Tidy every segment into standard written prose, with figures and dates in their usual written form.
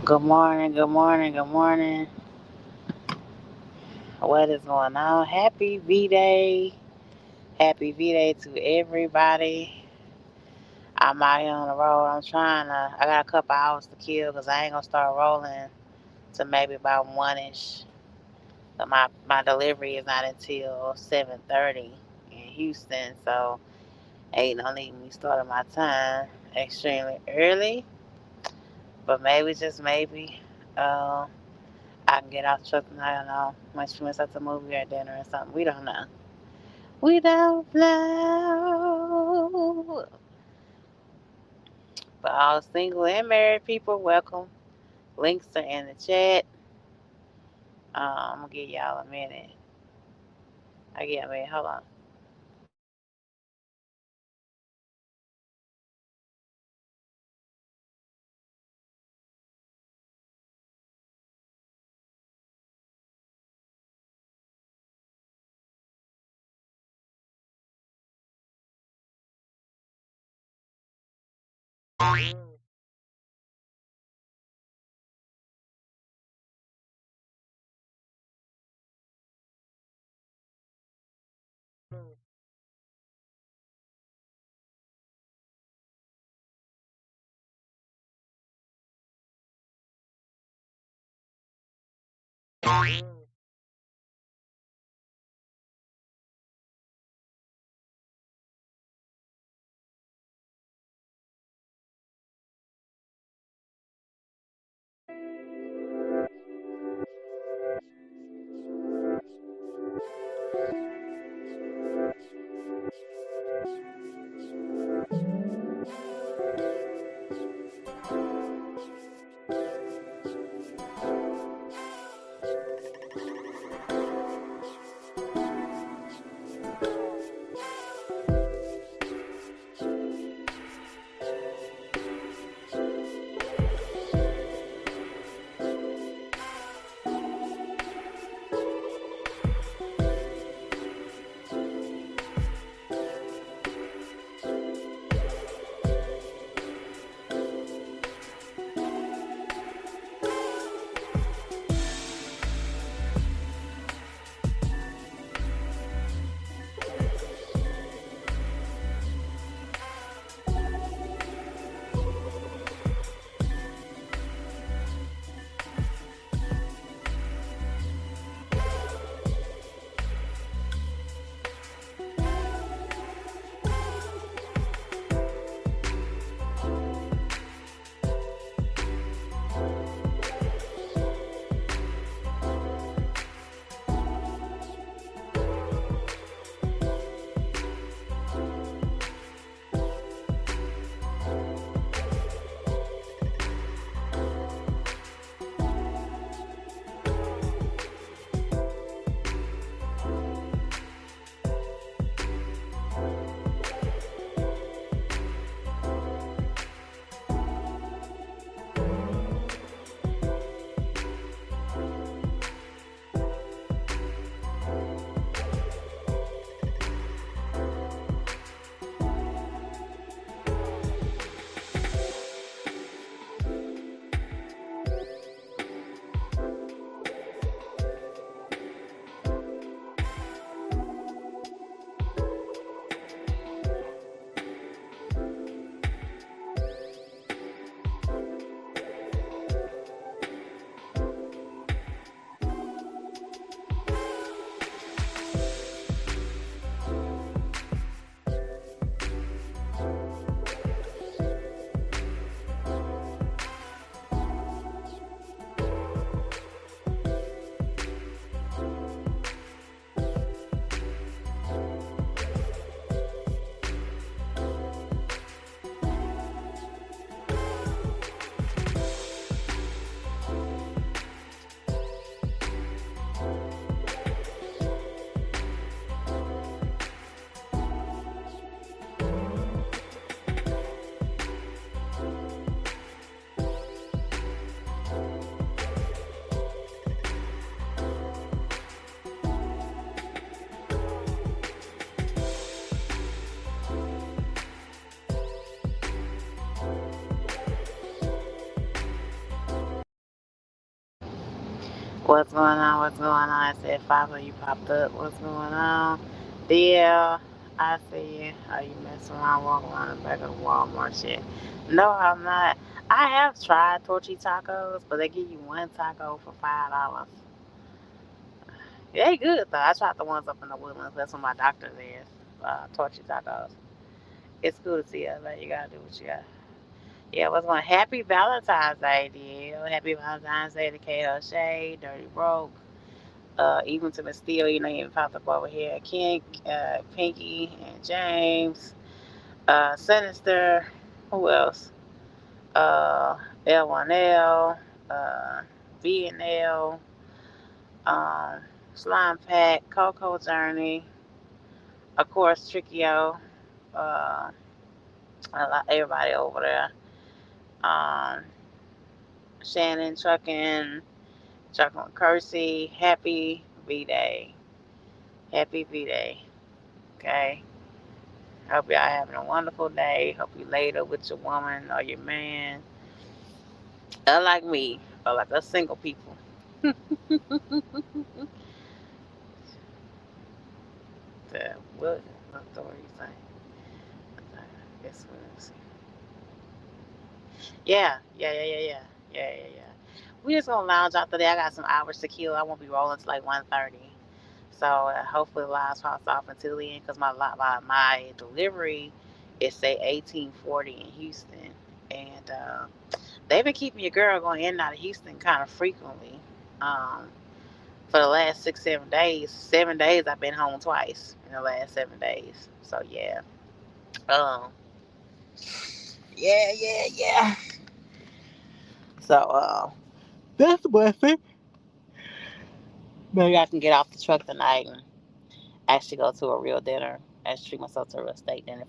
Good morning, good morning, good morning. What is going on? Happy V-Day. Happy V-Day to everybody. I'm out here on the road. I got a couple hours to kill because I ain't going to start rolling to maybe about 1-ish. But my delivery is not until 7:30 in Houston. So ain't no need me starting my time extremely early. But maybe, just maybe, uh, I can get out the truck and I don't know. Might she miss out the movie or dinner or something. We don't know. We don't know. But all single and married people, welcome. Links are in the chat. I'm gonna give y'all a minute. I get a minute. Hold on. What's going on? What's going on? I said, Father, you popped up. What's going on? Deal. I see you. Are you messing around walking around the back of the Walmart shit? No, I'm not. I have tried torchy tacos, but they give you one taco for $5. They good though. I tried the ones up in the Woodlands. That's what my doctor is. Torchy tacos. It's cool to see you. Like, you gotta do what you got. Yeah, what's going? Happy Valentine's Day, deal. Happy Valentine's Day to KL Shay, Dirty Broke. Even to the steel, you even popped up over here. King, Pinky, and James, Sinister, who else? Uh, L1L, V&L, um, Slime Pack, Coco Journey, of course, Trickio, uh, everybody over there. Um, Shannon, Truckin' Kersey, Happy V-Day. Happy V-Day. Okay. Hope y'all having a wonderful day. Hope you later with your woman or your man. Unlike me, or like us single people. The, what story you say? Guess what? Let's see. Yeah. Yeah. We just gonna lounge out today. I got some hours to kill. I won't be rolling till like 1:30. So hopefully the lives pops off until then, because my delivery is say 1840 in Houston, and they've been keeping your girl going in and out of Houston kind of frequently. Um, for the last 6 7 days, 7 days I've been home twice in the last 7 days. So yeah, um, yeah. So that's a blessing. Maybe I can get off the truck tonight and actually go to a real dinner. Actually treat myself to a real steak dinner.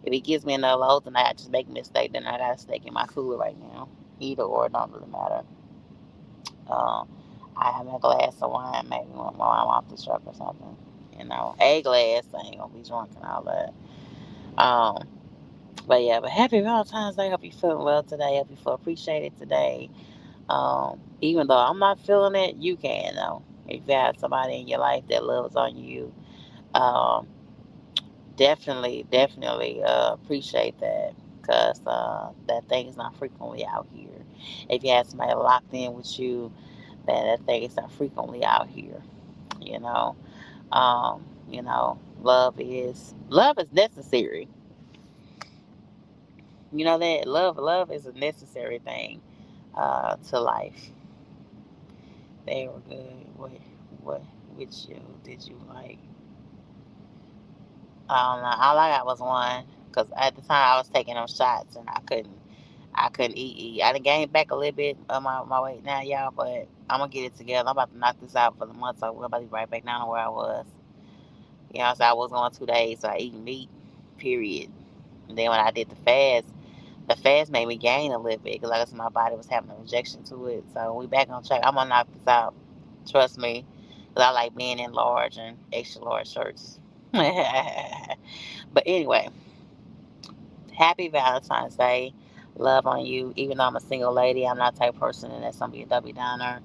If he gives me another load tonight, I just make me a steak dinner. I got a steak in my cooler right now. Either or, it don't really matter. Um, I have a glass of wine, maybe when I'm off the truck or something. A glass. I ain't gonna be drunk and all that. Um, but yeah, but happy Valentine's Day. Hope you feeling well today. Hope you feel appreciated today. Even though I'm not feeling it, you can though. If you have somebody in your life that loves on you, um, definitely appreciate that, because that thing is not frequently out here. If you have somebody locked in with you, that thing is not frequently out here. You know, love is necessary. You know that love is a necessary thing to life. They were good. What which show did you like? I don't know. All I got was one, because at the time I was taking them shots and I couldn't eat. I done gained back a little bit of my weight now, y'all, but I'm gonna get it together. I'm about to knock this out for the month, so we're about to be right back down to where I was. So I was going 2 days, so I eat meat, period. And then when I did the fast made me gain a little bit, because like I said, my body was having a rejection to it. So we back on track. I'm gonna knock this out. Trust me, because I like being in large and extra large shirts. But anyway, happy Valentine's Day. Love on you. Even though I'm a single lady, I'm not the type of person that's gonna be a Debbie Downer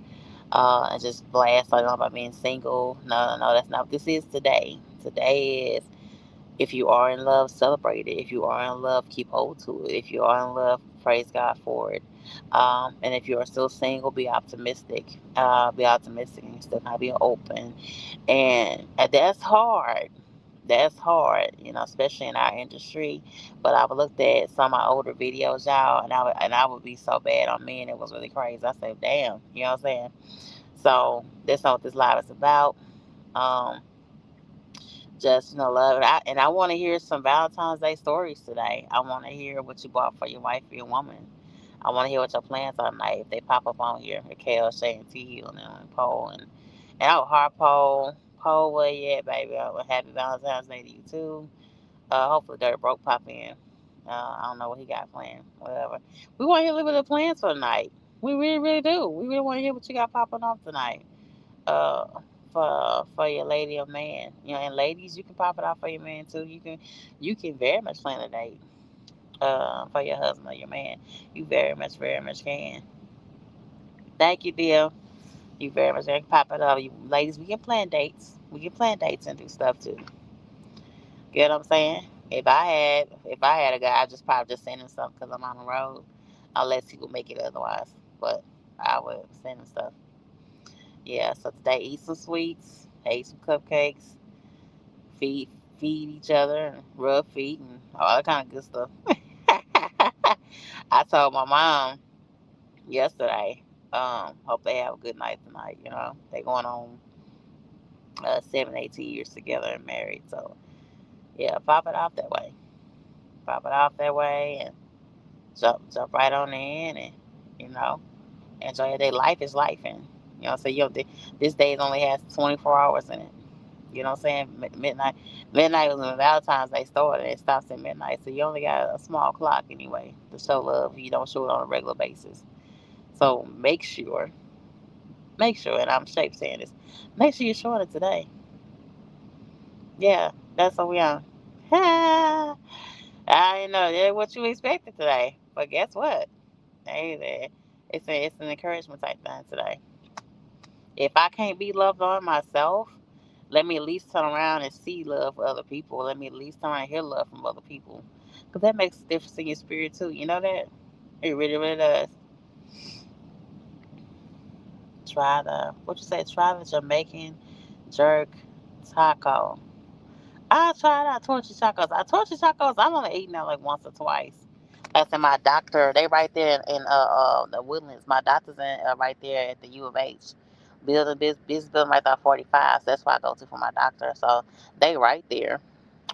and just blast on about being single. No, that's not what this is today. Today is, if you are in love, celebrate it. If you are in love, keep hold to it. If you are in love, praise God for it. And if you are still single, be optimistic. Be optimistic and still kind of be open. And that's hard. That's hard, especially in our industry. But I've looked at some of my older videos, y'all, and I would be so bad on men. It was really crazy. I said, damn, you know what I'm saying? So that's not what this live is about. Um, just love. And I want to hear some Valentine's Day stories today. I want to hear what you bought for your wife or your woman. I want to hear what your plans are tonight. If they pop up on here, Kale, Shay, and T Hill, and Pole, and I would hard Pole, where you at, baby? I would happy Valentine's Day to you too. Hopefully, Dirty Broke pop in. I don't know what he got planned. Whatever. We want to hear a little bit of plans for tonight. We really, really do. We really want to hear what you got popping off tonight. Uh, for your lady or man. And ladies, you can pop it off for your man too. You can very much plan a date. For your husband or your man. You very much can. Thank you, dear. You very much can pop it up. You ladies, we can plan dates. We can plan dates and do stuff too. Get what I'm saying? If I had a guy, I just probably just send him something because I'm on the road, unless he would make it otherwise. But I would send him stuff. Yeah. So today, eat some sweets, ate some cupcakes, feed feed each other, and rub feet and all that kind of good stuff. I told my mom yesterday, hope they have a good night tonight. They going on 7, 18 years together and married. So yeah, pop it off that way. Pop it off that way and jump right on in and you know enjoy your day. Life is life, and so this day only has 24 hours in it. You know what I'm saying? Midnight was when Valentine's Day started. It stops at midnight, so you only got a small clock anyway to show love. You don't show it on a regular basis. So make sure, and I'm shape saying this, make sure you're showing it today. Yeah, that's what we on. I didn't know that what you expected today, but guess what? Hey, it's an encouragement type thing today. If I can't be loved on myself, let me at least turn around and see love for other people. Let me at least turn around and hear love from other people, because that makes a difference in your spirit too. You know that it really, really does. Try the Jamaican jerk taco. I tried out torchy tacos. Torchy tacos, I've only eaten that like once or twice. That's in my doctor. They right there in the Woodlands. My doctor's in right there at the U of H. Business building right there 45. So that's why I go to for my doctor. So they right there,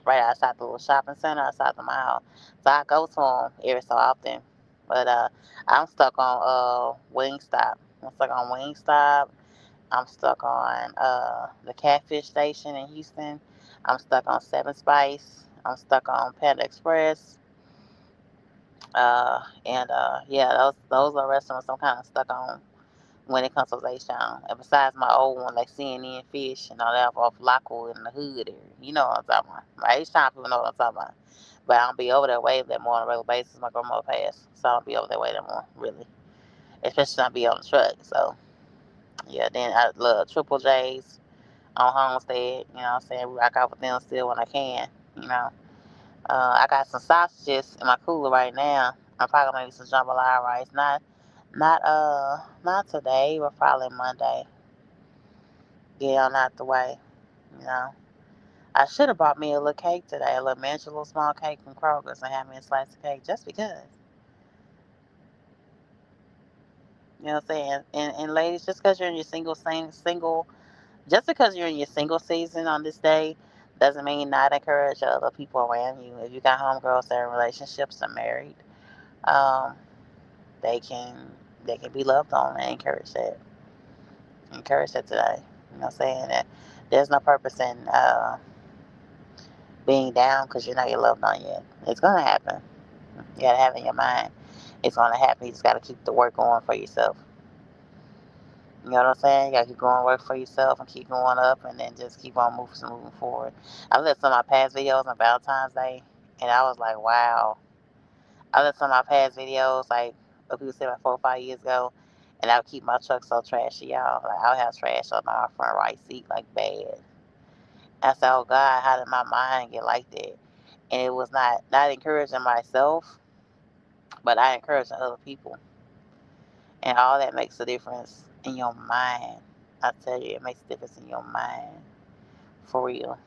right outside the little shopping center outside the mall. So I go to them every so often. But I'm stuck on Wingstop. I'm stuck on Wingstop. I'm stuck on the Catfish Station in Houston. I'm stuck on Seven Spice. I'm stuck on Panda Express. And yeah, those are restaurants I'm kind of stuck on when it comes to Zaytown. And besides my old one, like CNN Fish and all that off Lockwood in the hood area. You know what I'm talking about. My H-Town people know what I'm talking about. But I don't be over that way that more on a regular basis. My grandma passed, so I don't be over that way that more, really. Especially when I be on the truck. So, yeah, then I love Triple J's on Homestead. You know what I'm saying? We rock out with them still when I can. You know. I got some sausages in my cooler right now. I'm probably gonna make some jambalaya rice. Not today, but probably Monday. Get on out the way. You know. I should have bought me a little cake today, a little miniature, little small cake from Kroger's, and have me a slice of cake just because. You know what I'm saying? And ladies, just because you're in your just because you're in your single season on this day, doesn't mean not encourage other people around you. If you got homegirls that are in relationships and married, um, they can they can be loved on and encourage that today. You know what I'm saying? That there's no purpose in being down because you're not get loved on yet. It's gonna happen. You gotta have it in your mind. It's gonna happen. You just gotta keep the work going for yourself. You know what I'm saying? You gotta keep going work for yourself and keep going up, and then just keep on moving forward. I looked at some of my past videos on Valentine's Day, and I was like, wow. I looked at some of my past videos, like what people said about 4 or 5 years ago, and I would keep my truck so trashy, y'all. Like I would have trash on my front right seat, like bad. I said, oh God, how did my mind get like that? And it was not encouraging myself, but I encouraging other people, and all that makes a difference in your mind. I tell you, it makes a difference in your mind. For real.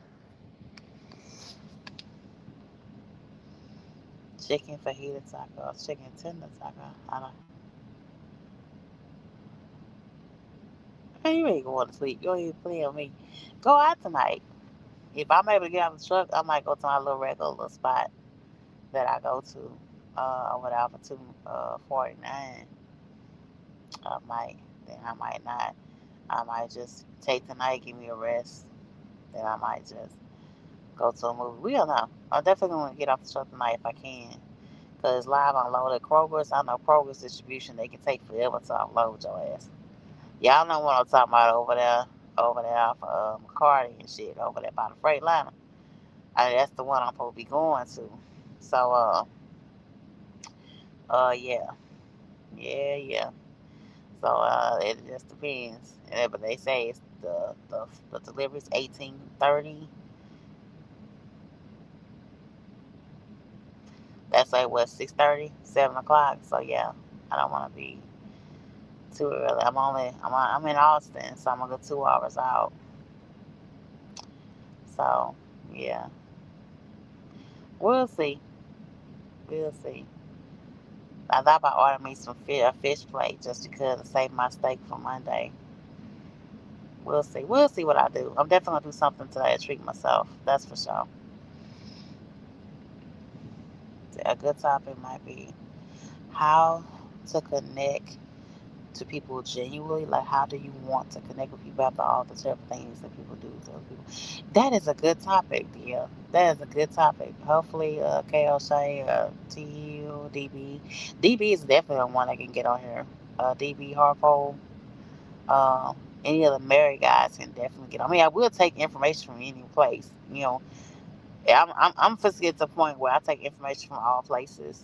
Chicken fajita tacos, chicken tender taco. I don't. Hey, you ain't going to sleep. You ain't even play on me. Go out tonight. If I'm able to get out of the truck, I might go to my little regular little spot that I go to over there for 249. I might. Then I might not. I might just take the night, give me a rest. Then I might just go to a movie. We don't know. I'm definitely going to get off the truck tonight if I can. Because live unload at Kroger's, I know Kroger's distribution, they can take forever to unload your ass. Y'all know what I'm talking about over there off McCarty and shit, over there by the freight liner. That's the one I'm supposed to be going to. So, yeah, yeah, yeah. So it just depends. But they say it's the delivery's 18:30. That's like what, 6:30, 7 o'clock. So yeah, I don't want to be too early. I'm in Austin, so I'm gonna go 2 hours out. So yeah, we'll see. We'll see. I thought about ordering me a fish plate just because to save my steak for Monday. We'll see. We'll see what I do. I'm definitely gonna do something today to treat myself. That's for sure. A good topic might be how to connect to people genuinely. Like, how do you want to connect with people after all the terrible things that people do to other people? That is a good topic, yeah. That is a good topic. Hopefully, KL Shay, TU, DB. DB is definitely one that can get on here. DB Harpo. Any of the married guys can definitely get on. I mean, I will take information from any place. I'm supposed to get to the point where I take information from all places,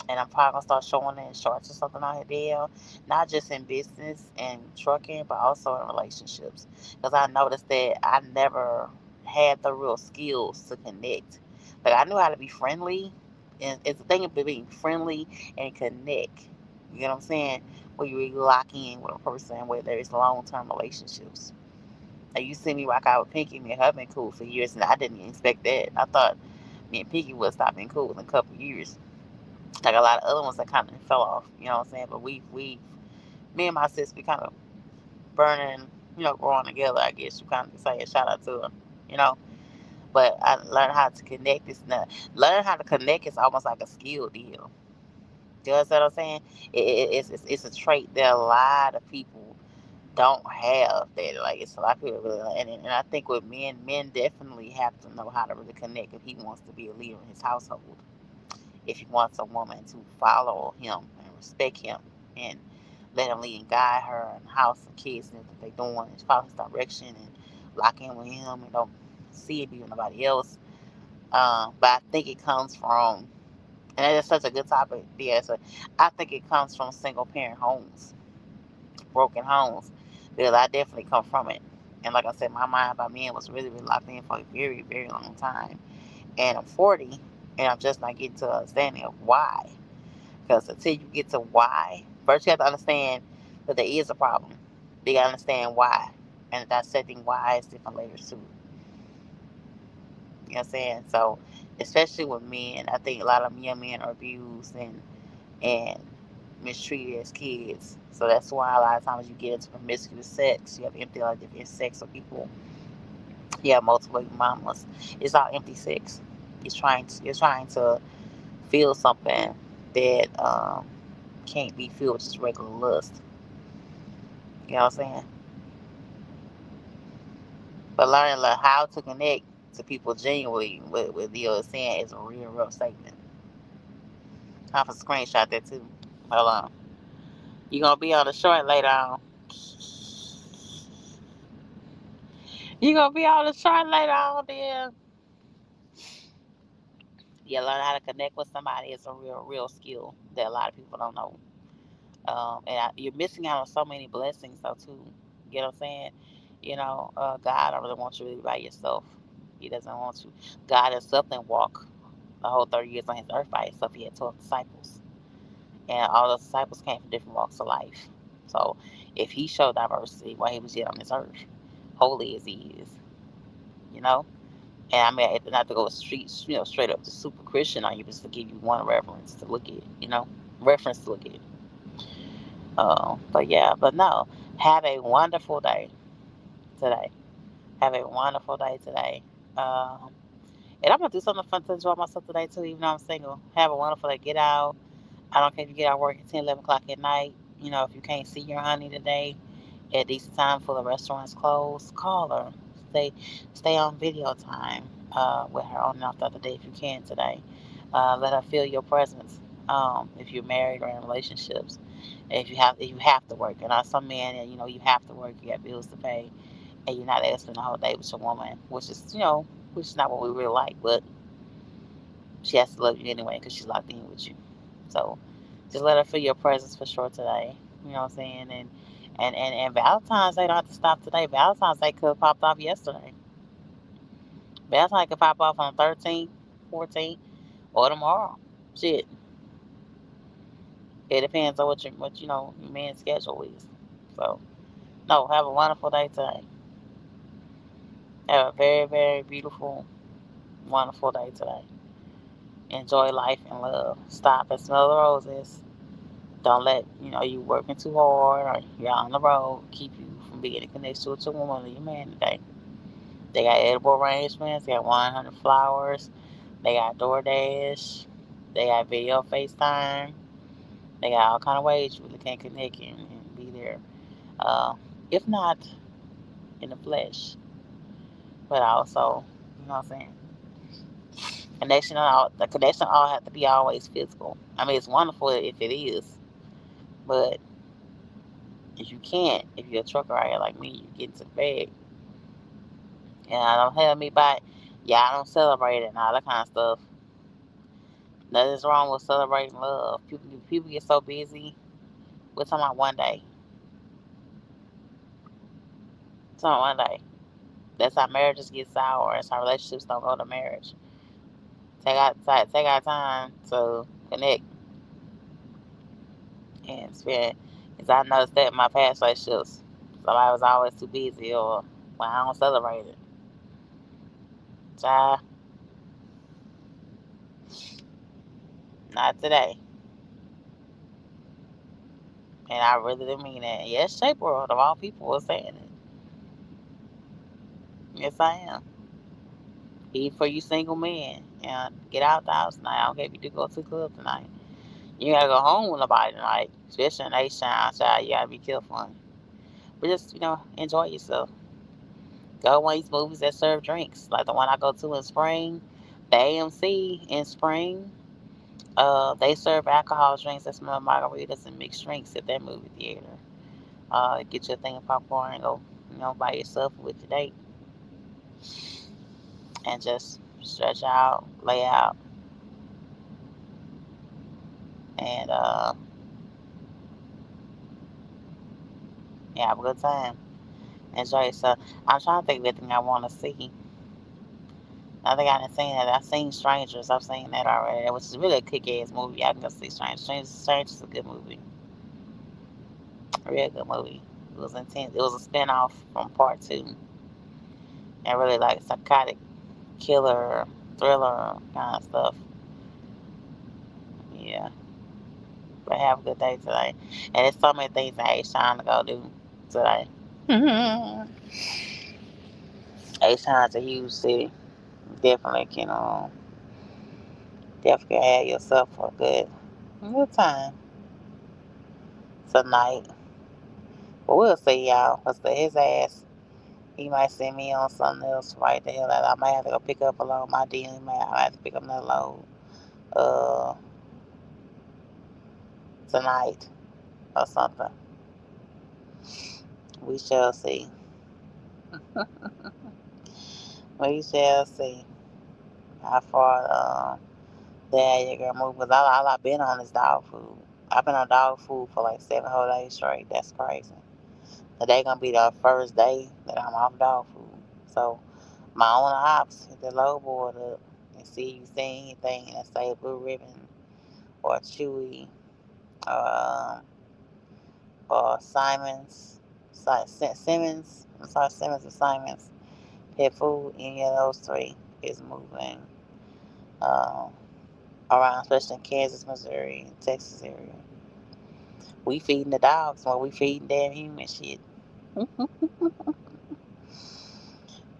and I'm probably gonna start showing it in shorts or something on here, not just in business and trucking, but also in relationships. Because I noticed that I never had the real skills to connect. Like, I knew how to be friendly, and it's the thing of being friendly and connect. You know what I'm saying? Where you really lock in with a person, where there's long term relationships. Like, you see me rock out with Pinky, me and her been cool for years, and I didn't even expect that. I thought me and Pinky would stop being cool in a couple years, like a lot of other ones that kind of fell off. You know what I'm saying? But we, me and my sis, we kind of burning, growing together. I guess you kind of say a shout out to her, you know. But I learned how to connect. Learn how to connect is almost like a skill deal. You understand what I'm saying? It's a trait that a lot of people don't have. That, like, it's a lot of people really, and I think with men definitely have to know how to really connect if he wants to be a leader in his household. If he wants a woman to follow him and respect him and let him lead and guide her and house and kids and what they doing and follow his direction and lock in with him and don't see it be with nobody else. But I think it comes from, and that is such a good topic. Yeah, so I think it comes from single parent homes, broken homes, because I definitely come from it. And like I said, my mind by men was really, really locked in for a very, very long time. And I'm 40, and I'm just not getting to the understanding of why. Because until you get to why, first you have to understand that there is a problem. You got to understand why. And dissecting why is different layers too. You know what I'm saying? So, especially with men, I think a lot of young men are abused and mistreated as kids. So that's why a lot of times you get into promiscuous sex. You have empty, like, different sex with people. You have multiple mamas. It's all empty sex. You're trying to feel something that can't be filled with just regular lust. You know what I'm saying? But learning, like, how to connect to people genuinely with you saying is a real, real statement. I have a screenshot that too. Hold on. You gonna be on the short later on. You gonna be on the short later on, dear. Yeah, learn how to connect with somebody is a real, real skill that a lot of people don't know. You're missing out on so many blessings though too. You know what I'm saying? God don't really want you really by yourself. He doesn't want you. God himself didn't walk the whole 30 years on his earth by himself. He had 12 disciples, and all those disciples came from different walks of life. So if he showed diversity while he was yet on this earth, holy as he is, you know. And I mean, not to go straight up to super Christian on you, just to give you one reference to look at, reference to look at. But yeah, but no, have a wonderful day today. Have a wonderful day today. Um, and I'm gonna do something fun to enjoy myself today too, even though I'm single. Have a wonderful day. Get out. I don't care if you get out of work at 10, 11 o'clock at night. If you can't see your honey today at decent time for the restaurants closed, call her. Stay, stay on video time with her on and off the other day if you can today. Let her feel your presence. If you're married or in relationships, if you have to work, and some men, you have to work, you got bills to pay, and you're not asking the whole day with your woman, which is not what we really like, but she has to love you anyway because she's locked in with you. So just let her feel your presence for sure today. You know what I'm saying? And Valentine's Day don't have to stop today. Valentine's Day could have popped off yesterday. Valentine's could pop off on the 13th, 14th, or tomorrow. Shit, it depends on what you know your man's schedule is. So no, have a wonderful day today. Have a very very beautiful, wonderful day today. Enjoy life and love. Stop and smell the roses. Don't let you working too hard or you're on the road keep you from being connected to a woman or your man today. They got edible arrangements. They got 100 flowers. They got DoorDash. They got video FaceTime. They got all kind of ways you really can connect and be there. Uh, if not in the flesh, but also, you know what I'm saying. The connection all have to be always physical. I mean, it's wonderful if it is, but if you can't, if you're a trucker out here like me, you get into the bag. And I don't have me by, yeah, I don't celebrate it and all that kind of stuff. Nothing's wrong with celebrating love. People get so busy. We're talking about one day. Talking about one day. That's how marriages get sour. That's how relationships don't go to marriage. Take our time to connect and spend. Because I noticed that in my past relationships, somebody was always too busy or well, I don't celebrate it. Child, not today. And I really didn't mean that. Yes, Shape World of all people was saying it. Yes, I am. Even for you single men, and get out the house tonight. I don't care if you do go to the club tonight. You gotta go home with nobody tonight, especially in H-Town, child. You gotta be careful. But just, enjoy yourself. Go to one of these movies that serve drinks, like the one I go to in spring, the AMC in spring. They serve alcohol drinks that smell margaritas and mixed drinks at that movie theater. Get you a thing of popcorn and go, by yourself with your date and just stretch out, lay out, and yeah, have a good time. Enjoy yourself. I'm trying to think of anything I want to see. I think I done seen that. I've seen Strangers. I've seen that already, which is really a kick ass movie. I can go see Strangers. Strangers is a good movie. A real good movie. It was intense. It was a spinoff from part two. And really like psychotic killer, thriller kind of stuff. Yeah. But have a good day today. And there's so many things I ain't trying to go do today. H-Town's a huge city. Definitely definitely have yourself a good time tonight. But we'll see y'all. Cause to his ass, he might send me on something else right the hell out. I might have to go pick up a load. My DM I might have to pick up another load uh tonight or something. We shall see. We shall see how far that girl move. Cause all I've been on is dog food. I've been on dog food for like 7 whole days straight. That's crazy. Today gonna be the first day that I'm off dog food. So my only ops is the low board up and see if you see anything that say Blue Ribbon or Chewy or, Simon's, Simmons. I'm sorry, Simmons or Simon's. Pet food, any of those three is moving um, around, especially in Kansas, Missouri, and Texas area. We feeding the dogs while we feeding damn human shit.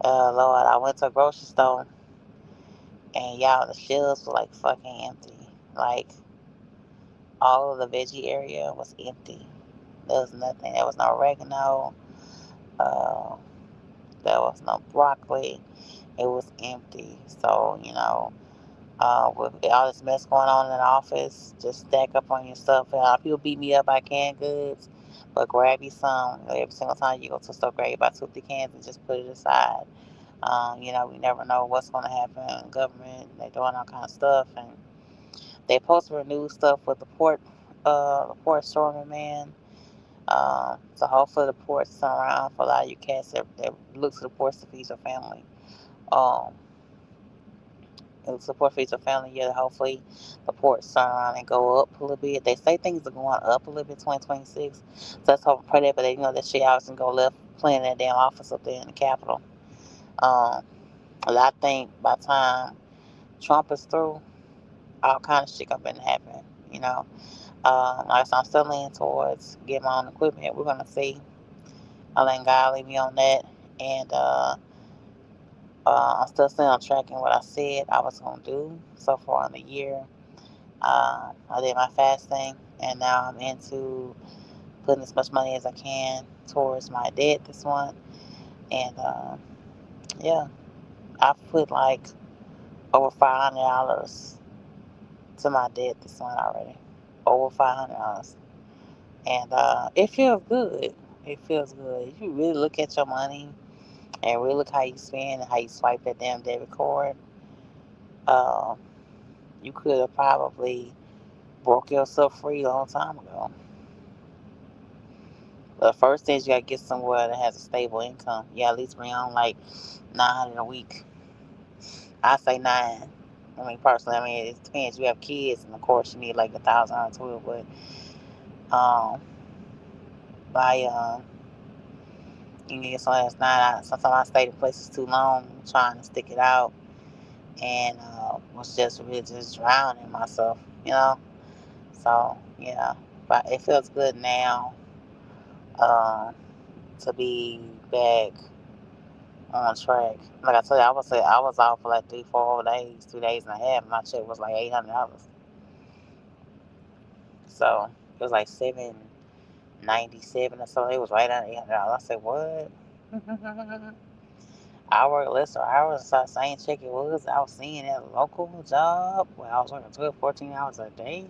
Lord, I went to a grocery store and y'all, the shelves were like fucking empty. Like all of the veggie area was empty. There was nothing. There was no oregano. Uh, there was no broccoli. It was empty. So, with all this mess going on in the office, just stack up on your stuff. People beat me up by canned goods, but grab you some. Every single time you go to the store, grab you about 2 or 3 cans and just put it aside. We never know what's going to happen in government. They're doing all kind of stuff, and they supposed to renew stuff with the port storming man. So hopefully the ports turn around for a lot of you cats that look to the ports to feed your family. Um, it support for your family. Yeah, hopefully the ports turn around and go up a little bit. They say things are going up a little bit 2026. So let's hope and pray that, but they know that shit always can go left playing that damn office up there in the Capitol. Um, I think by the time Trump is through, all kind of shit gonna happen. You know, like I said, I'm still leaning towards getting my own equipment. We're gonna see. I let God lead me on that, and I'm still staying on track in what I said I was gonna do so far in the year. I did my fasting, and now I'm into putting as much money as I can towards my debt this month. And yeah, I've put like over $500 to my debt this month already. Over $500, and it feels good. It feels good. If you really look at your money and really look how you spend and how you swipe that damn debit card, um, you could have probably broke yourself free a long time ago. The first thing is you gotta get somewhere that has a stable income. Yeah, at least bring on like 900 a week. I say nine. I mean, personally, I mean it depends. You have kids, and of course you need like 1,000 or two. But by you can get something that's nine. Sometimes I stayed in places too long, trying to stick it out, and was just really just drowning myself. You know. So yeah, but it feels good now uh, to be back on track. Like I told you, I was out for like 3, 4 days, 2 days and a half. My check was like $800, so it was like 797 or so. It was right under $800. I said, what? I work less hours, so same check it was. I was seeing at a local job where I was working 12, 14 hours a day.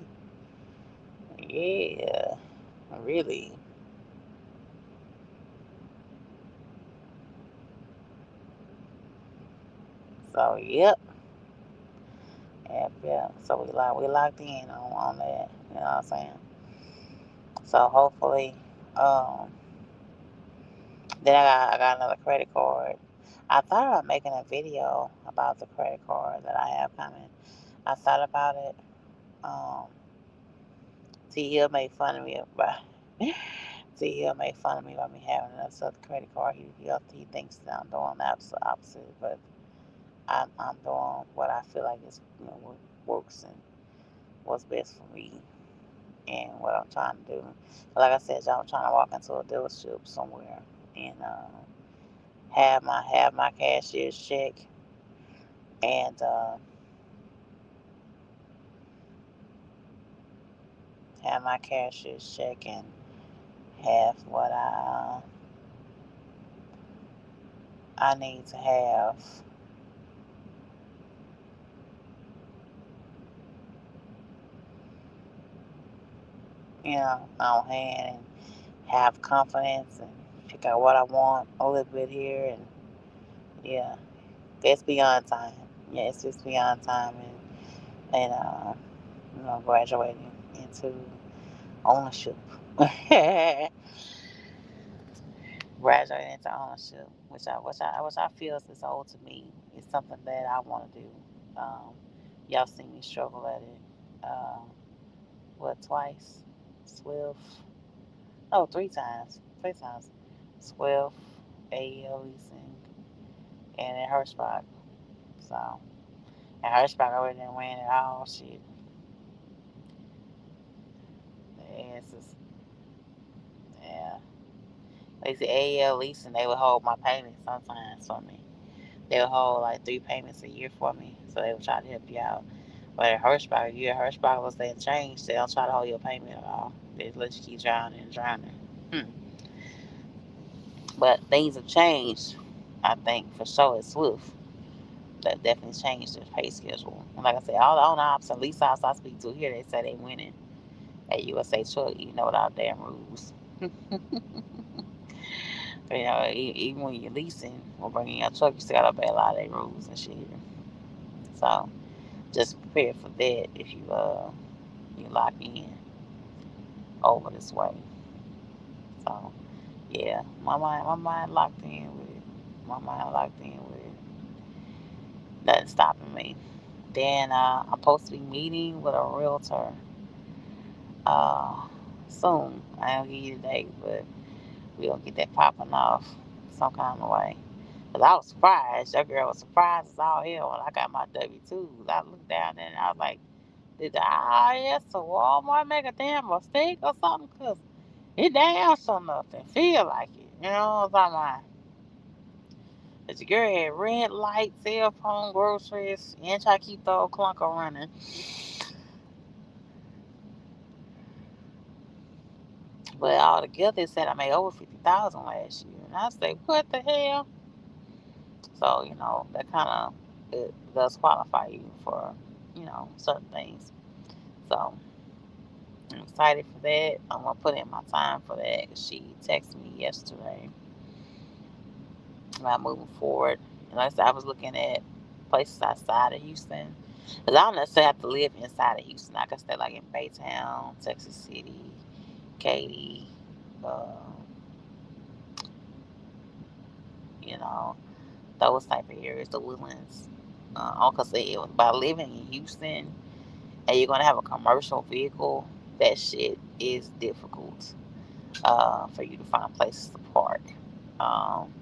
Yeah, really. So yep, yep, yeah. So we locked in on that. You know what I'm saying? So hopefully, um, then I got another credit card. I thought about making a video about the credit card that I have coming. I thought about it. Um, T Hill made fun of me about T Hill made fun of me about me having another credit card. He thinks that I'm doing the opposite, but I'm doing what I feel like is what works and what's best for me and what I'm trying to do. Like I said, y'all, I'm trying to walk into a dealership somewhere and have my cashier's check and have my cashier's check and have what I need to have, on hand and have confidence and pick out what I want a little bit here and yeah, it's beyond time. Yeah, it's just beyond time and graduating into ownership. Graduating into ownership, which I feel is owed to me. It's something that I want to do. Um, y'all seen me struggle at it. What twice? Swift. Oh, 3 times. 3 times. Swift, AEL leasing, and at Hirschbach. So at Hirschbach, I really didn't win at all. Shit. Yeah, it's just, yeah. They say AEL leasing, they would hold my payments sometimes for me. They would hold like 3 payments a year for me, so they would try to help you out. But at Hirschbach, Hirschbach was saying change. They don't try to hold your payment at all. They just let you keep drowning and drowning. Hmm. But things have changed. I think for sure at Swift. That definitely changed their pay schedule. And like I said, all the owner ops and lease ops I speak to here, they say they winning at USA Truck, without damn rules. Even when you're leasing or bringing your truck, you still gotta obey a lot of their rules and shit. So just prepare for that if you lock in over this way. So yeah, my mind locked in with it. My mind locked in with it. Nothing stopping me. Then I'm supposed to be meeting with a realtor uh, soon. I don't give you the date, but we gonna get that popping off some kind of way. Cause I was surprised. That girl was surprised as all hell when I got my W-2s. I looked down there and I was like, did the IRS or Walmart make a damn mistake or something? Cause it damn sure nothing feel like it. You know what I'm talking about? But the girl had red light, cell phone, groceries, and try to keep the old clunker running. But all together, they said I made over 50,000 last year, and I said, "What the hell?" So that kind of it does qualify you for certain things. So I'm excited for that. I'm gonna put in my time for that. She texted me yesterday about moving forward. And like I said, I was looking at places outside of Houston. Cause I don't necessarily have to live inside of Houston. I can stay like in Baytown, Texas City, Katy, uh, you know, those type of areas, the Woodlands. Cause by living in Houston and you're gonna have a commercial vehicle, that shit is difficult for you to find places to park, um,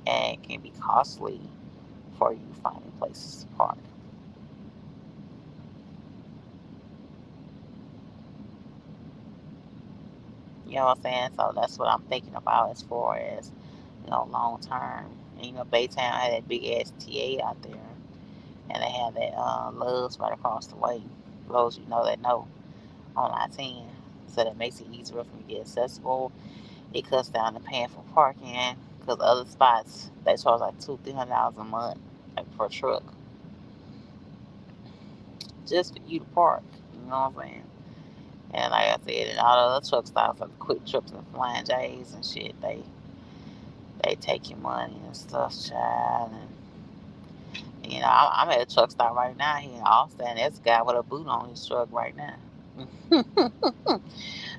and it can be costly for you finding places to park. You know what I'm saying? So that's what I'm thinking about as far as long term. And, Baytown had that big ass TA out there, and they have that Love's right across the way. For those that know on I-10, so that makes it easier for me to get accessible. It cuts down the paying for parking because other spots they charge like $200-300 a month like per truck just for you to park. You know what I'm saying? And like I said, and all the other truck stops like Quick Trips and Flying J's and shit, they take your money and stuff, child. And I'm at a truck stop right now here in Austin. And there's a guy with a boot on his truck right now.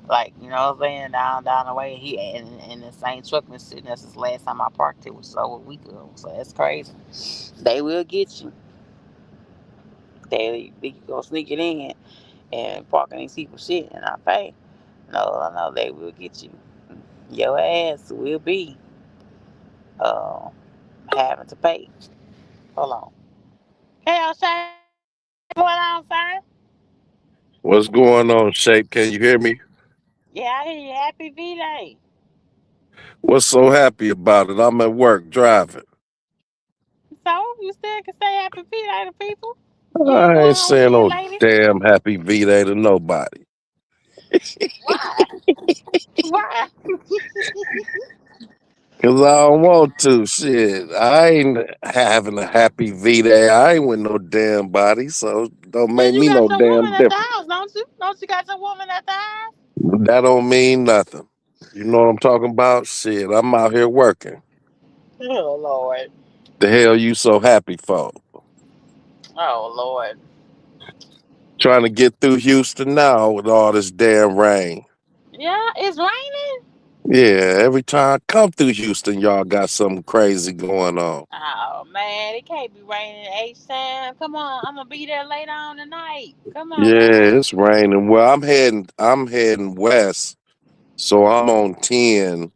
Like, what I'm saying, down the way. He and the same truck been sitting there since last time I parked it, which is over a week ago. So that's crazy. They will get you. They go sneak it in and park in these people's shit and I pay. No, no, they will get you. Your ass will be uh, having to pay. Hold on. Hey, O'Shea, what's going on, sir? What's going on, Shape? Can you hear me? Yeah, I hear you. Happy V-Day. What's so happy about it? I'm at work driving. So, you still can say happy V-Day to people? You ain't I going ain't home to saying your no ladies? damn happy V-Day to nobody. Why? Why? Cause I don't want to. Shit. I ain't having a happy V-Day. I ain't with no damn body, so don't Well, make you me got no your woman damn at the different. house, don't you? Don't you got your woman at the house? That don't mean nothing. You know what I'm talking about? Shit, I'm out here working. Oh, Lord. The hell you so happy for? Oh, Lord. Trying to get through Houston now with all this damn rain. Yeah, it's raining. Yeah, every time I come through Houston, y'all got something crazy going on. Oh, man, it can't be raining H-Time. Come on, I'm going to be there later on tonight. Come on now. Yeah, it's raining. Well, I'm heading west, so I'm on 10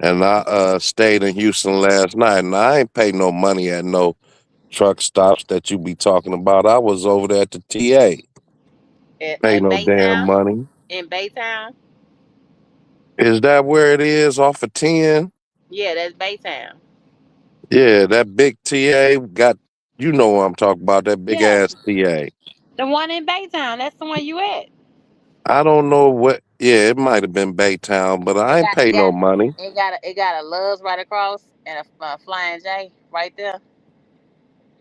and I stayed in Houston last night and I ain't paid no money at no truck stops that you be talking about. I was over there at the TA. Pay At no damn Baytown? money. In Baytown? Is that where it is off of 10? Yeah, that's Baytown. Yeah, that big TA got you know what I'm talking about, that big Yeah, ass TA. the one in Baytown. That's the one you at. I don't know what. Yeah, it might have been Baytown, but It I ain't got it pay no got money. it got a Love's right across and a Flying J right there.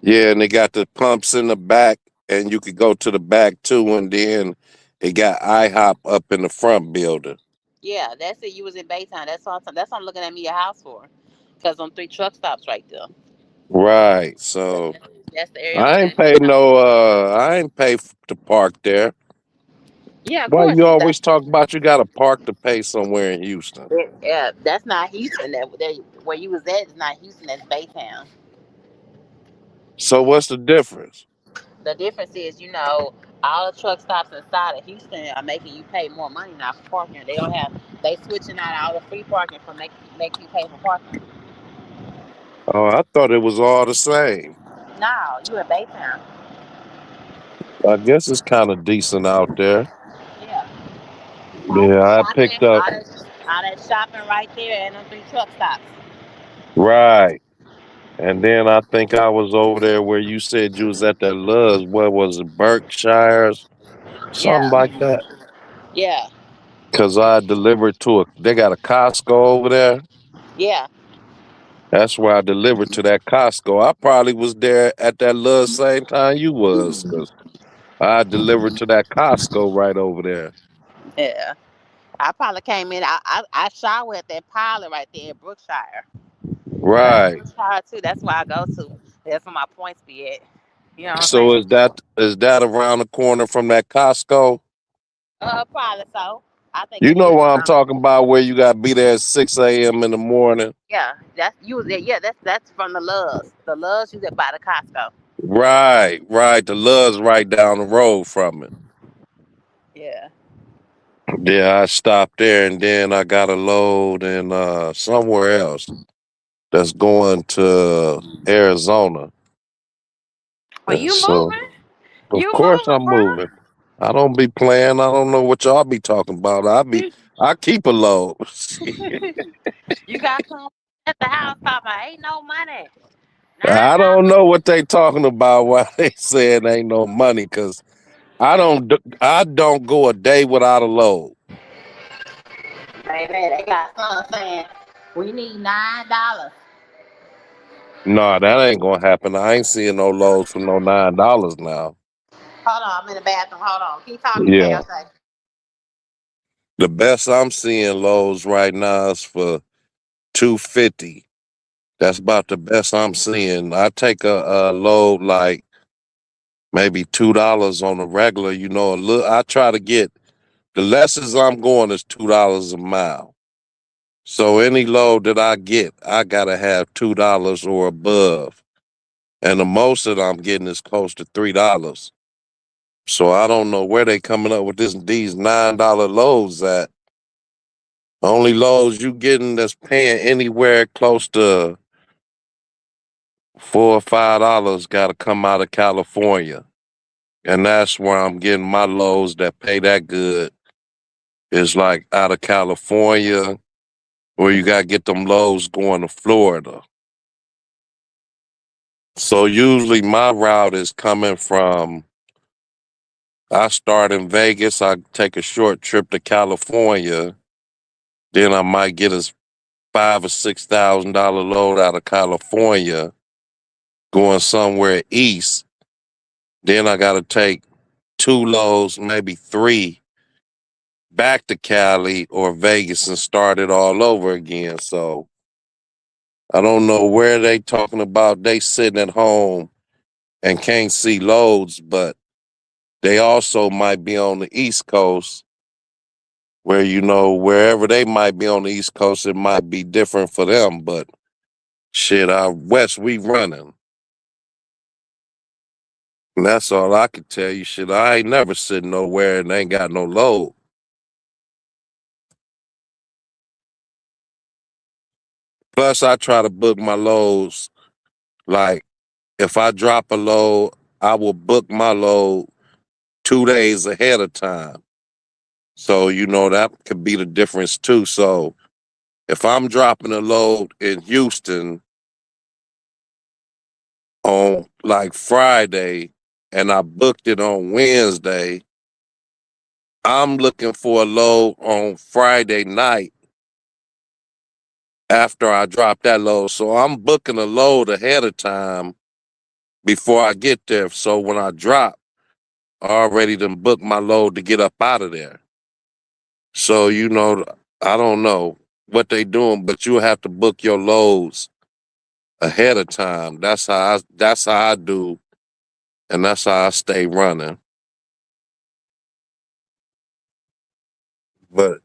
Yeah, and they got the pumps in the back, and you could go to the back too, and then it got IHOP up in the front building. Yeah, that's it. You was in Baytown. That's what I'm looking at me a house for, cause on three truck stops right there. Right. That, So that's, that's the area I'm I looking ain't at me pay a house no. for. I ain't pay to park there. Yeah, of Why course. you You got. always talk about you got to park to pay somewhere in Houston? Yeah, that's not Houston. That where you was at is not Houston. That's Baytown. So what's the difference? The difference is, all the truck stops inside of Houston are making you pay more money now for parking. They don't have. They switching out all the free parking for make you pay for parking. Oh, I thought it was all the same. No, you in Baytown. I guess it's kind of decent out there. Yeah. All Yeah, that I shopping, picked up. all that shopping right there, and them three truck stops. Right. And then I think I was over there where you said you was at that Luz. What was it, Berkshires? Something Yeah. like that. Yeah. Cause I delivered to they got a Costco over there. Yeah. That's where I delivered to that Costco. I probably was there at that Luz same time you was, cause I delivered to that Costco right over there. Yeah. I probably came in. I shower at that pilot right there in Brookshire. Right. Brookshire too. That's where I go to. That's where my points be at. You know what I'm So saying? is that around the corner from that Costco? Probably so. I think You it know is. what I'm talking about, where you gotta be there at 6 a.m. in the morning. Yeah, that's you was there. Yeah, that's from the Loves. The Loves you there by the Costco. Right, right. The Luz right down the road from it. Yeah. Yeah, I stopped there and then I got a load in somewhere else that's going to Arizona. Are And you so moving? of You course I'm moving, moving. I don't be playing. I don't know what y'all be talking about. bro? I keep a load. You got some at the house talking about ain't no money. I $9. don't know what they talking about. Why they said ain't no money? Cause I don't go a day without a load. Baby, they got some saying we need $9. No, that ain't gonna happen. I ain't seeing no loads for no $9 now. Hold on, I'm in the bathroom. Hold on. Keep talking, Yeah, KLJ. the best I'm seeing loads right now is for 250. That's about the best I'm seeing. I take a load like maybe $2 on the regular. A little. I try to get the lessest I'm going is $2 a mile. So any load that I get, I gotta have $2 or above, and the most that I'm getting is close to $3. So I don't know where they coming up with these $9 loads at. Only loads you getting that's paying anywhere close to $4 or $5 got to come out of California, and that's where I'm getting my loads that pay that good. Is like out of California, where you got to get them loads going to Florida. So usually my route is coming from. I start in Vegas. I take a short trip to California. Then I might get a $5,000 or $6,000 load out of California going somewhere east. Then I got to take two loads, maybe three, back to Cali or Vegas and start it all over again. So I don't know where they talking about. They sitting at home and can't see loads, but they also might be on the East Coast where, wherever they might be on the East Coast, it might be different for them. But shit, out West, we running. And that's all I can tell you. Shit, I ain't never sitting nowhere and ain't got no load. Plus, I try to book my loads. Like, if I drop a load, I will book my load 2 days ahead of time. So, that could be the difference too. So, if I'm dropping a load in Houston on like Friday and I booked it on Wednesday, I'm looking for a load on Friday night after I drop that load. So I'm booking a load ahead of time before I get there. So when I drop, I already done booked my load to get up out of there. So, I don't know what they doing, but you have to book your loads ahead of time. That's how I do, and that's how I stay running. But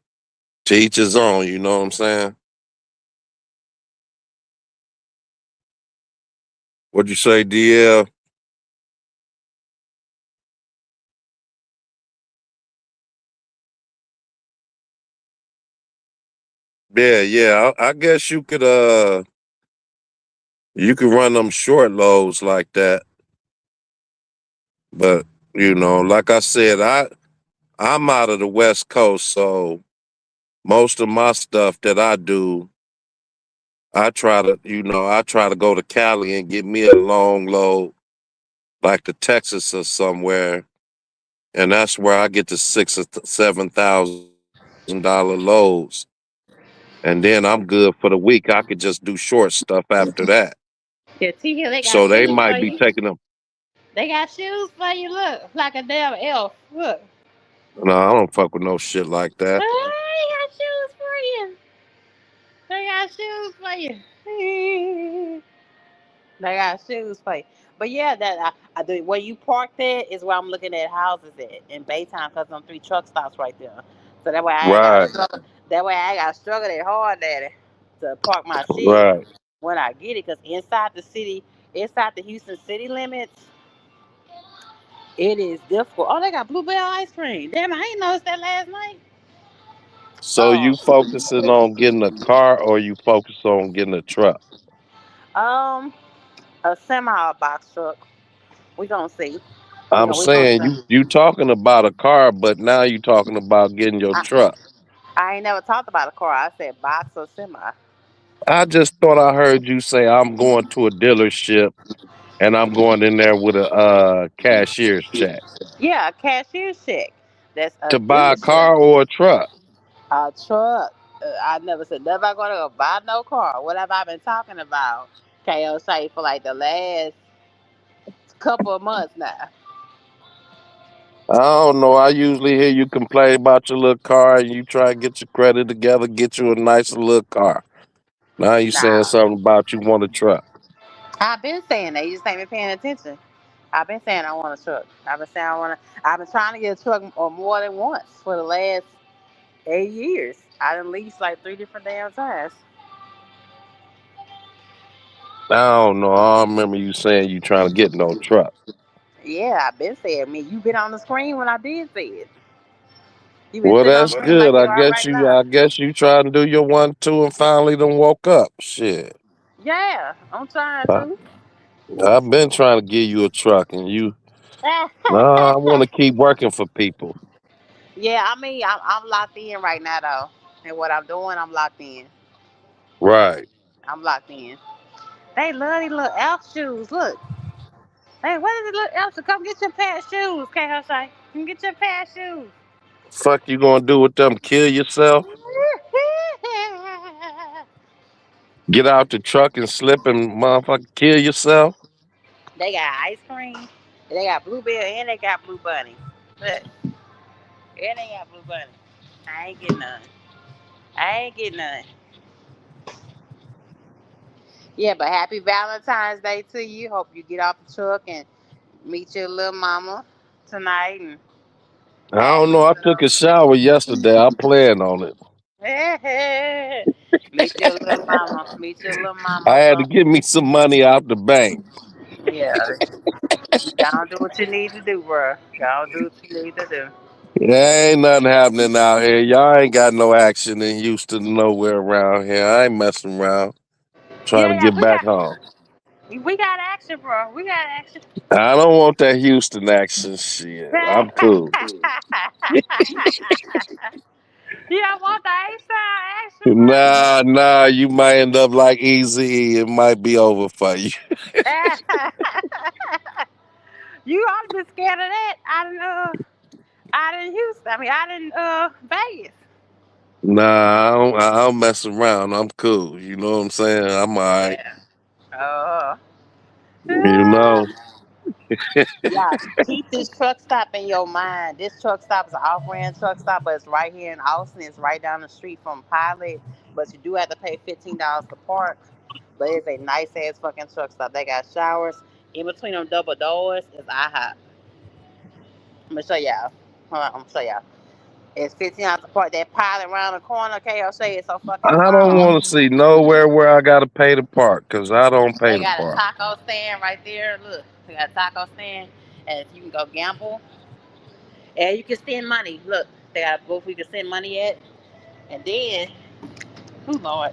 to each his own, you know what I'm saying? What'd you say, DL? Yeah, yeah. I guess you could run them short loads like that. But like I said, I'm out of the West Coast, so most of my stuff that I do, I try to go to Cali and get me a long load, like to Texas or somewhere, and that's where I get the 6 or 7 thousand dollar loads, and then I'm good for the week. I could just do short stuff after that. Yeah, T here they got So they shoes might for be you. taking them. They got shoes for you. Look, like a damn elf. Look. No, I don't fuck with no shit like that. They got shoes for you. They got shoes for you. They got shoes for you. But yeah, where you parked at is where I'm looking at houses at in Baytown because them three truck stops right there. So that way I ain't got to Right, struggle. That way I ain't got to struggle that hard, daddy, to park my shit right. when I get it. Because inside the Houston city limits, it is difficult. Oh, they got Bluebell ice cream. Damn, I ain't noticed that last night. So Oh, you focusing on getting a car or you focus on getting a truck? um, a semi box truck. We gonna see. I'm We gonna saying see. you talking about a car, but now you talking about getting your I, truck. I ain't never talked about a car. I said box or semi. I just thought I heard you say I'm going to a dealership and I'm going in there with a cashier's check Yeah, a cashier check. That's a to buy a dealership. car or a truck. A truck. I never said never gonna go buy no car. What have I been talking about? KO say for like the last couple of months now. I don't know. I usually hear you complain about your little car and you try to get your credit together, get you a nicer little car. Now you saying Nah, something about you want a truck. I've been saying that. You just ain't been paying attention. I've been saying I want a truck. I've been saying I want to. I've been trying to get a truck more than once for the last 8 years. I done leased like three different damn times. I don't know. I remember you saying you trying to get no truck. Yeah, I've been saying. Me, you been on the screen when I did say it. You been Well, sitting on that's the screen good. like you are right now. I guess you trying to do your 1, 2, and finally done woke up. Shit. Yeah, I'm trying I, to. I've been trying to give you a truck, and you. Nah, I want to keep working for people. Yeah, I mean, I'm locked in right now though, and what I'm doing, I'm locked in. Right. I'm locked in. They love these little elf shoes. Look, hey, what is it, little elf? Come get your pair of shoes, can't say? Come get your pair of shoes. Fuck you gonna do with them? Kill yourself? Get out the truck and slip and motherfucker kill yourself? They got ice cream. They got blueberry and they got blue bunny. Look, and they got blue bunny. I ain't getting none. I ain't getting none. Yeah, but happy Valentine's Day to you. Hope you get off the truck and meet your little mama tonight and I have don't you know. I took a shower yesterday. I plan on it. meet your little mama. Meet your little I mama had to from give me some money out the bank. yeah. Y'all do what you need to do, bro. Y'all do what you need to do. There ain't nothing happening out here. Y'all ain't got no action in Houston nowhere around here. I ain't messing around. Trying Yeah, to yeah, get back home. we got action, bro. We got action. I don't want that Houston action shit. I'm cool. You don't want the A-side action, Nah, nah, you might end up like Easy. It might be over for you. bro. You ought to be scared of that. Out in Houston. I mean, out in Vegas. Nah, I don't mess around. I'm cool. You know what I'm saying? I'm all right. Yeah. Uh, You know? yeah. Keep this truck stop in your mind. This truck stop is an off-brand truck stop, but it's right here in Austin. It's right down the street from Pilot, but you do have to pay $15 to park. But it's a nice ass fucking truck stop. They got showers in between them double doors. Is IHOP. I'm gonna show y'all. Hold on, I'm gonna show y'all. It's 15 hours apart. That pilot around the corner, KOC, is so fucking I don't small. want to see nowhere where I got to pay to park because I don't pay They to got a park. taco stand right there. Look, they got a taco stand, and you can go gamble, and you can send money. Look, they got a booth we can send money at, and then, oh Lord,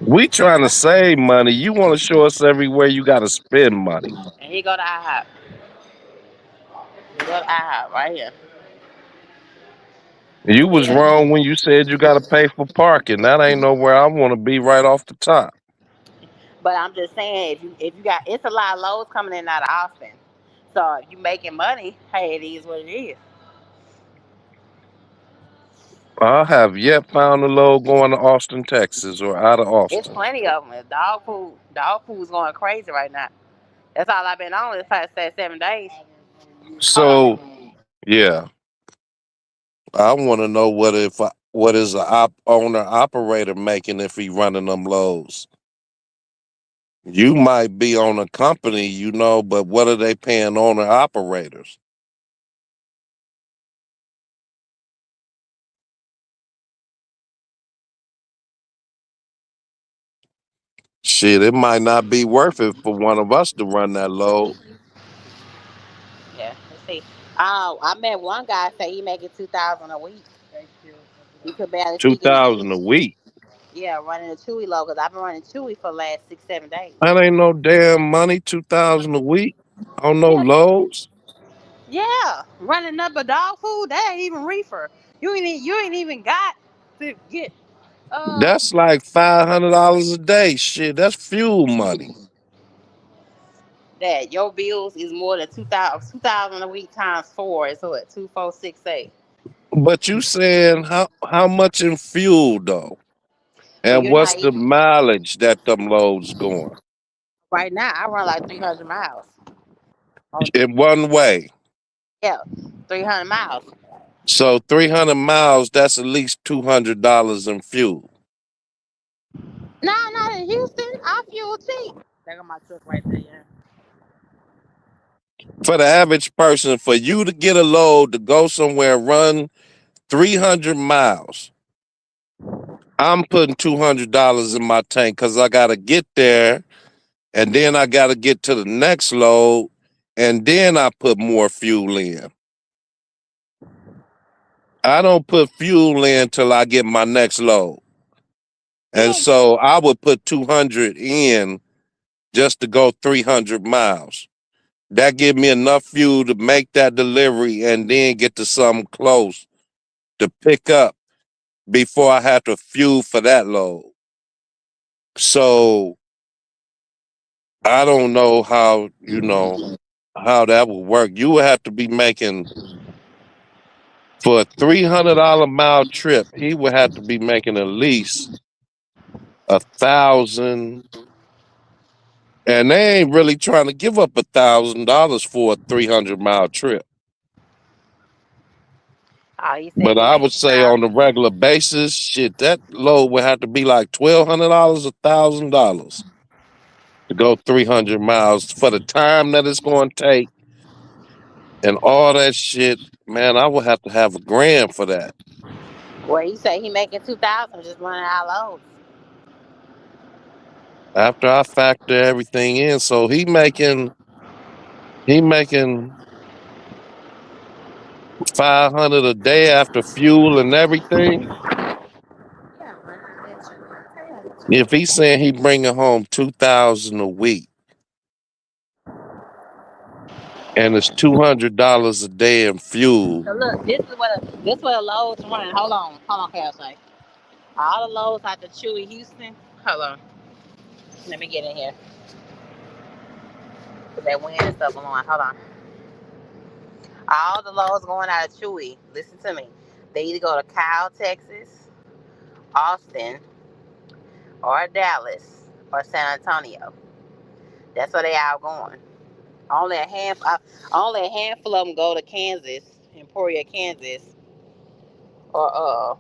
We trying to save money. You want to show us everywhere you got to spend money. and here go to IHOP. Here go to IHOP right here. You was Yeah. wrong when you said you got to pay for parking. That ain't nowhere I want to be right off the top. But I'm just saying, if you got, it's a lot of loads coming in out of Austin. So if you making money, hey, it is what it is. I have yet found a load going to Austin, Texas, or out of It's Austin. plenty of them. Dog food's going crazy right now. That's all I've been on this past 7 days. Hold on. So yeah, I want to know what is a owner operator making if he running them loads. You might be on a company, but what are they paying owner operators? Shit, it might not be worth it for one of us to run that load. Yeah, let's see. Oh, I met one guy say he making 2,000 a week. He could barely Two speak in thousand a English. week. Yeah, running a Chewy low because I've been running Chewy for the last 6, 7 days. That ain't no damn money. 2,000 a week on no Yeah, loads. yeah, running up a dog food that ain't even reefer. You ain't even got to get That's like $500 a day. Shit, that's fuel money. that your bills is more than 2,000 a week times four is what 2,468. But you saying how much in fuel though? Well, And you're what's not the even mileage that them loads going? right now. I run like 300 miles. On In one way. yeah, 300 miles. So 300 miles, that's at least $200 in fuel. No, not in Houston. I fuel cheap. They got my truck right there. Yeah. For the average person, for you to get a load to go somewhere, run 300 miles, I'm putting $200 in my tank because I got to get there and then I got to get to the next load and then I put more fuel in. I don't put fuel in till I get my next load. You And ain't get so I would put 200 in just to go 300 miles. That give me enough fuel to make that delivery and then get to something close to pick up before I have to fuel for that load. So I don't know how that would work. You would have to be making for a $300 mile trip. He would have to be making at least 1,000, and they ain't really trying to give up $1,000 for a 300-mile trip. oh, he said But he I made would say on a 2,000. regular basis, shit, that load would have to be like $1,200, $1,000 to go 300 miles for the time that it's going to take and all that shit. Man, I would have to have $1,000 for that. Well, he said he making 2,000 just running our loads. After I factor everything in, so he making 500 a day after fuel and everything. Yeah, running that. If he's saying he bringing home 2,000 a week and it's $200 a day in fuel, So look, this what a loads run. Hold on, Kelsey. All the loads out to Chewy Houston. Hold on, let me get in here. Put that wind and stuff on. Hold on. All the loads going out of Chewy. Listen to me. They either go to Kyle, Texas, Austin, or Dallas, or San Antonio. That's where they all going. Only a only a handful of them go to Kansas, Emporia, Kansas, or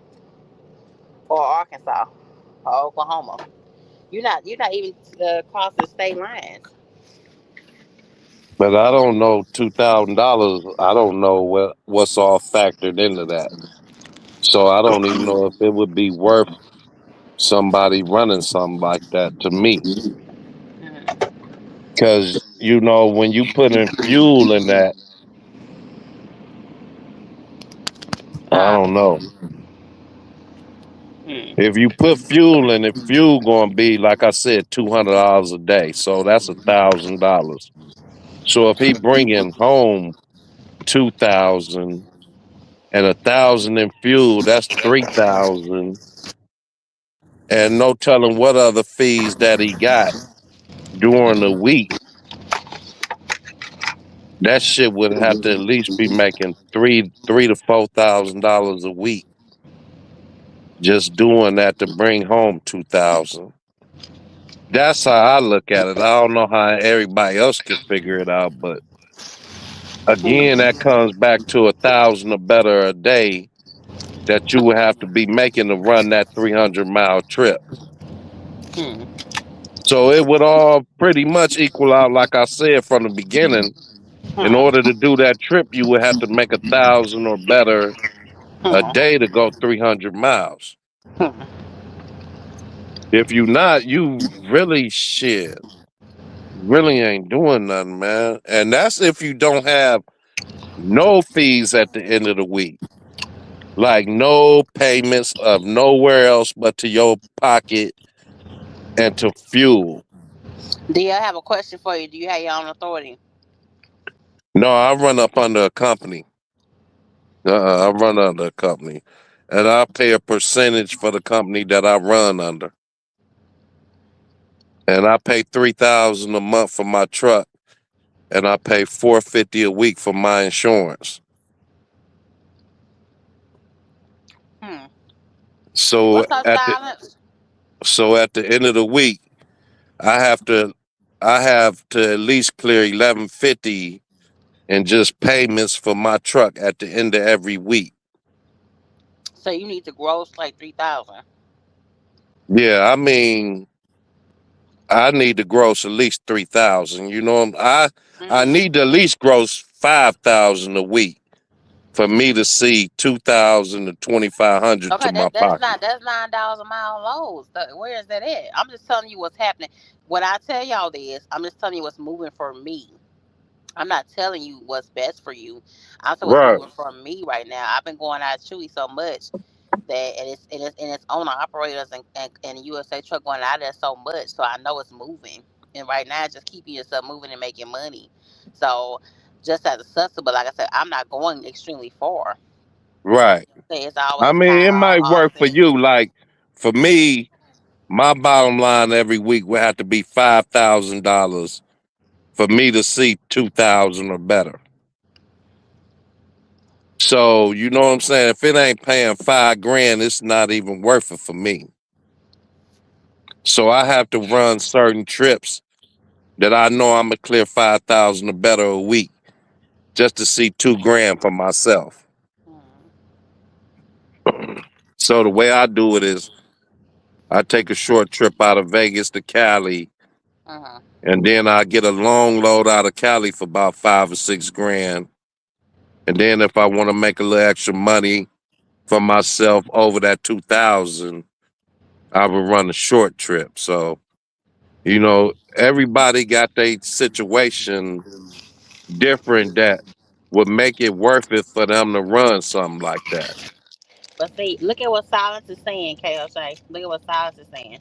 or Arkansas, or Oklahoma. You're not even crossing state lines. but I don't know $2,000. I don't know what's all factored into that. So I don't even know if it would be worth somebody running something like that to me. Mm. Because, when you put in fuel in that, I Huh? don't know. Mm. If you put fuel in it, fuel going to be, like I said, $200 a day. So that's $1,000. So if he bringing home 2,000 and 1,000 in fuel, that's 3,000. And no telling what other fees that he got during the week. That shit would have to at least be making three to $4,000 a week just doing that to bring home 2,000. That's how I look at it. I don't know how everybody else can figure it out, but again, that comes back to 1,000 or better a day that you would have to be making to run that 300-mile trip. Mm. So it would all pretty much equal out, like I said from the beginning. In order Mm. to do that trip, you would have to make 1,000 or better a Mm. day to go 300 miles. Mm. If you not, you really shit. Really ain't doing nothing, man. And that's if you don't have no fees at the end of the week. Like no payments of nowhere else but to your pocket and to fuel. Do I have a question for you? Do you have your own authority? No, I run up under a company. I run under a company. And I pay a percentage for the company that I run under. And I pay 3,000 a month for my truck. And I pay 450 a week for my insurance. Hmm. So What's up, at the silence? so at the end of the week, I have to I have to at least clear 1150 in just payments for my truck at the end of every week. So you need to gross like 3,000. Yeah, I mean, I need to gross at least 3,000. I Mm-hmm. need to at least gross 5,000 a week for me to see 2,000 to 2,500 to Okay, my that's pocket. not that's $9 a mile lows. Where is that at? I'm just telling you what's happening. What I tell y'all is, I'm just telling you what's moving for me. I'm not telling you what's best for you. I'm saying what's Right, moving for me right now. I've been going out Chewy so much that and it's owner operators and USA truck going out there so much, so I know it's moving. And right now, it's just keeping yourself moving and making money. So just as a subsidy, but like I said, I'm not going extremely far. right. It's I always mean, kind it of might work for offset. you. Like for me, my bottom line every week would have to be $5,000 for me to see 2,000 or better. So you know what I'm saying? If it ain't paying 5 grand, it's not even worth it for me. So I have to run certain trips that I know I'm gonna clear 5,000 or better a week just to see 2 grand for myself. Mm, So the way I do it is I take a short trip out of Vegas to Cali, uh-huh. and then I get a long load out of Cali for about 5 or 6 grand. And then if I want to make a little extra money for myself over that 2,000, I would run a short trip. So everybody got their situation different that would make it worth it for them to run something like that. But see, look at what silence is saying, KLJ. Look at what silence is saying.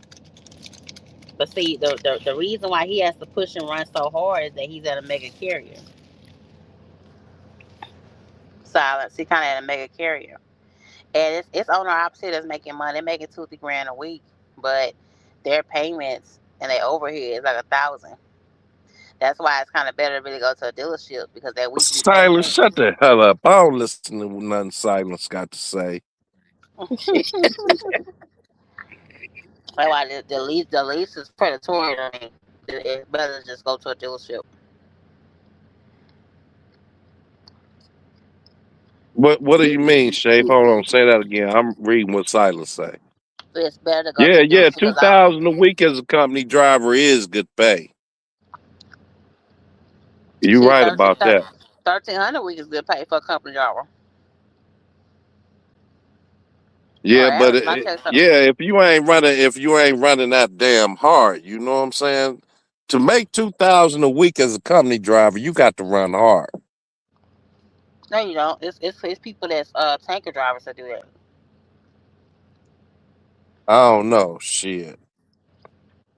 But see, the reason why he has to push and run so hard is that he's at a mega carrier. Silence. He kind of at a mega carrier. And it's owner opposite that's making money. They're making 2 3 grand a week, but their payments and their overhead is like 1,000. That's why it's kind of better to really go to a dealership because that weekly Silence, payment. shut the hell up. I don't listen to nothing Silence got to say. That's why the lease is predatory to me. It's better to just go to a dealership. What do you mean, Shape? Hold on, say that again. I'm reading what Silence say. It's better to go to Yeah, a yeah, dealership two because I thousand a week as a company driver is good pay. You shit right 13 about that. 1,300 a week is good pay for a company driver. Or Yeah, but average. I check some. yeah, if you ain't running that damn hard, you know what I'm saying? To make 2,000 a week as a company driver, you got to run hard. No, you don't. It's people that's tanker drivers that do that. I don't know, shit.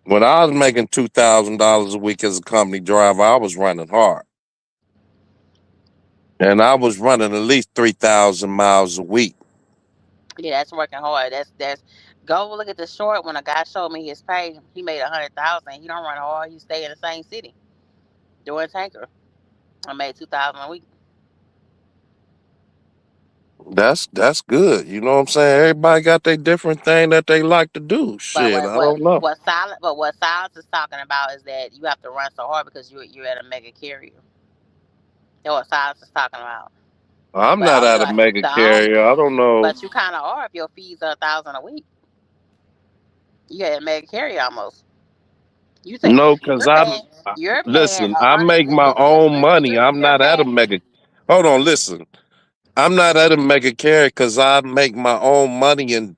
When I was making $2,000 a week as a company driver, I was running hard, and I was running at least 3,000 miles a week. Yeah, that's working hard. That's go look at the short when a guy showed me his pay. He made 100,000. He don't run hard. He stay in the same city doing tanker. I made 2,000 a week. That's good. You know what I'm saying? Everybody got their different thing that they like to do. But Shit, I don't know. what silence is talking about is that you have to run so hard because you're at a mega carrier. That's what silence is talking about. I'm But not only at a like mega the on, carrier. I don't know. but you kind of are if your fees are 1,000 a week. You at a mega carrier almost. You think No, because you're paying I- you're paying listen, I make my own money. 163. I'm You're not at a paying. mega. Hold on, listen. I'm not at a mega carrier because I make my own money and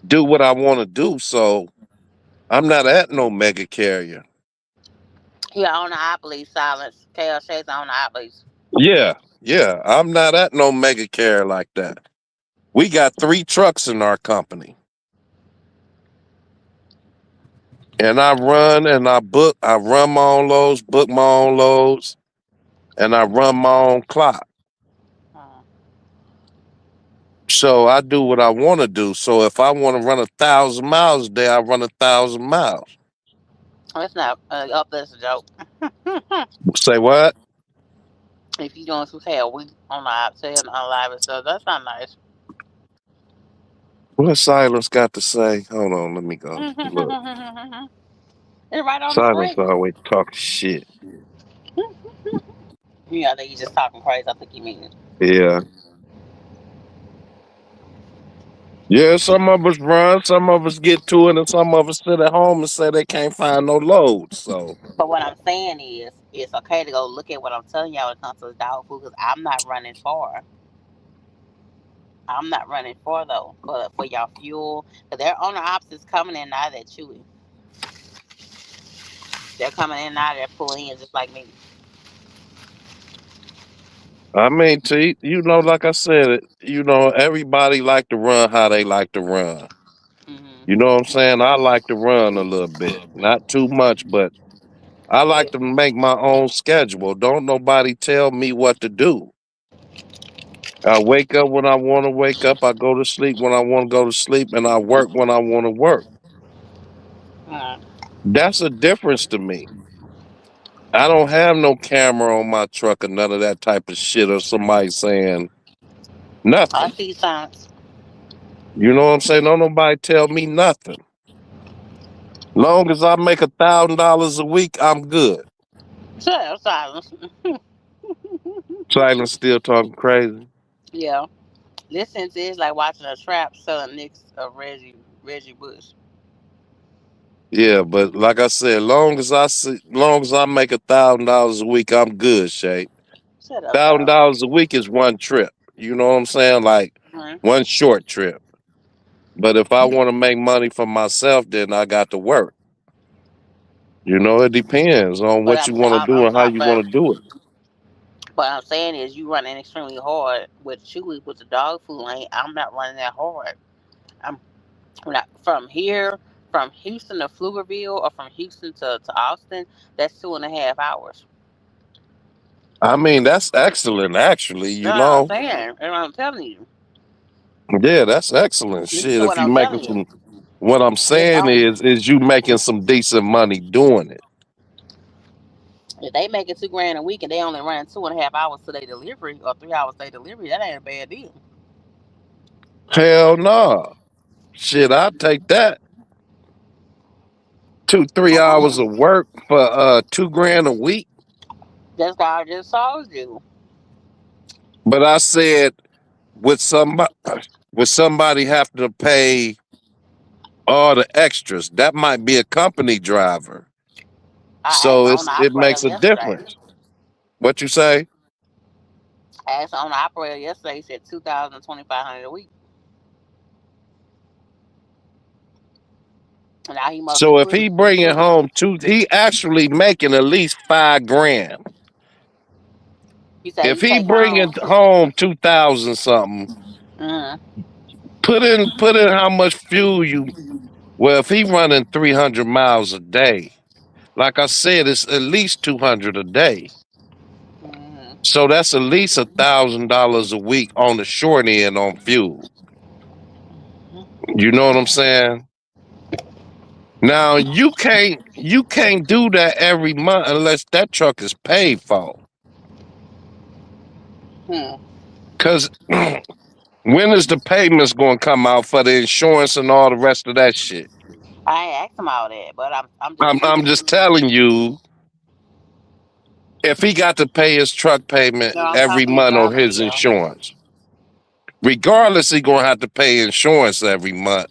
do what I want to do. So I'm not at no mega carrier. Yeah, on the Opley silence. KL Shays on the Opleys. Yeah, yeah. I'm not at no mega carrier like that. We got 3 trucks in our company. And I run and I book. I run my own loads, book my own loads, and I run my own clock. Hmm. So I do what I want to do. So if I want to run 1,000 miles a day, I run 1,000 miles. It's not up. That's a joke. Say what? If you doing some say a week on the app, say on live and stuff, that's not nice. What Silence got to say? Hold on, let me go. Look, It's right on the Silence screen. always talking shit. Yeah, I think you just talking crazy. I think you mean it. Yeah. Yeah, some of us run, some of us get to it, and some of us sit at home and say they can't find no loads. So But what I'm saying is, it's okay to go look at what I'm telling y'all when it comes to dog food because I'm not running far. I'm not running far though for y'all fuel. Cause their owner ops is coming in now that chewy. They're coming in now. They're pulling in just like me. I mean, T, like I said, everybody like to run how they like to run. You Hmm. know what I'm saying? I like to run a little bit, not too much, but I like Yeah. to make my own schedule. Don't nobody tell me what to do. I wake up when I want to wake up. I go to sleep when I want to go to sleep, and I work when I want to work. Mm. That's a difference to me. I don't have no camera on my truck or none of that type of shit or somebody saying I nothing. see signs. You know what I'm saying? Don't nobody tell me nothing. Long as I make $1,000 a week, I'm good. Sure, silence. Silence still talking crazy. Yeah. Listening to it's like watching a trap selling nicks of Reggie Bush. Yeah, but like I said, long as I make $1,000 a week, I'm good, Shay. Shut up, dog. $1,000 a week is one trip. You know what I'm saying? Like Mhm. one short trip. But if I want to make money for myself, then I got to work. It depends on But what you want to do I'm and how sorry, you want to do it. but I'm saying is you running extremely hard with Chewy with the dog food lane. I'm not running that hard. I'm not from here, from Houston to Pflugerville or from Houston to Austin. That's 2.5 hours. I mean, that's excellent, actually. That's what I'm saying. And I'm telling you. Yeah, that's excellent Listen shit. to If what you I'm making telling you. some, what I'm It's saying only is you making some decent money doing it. if they making 2 grand a week and they only running 2.5 hours to their delivery or 3 hours to their delivery, that ain't a bad deal. Hell no. Shit, I'd take that. 2, 3 hours of work for 2 grand a week. That's why I just told you. But I said, with somebody, with somebody having to pay all the extras, that might be a company driver. I asked So the owner it operator makes a yesterday. difference. What you say? I asked the owner operator yesterday. He said 2,000 to 2,500 a week. Now he must So if agree. he bringing home he actually making at least 5 grand. You say If he he take home. bringing home 2,000 something, Mm-hmm. put in how much fuel you. Well, if he running 300 miles a day, like I said, it's at least 200 a day. Mm-hmm. So that's at least $1,000 a week on the short end on fuel. You know what I'm saying? Now you can't do that every month unless that truck is paid for. Hmm. Cause when is the payments gonna come out for the insurance and all the rest of that shit? I ain't asked him all that, but I'm just I'm speaking. just telling you, if he got to pay his truck payment No, I'm every talking month on regardless, his Leo. insurance, regardless, he gonna have to pay insurance every month.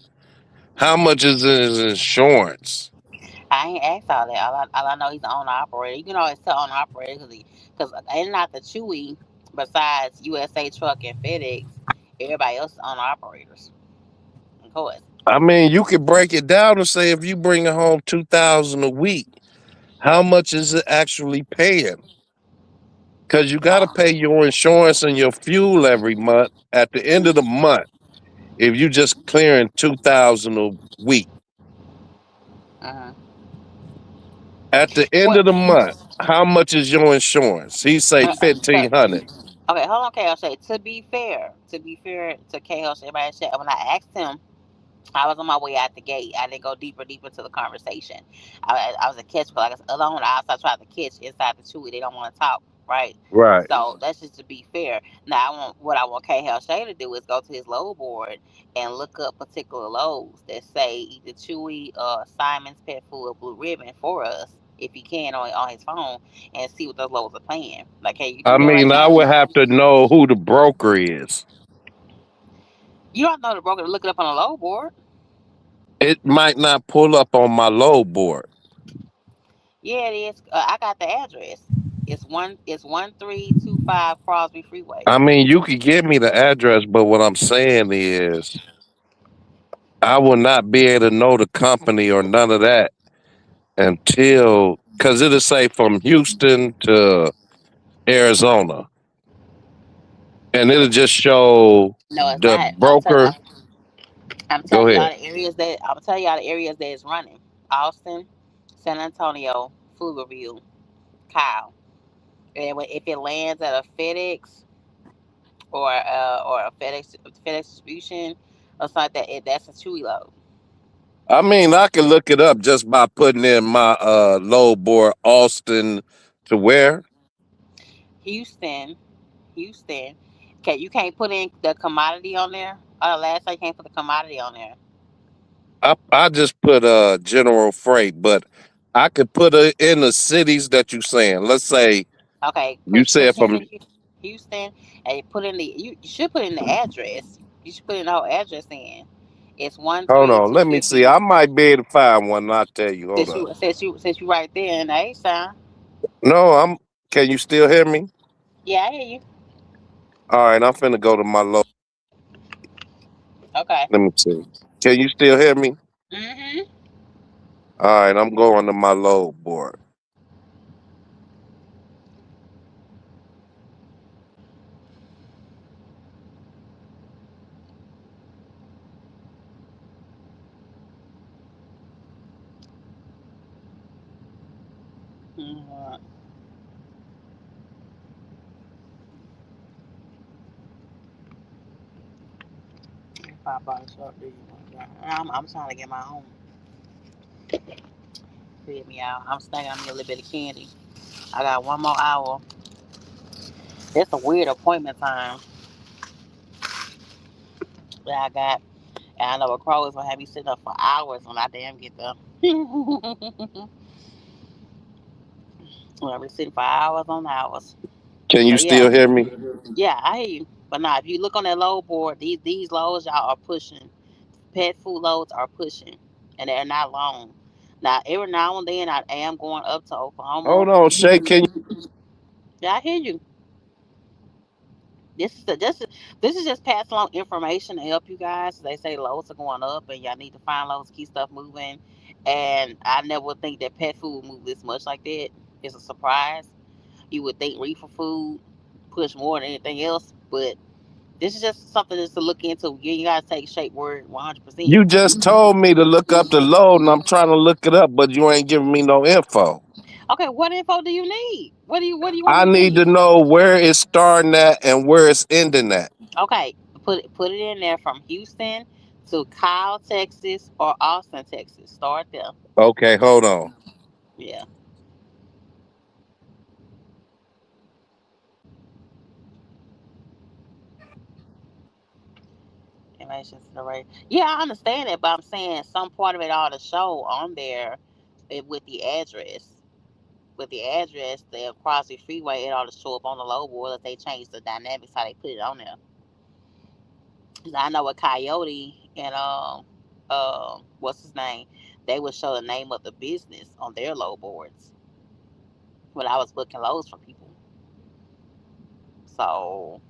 How much is his insurance? I ain't asked all that. All I know he's the owner operator. You can always tell owner operator because ain't not the Chewy besides USA Truck and FedEx. Everybody else is owner operators, of course. I mean, you could break it down and say if you bring home 2,000 a week, how much is it actually paying? Because you got to Uh, pay your insurance and your fuel every month. At the end of the month, if you just clearing 2,000 a week, uh-huh. at the end What? of the month, how much is your insurance? He say So 1,500. okay, hold on, KLC. To be fair to KLC, everybody said when I asked him, I was on my way out the gate. I didn't go deeper into the conversation. I was a catch, but like I said, alone. I also tried to catch inside the chewy. They don't want to talk, right? Right. So that's just to be fair. Now, what I want K Hell Shay to do is go to his load board and look up particular loads that say either Chewy, Simon's Pet Food, or Blue Ribbon for us, if he can on his phone, and see what those loads are paying. Like, can you I do that right mean, I would now? have to know who the broker is. You don't know the broker to look it up on a load board. It might not pull up on my load board. Yeah, it is. I got the address. It's 1325 Crosby Freeway. I mean, you could give me the address, but what I'm saying is I will not be able to know the company or none of that until, because it'll say from Houston to Arizona, and it'll just show No, it's the not. broker. I'm Go telling ahead. y'all the areas that I'm telling y'all the areas that it's running: Austin, San Antonio, Pflugerville, Kyle. And if it lands at a FedEx or a FedEx distribution or something like that, that's a chewy load. I mean, I can look it up just by putting in my load board Austin to where. Houston, Houston. Okay, you can't put in the commodity on there. Last time you can't put the commodity on there. I just put general freight, but I could put it in the cities that you saying. Let's say Okay, you said push from. in Houston and put in you should put in the address. You should put in the whole address in. It's one Hold three on, two let me see. fifty. I might be able to find one. And I'll tell you. Hold up. Since you right there in the A sign. No, I'm. Can you still hear me? Yeah, I hear you. All right, I'm finna go to my load. Okay. Let me see. Can you still hear me? Mhm. All right, I'm going to my load board. Mhm. Pop out short. Do you want that? I'm trying to get my own. Feel me out. I'm snacking on me a little bit of candy. I got one more hour. It's a weird appointment time that I got. And I know a crow is gonna have me sitting up for hours when I damn get there. When I be sitting for hours on hours. Can you But yeah, still hear me? yeah, I hear you. But now, if you look on that load board, these loads y'all are pushing. Pet food loads are pushing, and they're not long. Now, every now and then, I am going up to Hold Oklahoma. on, Shay. Can you? Yeah, I hear you. This is just passing along information to help you guys. They say loads are going up, and y'all need to find loads, keep stuff moving, And I never would think that pet food move this much like that. It's a surprise. You would think reefer food push more than anything else, but this is just something just to look into. You gotta take shape word 100%. You just told me to look up the load, and I'm trying to look it up, but you ain't giving me no info. Okay, what info do you need? What do you want I me to need tell to you? know where it's starting at and where it's ending at. Okay, put it in there from Houston to Kyle, Texas, or Austin, Texas. Start there. Okay, hold on. Yeah. Animations to the right. Yeah, I understand it, but I'm saying some part of it ought to show on there with the address. With the address, the across the freeway, it ought to show up on the low board if they change the dynamics how they put it on there. 'Cause I know with Coyote and what's his name, they would show the name of the business on their low boards when I was booking loads for people. So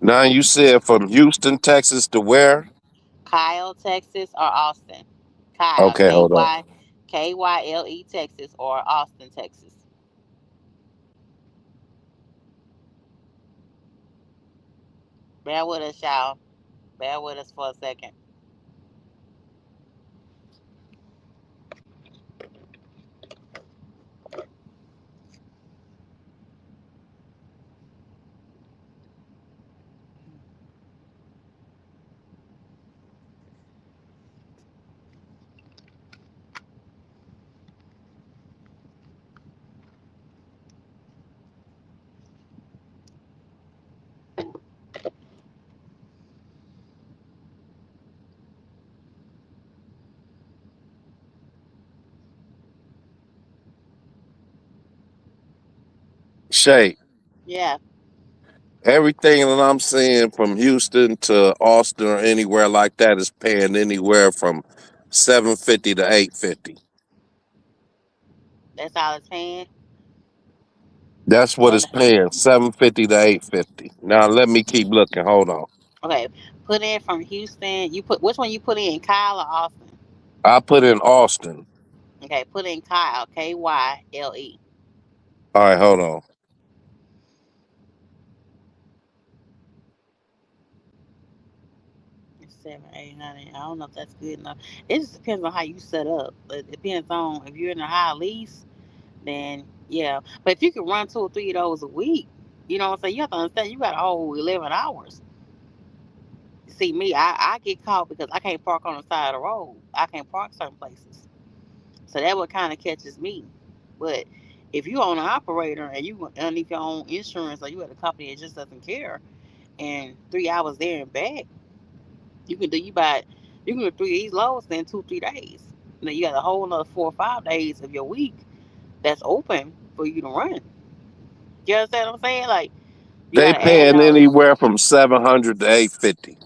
Now you said from Houston, Texas to where? Kyle, Texas, or Austin. Kyle, Okay, K hold on. Y K Y L E, Texas, or Austin, Texas. Bear with us, y'all. Bear with us for a second. Shay, Yeah, everything that I'm seeing from Houston to Austin or anywhere like that is paying anywhere from 750 to 850. that's all it's paying. That's what Well, it's paying, 750 to 850. Now let me keep looking. Hold on. okay, put in from Houston. You put which one you put in, Kyle or Austin? I put in Austin. Okay, put in Kyle, Kyle. All right, hold on. 7, 8, 9. I don't know if that's good enough. It just depends on how you set up. It depends on if you're in a high lease, then yeah. But if you can run 2 or 3 of those a week, you know what I'm saying? You have to understand you got a whole 11 hours. See me, I get caught because I can't park on the side of the road. I can't park certain places. So that what kind of catches me. But if you own an operator and you underneath your own insurance or you at a company that just doesn't care, and 3 hours there and back, you can do 3 of these loads in 2 3 days. Now you got a whole another 4 or 5 days of your week that's open for you to run. You understand what I'm saying? Like you They gotta add paying those. anywhere from 700 to 850.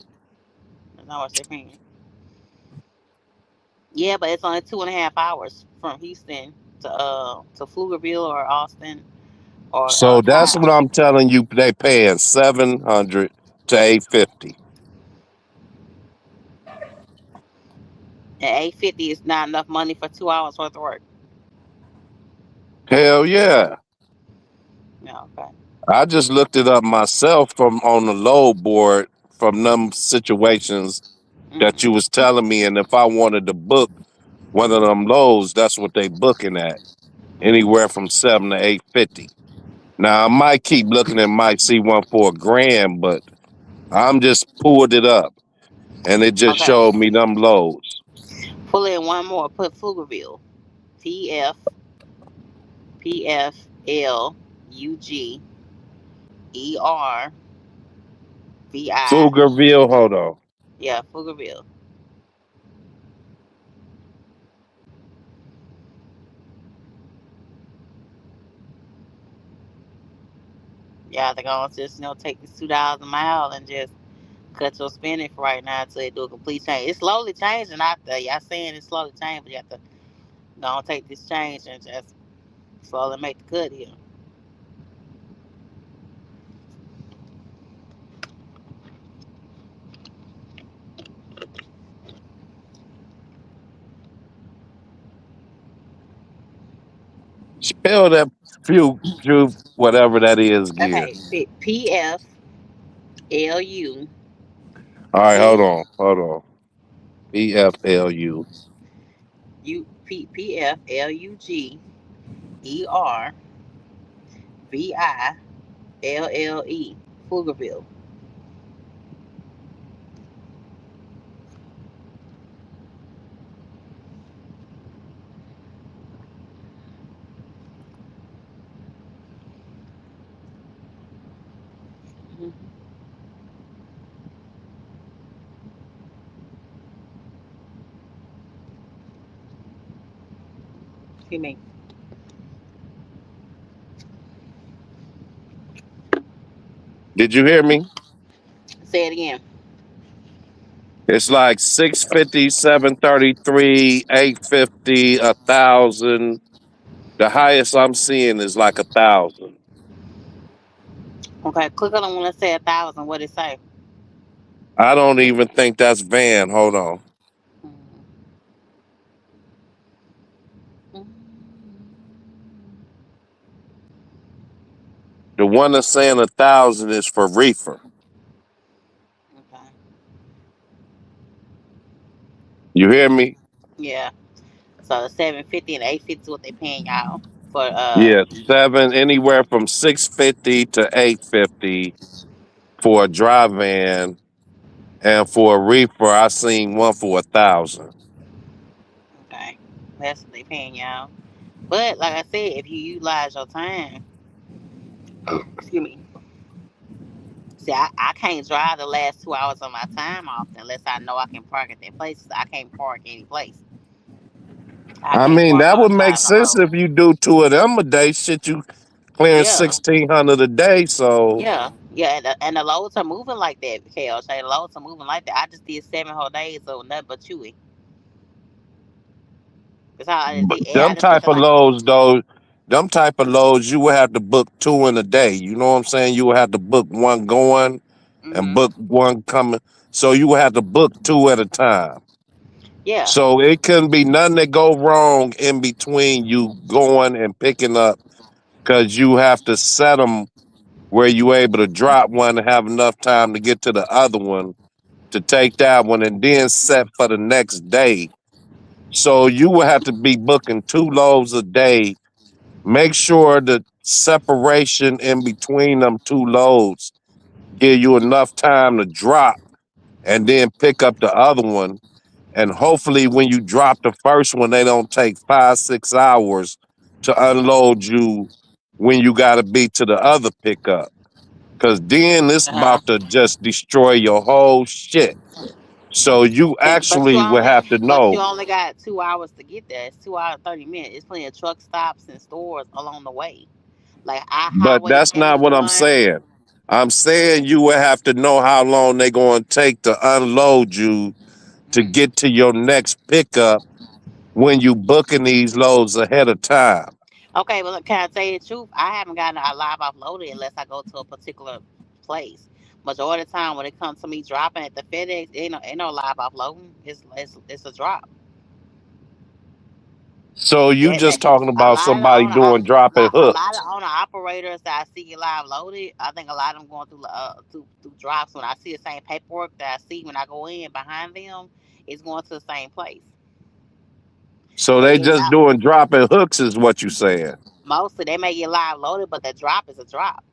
That's not what they're paying. Yeah, but it's only 2.5 hours from Houston to Pflugerville or Austin or So that's Kyle. what I'm telling you. They paying 700 to 850. And 850 is not enough money for 2 hours worth of work. Hell yeah. Yeah, okay. I just looked it up myself from on the load board from them situations that you Mm. was telling me. And if I wanted to book one of them loads, that's what they booking at. Anywhere from 7 to 850. Now I might keep looking and might see one for a grand, but I'm just pulled it up and it just Okay. showed me them loads. Pull in one more. Put Pflugerville. Pflugervi. Pflugerville, hold on. Yeah, Pflugerville. Yeah, they're gonna just take this $2 a mile and just cut your spending for right now until they do a complete change. It's slowly changing out there. Y'all saying it's slowly changing, but you have to don't take this change and just slowly make the cut here. Spell that few whatever that is again. Okay, PFLU All right, hold V on, hold on. EFLU. U P PFLUGERVILLE Pflugerville. Mm-hmm. Excuse me. Did you hear me? Say it again. It's like 650, 733, 850, 1,000. The highest I'm seeing is like 1,000. Okay, click on the one that say 1,000. What it say? I don't even think that's Van. Hold on. Mm-hmm. The one that's saying 1,000 is for reefer. Okay. You hear me? Yeah. So the 750 and 850 is what they paying y'all for Yeah, seven anywhere from 650 to 850 for a dry van, and for a reefer, I seen one for 1,000. okay. That's what they paying y'all. But like I said, if you utilize your time, excuse me. See, I can't drive the last 2 hours of my time often unless I know I can park at that place. I can't park any place. I I can't mean, park that on the would make side of the sense road. if you do two of them a day. Shit, you clearing Yeah, 1,600 a day. So, yeah, and the loads are moving like that, Kale. Say the loads are moving like that. I just did 7 whole days of nothing but chewy. That's how I just but did. And I them just spent type the of night. loads, though, them type of loads, you would have to book two in a day. You know what I'm saying? You would have to book one going and Mhm. book one coming. So you would have to book two at a time. Yeah. So it couldn't be nothing that go wrong in between you going and picking up, because you have to set them where you able to drop one and have enough time to get to the other one to take that one and then set for the next day. So you will have to be booking two loads a day. Make sure the separation in between them two loads give you enough time to drop and then pick up the other one. And hopefully when you drop the first one, they don't take 5, 6 hours to unload you when you gotta be to the other pickup. Cause then it's Uh huh. about to just destroy your whole shit. So you actually would have to But you know. only got 2 hours to get there. It's 2 hours 30 minutes. It's plenty of truck stops and stores along the way. Like our But highway that's not what I'm 71. saying. I'm saying you would have to know how long they're going to take to unload you to Mm. get to your next pickup when you booking these loads ahead of time. Okay, but look, can I tell you the truth? I haven't gotten a live offloaded unless I go to a particular place. Majority of the time when it comes to me dropping at the FedEx, ain't no live offloading. It's a drop. So you That, just that talking a about lot of the somebody owner doing dropping a lot hooks. of owner operators that I see get live loaded, I think a lot of them going through drops. When I see the same paperwork that I see when I go in behind them, it's going to the same place. So But they it's just out. doing dropping hooks is what you saying. Mostly they may get live loaded, but the drop is a drop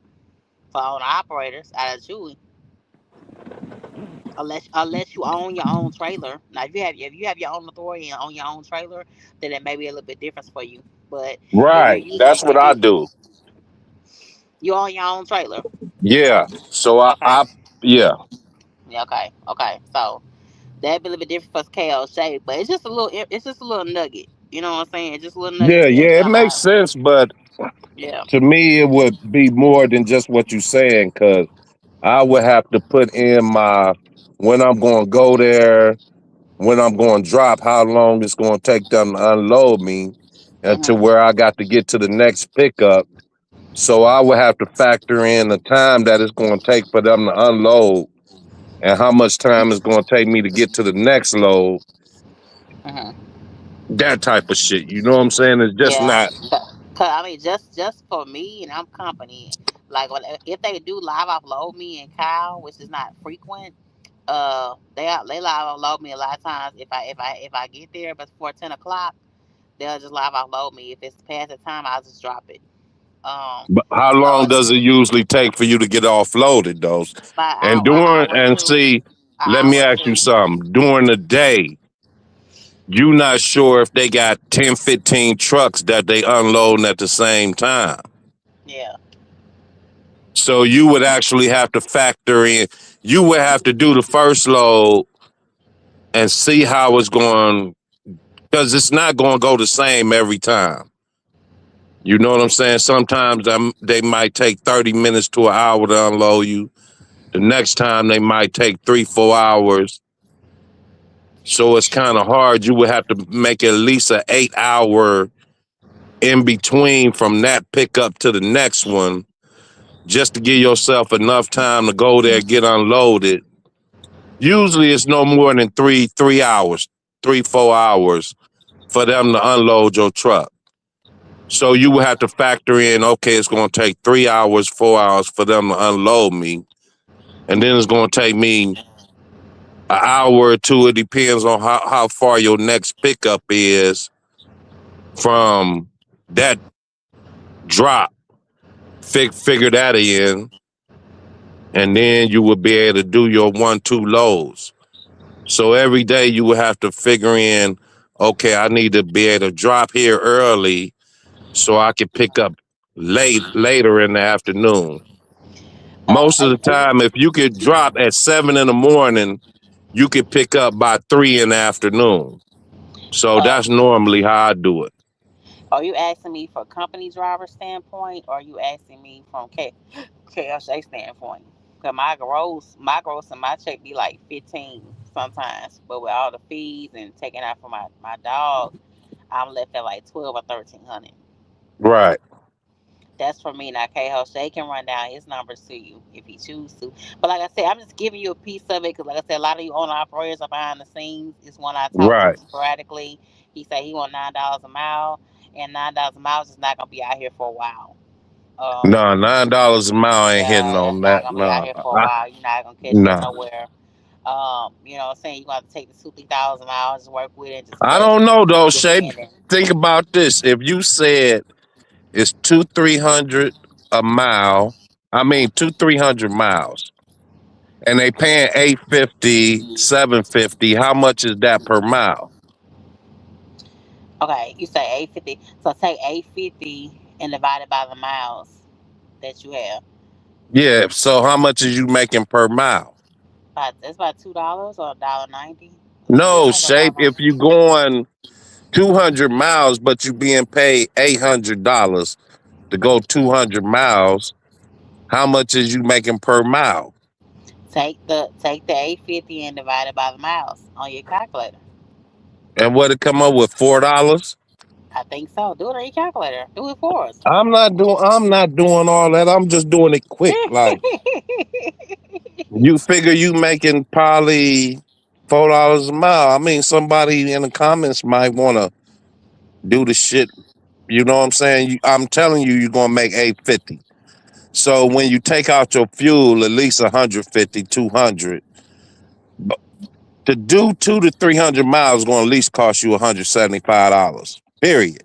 for owner operators out of Chewy. Unless you own your own trailer. Now if you have your own authority and own your own trailer, then it may be a little bit different for you. But Right. That's what if I you do. you own your own trailer, Yeah. So okay, yeah. yeah, okay. So that'd be a little bit different for KO shape, but it's just a little nugget. You know what I'm saying? It's just a little nugget Yeah, to yeah, help it y'all makes out. sense, but Yeah. to me it would be more than just what you saying, because I would have to put in my when I'm going to go there, when I'm going to drop, how long it's going to take them to unload me, and to Mhm. where I got to get to the next pickup. So I would have to factor in the time that it's going to take for them to unload and how much time it's going to take me to get to the next load. Mhm. That type of shit. You know what I'm saying? It's just Yeah. not. Cause I mean, just for me and I'm company. Like if they do live offload me and Kyle, which is not frequent, they live offload me a lot of times. If I get there before 10 o'clock, they'll just live offload me. If it's past the time, I'll just drop it. Um, But how so long does it usually take for you to get offloaded, though? about And an during hour or and two, see, an let me hour or ask you two. something. During the day, you not sure if they got 10, 15 trucks that they unloading at the same time. Yeah. So you would actually have to factor in. You would have to do the first load and see how it's going, because it's not going to go the same every time. You know what I'm saying? Sometimes they might take 30 minutes to an hour to unload you. The next time they might take 3, 4 hours. So it's kind of hard. You would have to make at least an 8 hour in between from that pickup to the next one just to give yourself enough time to go there, get unloaded. Usually it's no more than 3 hours, 3, 4 hours for them to unload your truck. So you would have to factor in, okay, it's going to take 3 hours, 4 hours for them to unload me. And then it's going to take me an hour or two. It depends on how far your next pickup is from that drop. Figure that in. And then you would be able to do your 1, 2 loads. So every day you would have to figure in, okay, I need to be able to drop here early so I can pick up later in the afternoon. Most of the And time, if you could drop at 7 in the morning, you could pick up by 3 in the afternoon. So uh, that's normally how I do it. are you asking me for company driver standpoint, or are you asking me from KSA standpoint? Cause my gross and my check be like 15 sometimes, but with all the fees and taking out for my dog, I'm left at like 12 or 1300. Right, That's for me. Now, K Jose can run down his numbers to you if he chooses to. But like I said, I'm just giving you a piece of it because, like I said, a lot of you owner operators are behind the scenes. It's one I talk to right. sporadically. He said he want $9 a mile, and $9 a mile is just not gonna be out here for a while. No, $9 a mile ain't hitting Yeah, on that's not that. gonna be out No, here for a while. You're not gonna catch that no. nowhere. You know what I'm saying? You got to take the 2, 3 thousand miles, just work with it, and just I cut, don't know though, Shay. depending. Think about this. If you said it's 2, 300 a mile, I mean 2, 300 miles, and they paying 850, 750. How much is that per mile? Okay, you say 850. So take 850 and divide it by the miles that you have. Yeah. So how much is you making per mile? That's about $2 or $1.90. It's still No, like a lot Shape. of If money. you going 200 miles, but you being paid $800 to go 200 miles, how much is you making per mile? Take the 850 and divide it by the miles on your calculator. And what it come up with $4? I think so. Do it on your calculator. Do it for us. I'm not doing all that. I'm just doing it quick. Like you figure you making probably $4 a mile. I mean, somebody in the comments might want to do the shit. You know what I'm saying? I'm telling you, you're gonna make 850. So when you take out your fuel, at least 150, 200. But to do 2 to 300 miles is gonna at least cost you $175. Period.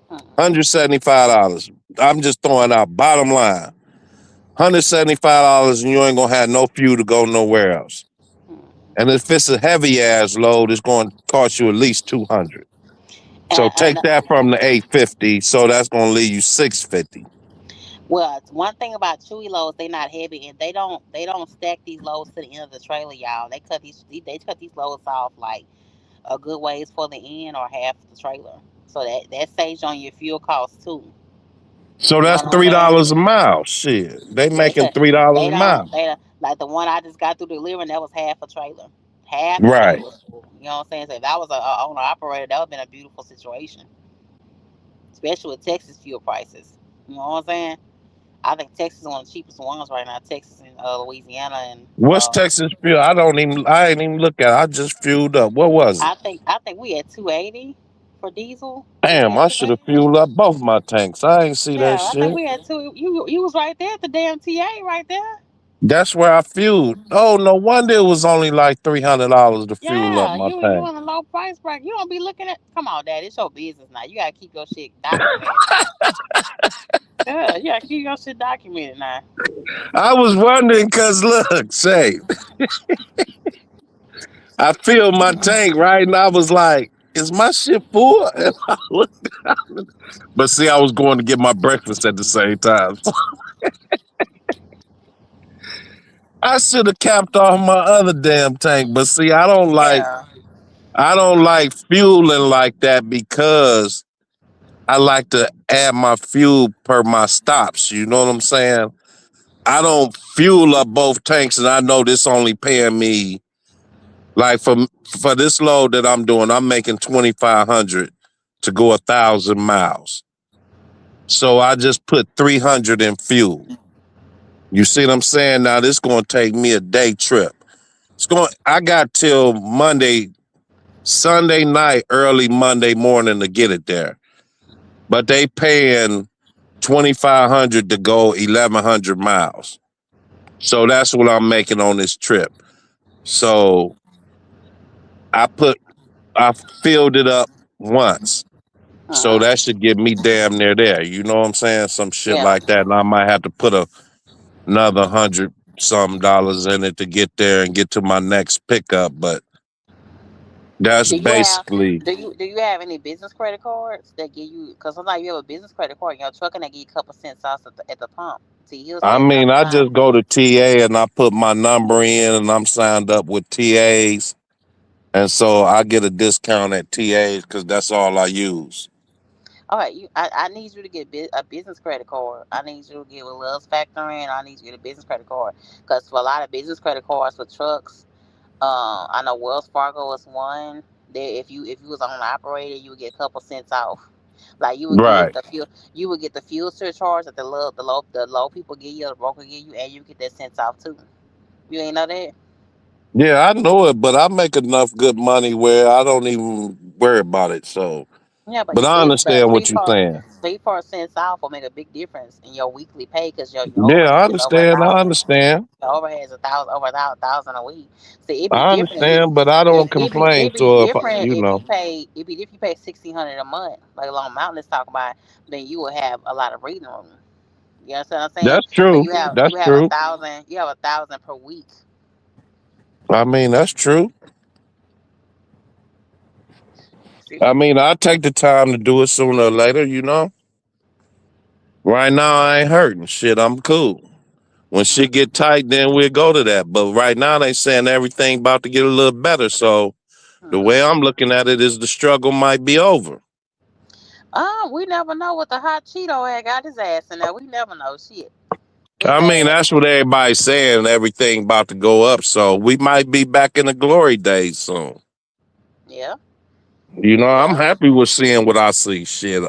Hmm. $175. I'm just throwing out bottom line. $175 and you ain't gonna have no fuel to go nowhere else. Hmm. And if it's a heavy ass load, it's gonna cost you at least 200. So take And that from the 850. So that's gonna leave you 650. well, it's one thing about chewy loads, they not heavy, and they don't stack these loads to the end of the trailer, y'all. They cut these loads off like a good ways for the end or half the trailer, so that saves on your fuel costs too. So You know that's what I'm three saying? dollars a mile. Shit. They Yeah, making $3 they a mile. don't. Like the one I just got through delivering. That was half a trailer. Half the trailer Right. was full. You know what I'm saying? So if that was a owner operator, that would have been a beautiful situation, especially with Texas fuel prices. You know what I'm saying? I think Texas is one of the cheapest ones right now. Texas and Louisiana and What's Texas fuel? I ain't even look at it. I just fueled up. What was it? I think we at 280. for diesel. Did we Damn, have I to should pay? have fueled up both my tanks. I ain't see that Yeah, I think shit. we had two. You was right there at the damn TA right there. That's where I fueled. Oh, no wonder it was only like $300 to fuel up Yeah, my you tank. in a low price bracket. You don't be looking at. Come on, Dad. It's your business now. You gotta keep your shit documented now. Yeah, you gotta keep your shit documented now. I was wondering because look, say, I filled my tank, right? And I was like, is my shit full? And I looked down. But see, I was going to get my breakfast at the same time. So I should have capped off my other damn tank. But see, Yeah. I don't like fueling like that because I like to add my fuel per my stops. You know what I'm saying? I don't fuel up both tanks, and I know this only paying me like for this load that I'm doing. I'm making 2,500 to go 1,000 miles. So I just put 300 in fuel. You see what I'm saying? Now this going to take me a day trip. It's going. I got till Sunday night, early Monday morning to get it there. But they paying 2,500 to go 1,100 miles. So that's what I'm making on this trip. So I put I filled it up once. So Uh-huh. that should get me damn near there. You know what I'm saying? Some shit Yeah. like that. And I might have to put another hundred some dollars in it to get there and get to my next pickup. But that's Do you have basically do you have any business credit cards that give you? Because sometimes you have a business credit card in your truck and they give you a couple cents off at the pump. See, he'll I say a mean, couple I times. just go to TA and I put my number in and I'm signed up with TAs. And so I get a discount at TAs because that's all I use. All right, I need you to get a business credit card. I need you to get a Wells factoring. I need you to get a business credit card because for a lot of business credit cards for trucks, I know Wells Fargo is one. That if you was on an operator, you would get a couple cents off. Like Right. you would get the fuel surcharge that the low people give you, or the broker give you, and you get that cents off too. You ain't know that? Yeah, I know it, but I make enough good money where I don't even worry about it. So, Yeah, but but you I see, but understand what you're saying. 3% off will make a big difference in your weekly pay because your Yeah, I overhead is over a understand. I thousand. understand. Your overhead is over a thousand a week. See, it'd be I different. understand, but I don't complain. It'd be So if different you if you know, pay. It'd be if you pay 1,600 a month, like Long Mountain is talking about. Then you will have a lot of breathing room. You understand what I'm saying? that's But true. you have That's you have a true. thousand. You have 1,000 per week. I mean, that's true. See? I mean, I take the time to do it sooner or later. You know, right now I ain't hurting. Shit, I'm cool. When shit get tight, then we'll go to that. But right now they saying everything about to get a little better. So the way Hmm. I'm looking at it is the struggle might be over. We never know what the hot Cheeto had got his ass in there. We never know shit. His I mean, ass. that's what everybody's saying. Everything about to go up. So we might be back in the glory days soon. Yeah. You know, I'm Yeah. happy with seeing what I see. Shit.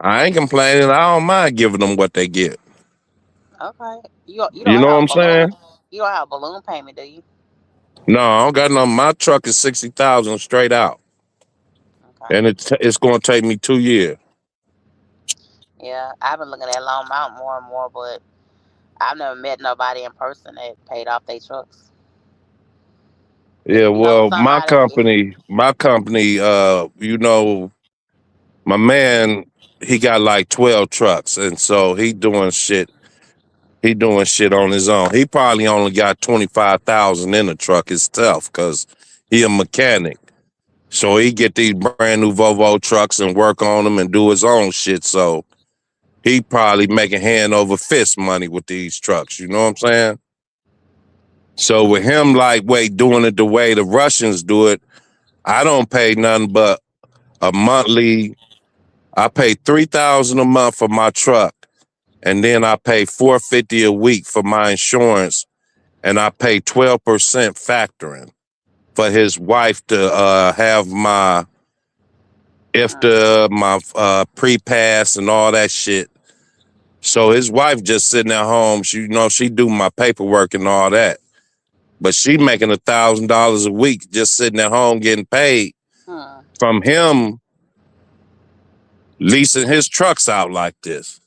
I ain't complaining. I don't mind giving them what they get. Okay. You You don't know what have a I'm balloon. saying? You don't have a balloon payment, do you? No, I don't got no. My truck is 60,000 straight out, Okay. and it's going to take me 2 years. Yeah, I've been looking at Long Mountain more and more, but I've never met nobody in person that paid off their trucks. Yeah, If you know well, somebody, if you, my company, you know, my man, he got like 12 trucks, and so he doing shit. He doing shit on his own. He probably only got 25,000 in the truck himself because he a mechanic. So he get these brand new Volvo trucks and work on them and do his own shit. So he probably making hand over fist money with these trucks. You know what I'm saying? So with him, like, wait, doing it the way the Russians do it, I don't pay nothing but a monthly. I pay 3,000 a month for my truck, and then I pay 450 a week for my insurance, and I pay 12% factoring for his wife to have my if mm, my pre-pass and all that shit. So his wife just sitting at home. She, you know, she do my paperwork and all that, but she making $1,000 a week just sitting at home getting paid mm, from him. leasing his trucks out like this.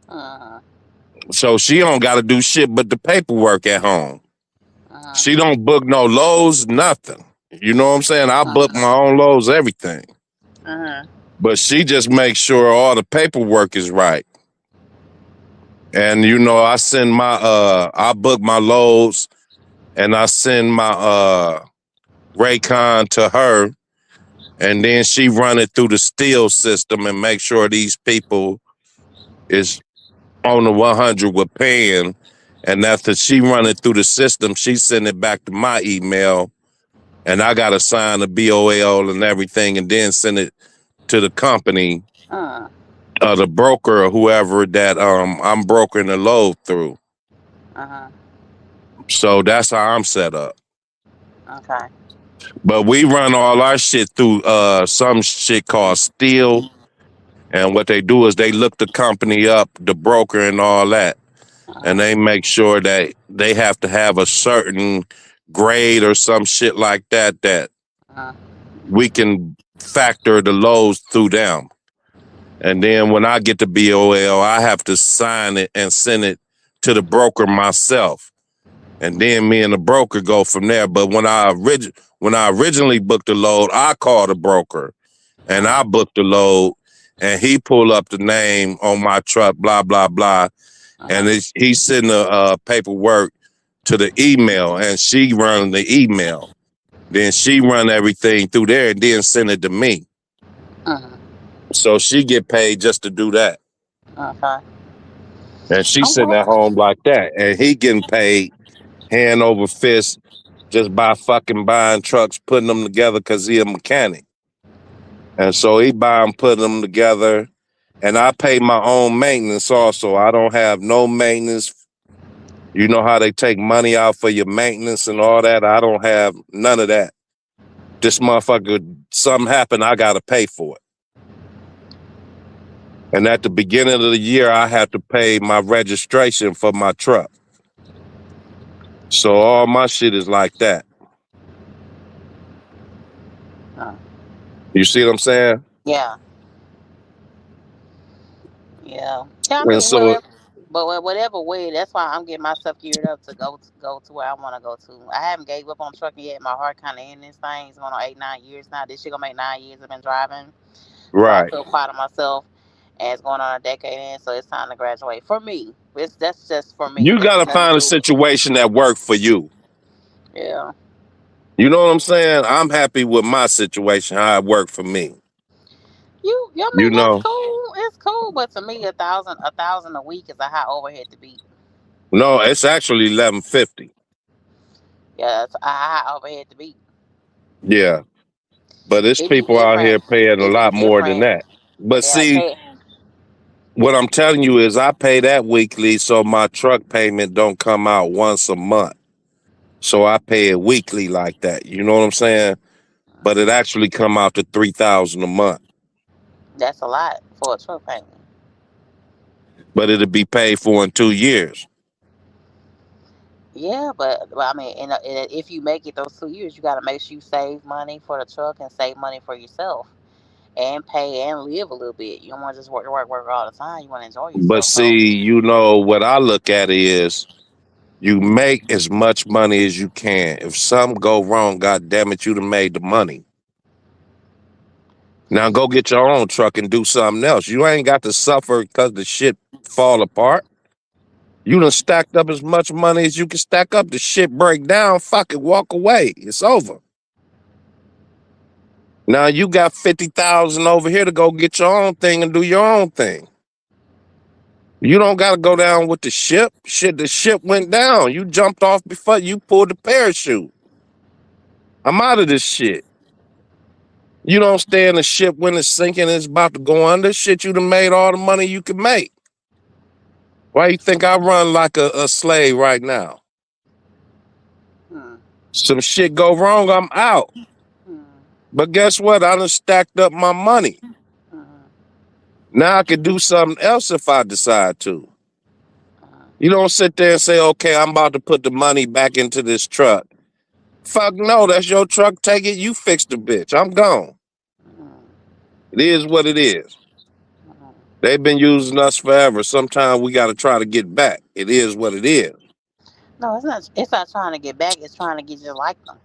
Uh-huh. So she don't got to do shit but the paperwork at home. Uh-huh. She don't book no loads, nothing. You know what I'm saying? I book Uh-huh. my own loads, everything. Uh-huh. But she just makes sure all the paperwork is right. And I send I book my loads and I send my Raycon to her, and then she run it through the steel system and make sure these people is on the 100 with paying. And after she run it through the system, she send it back to my email, and I gotta sign the BOL and everything, and then send it to the company, Uh-huh. the broker or whoever that I'm brokering the load through. Uh-huh. So that's how I'm set up. Okay. But we run all our shit through some shit called Steel. And what they do is they look the company up, the broker and all that, and Uh-huh. they make sure that they have to have a certain grade or some shit like that that Uh-huh. we can factor the loads through them. And then when I get the BOL, I have to sign it and send it to the broker myself. And then me and the broker go from there. But when I originally booked the load, I called the broker and Uh-huh. I booked the load, and he pull up the name on my truck, blah blah blah, and Uh-huh. he send the paperwork to the email, and she run the email. Then she run everything through there, and then send it to me. Uh-huh. So she get paid just to do that, Okay. and she sitting at Okay. home like that, and he getting paid hand over fist just by fucking buying trucks, putting them together because he a mechanic. And so he buy them, put them together, and I pay my own maintenance also. I don't have no maintenance. You know how they take money out for your maintenance and all that? I don't have none of that. This motherfucker, something happened, I got to pay for it. And at the beginning of the year, I had to pay my registration for my truck. So all my shit is like that. Uh, You see what I'm saying? yeah. Yeah. Yeah. I And mean, so, whatever. But whatever way, that's why I'm getting myself geared up to go to where I want to go to. I haven't gave up on trucking yet. My heart kind of in this thing. It's going on 8, 9 years now. This shit gonna make 9 years I've been driving. So I right. feel proud of myself. And it's going on a decade in, so it's time to graduate. For me, that's just for me. You This got is to nothing to find a do with. situation that works for you. Yeah. You know what I'm saying? I'm happy with my situation, how it worked for me. I You mean, that's know? cool. It's cool, but to me, a thousand a week is a high overhead to beat. No, it's actually 1150. Yeah, it's a high overhead to beat. Yeah. But it's It be people out different. here paying a It be lot more than different. that. But Yeah, see, pay. what I'm telling you is I pay that weekly, so my truck payment don't come out once a month. So I pay it weekly like that. You know what I'm saying? But it actually come out to 3,000 a month. That's a lot for a truck payment. But it'll be paid for in 2 years. Yeah, but I mean, if you make it those 2 years, you got to make sure you save money for the truck and save money for yourself and pay and live a little bit. You don't want to just work all the time. You want to enjoy But yourself. So, see, what I look at is you make as much money as you can. If something go wrong, God damn it, you done made the money. Now go get your own truck and do something else. You ain't got to suffer because the shit fall apart. You done stacked up as much money as you can stack up. The shit break down, fuck it, walk away. It's over. Now you got 50,000 over here to go get your own thing and do your own thing. You don't got to go down with the ship. Shit, the ship went down. You jumped off before you pulled the parachute. I'm out of this shit. You don't stay in the ship when it's sinking and it's about to go under. Shit, you done made all the money you can make. Why you think I run like a slave right now? hmm, Some shit go wrong, I'm out. hmm, But guess what? I done stacked up my money. hmm, Now I can do something else if I decide to. hmm, You don't sit there and say, okay, I'm about to put the money back into this truck. Fuck no, that's your truck. Take it. You fix the bitch. I'm gone. hmm, It is what it is. They've been using us forever. Sometimes we got to try to get back. It is what it is. No, it's not. It's not trying to get back. It's trying to get just like them.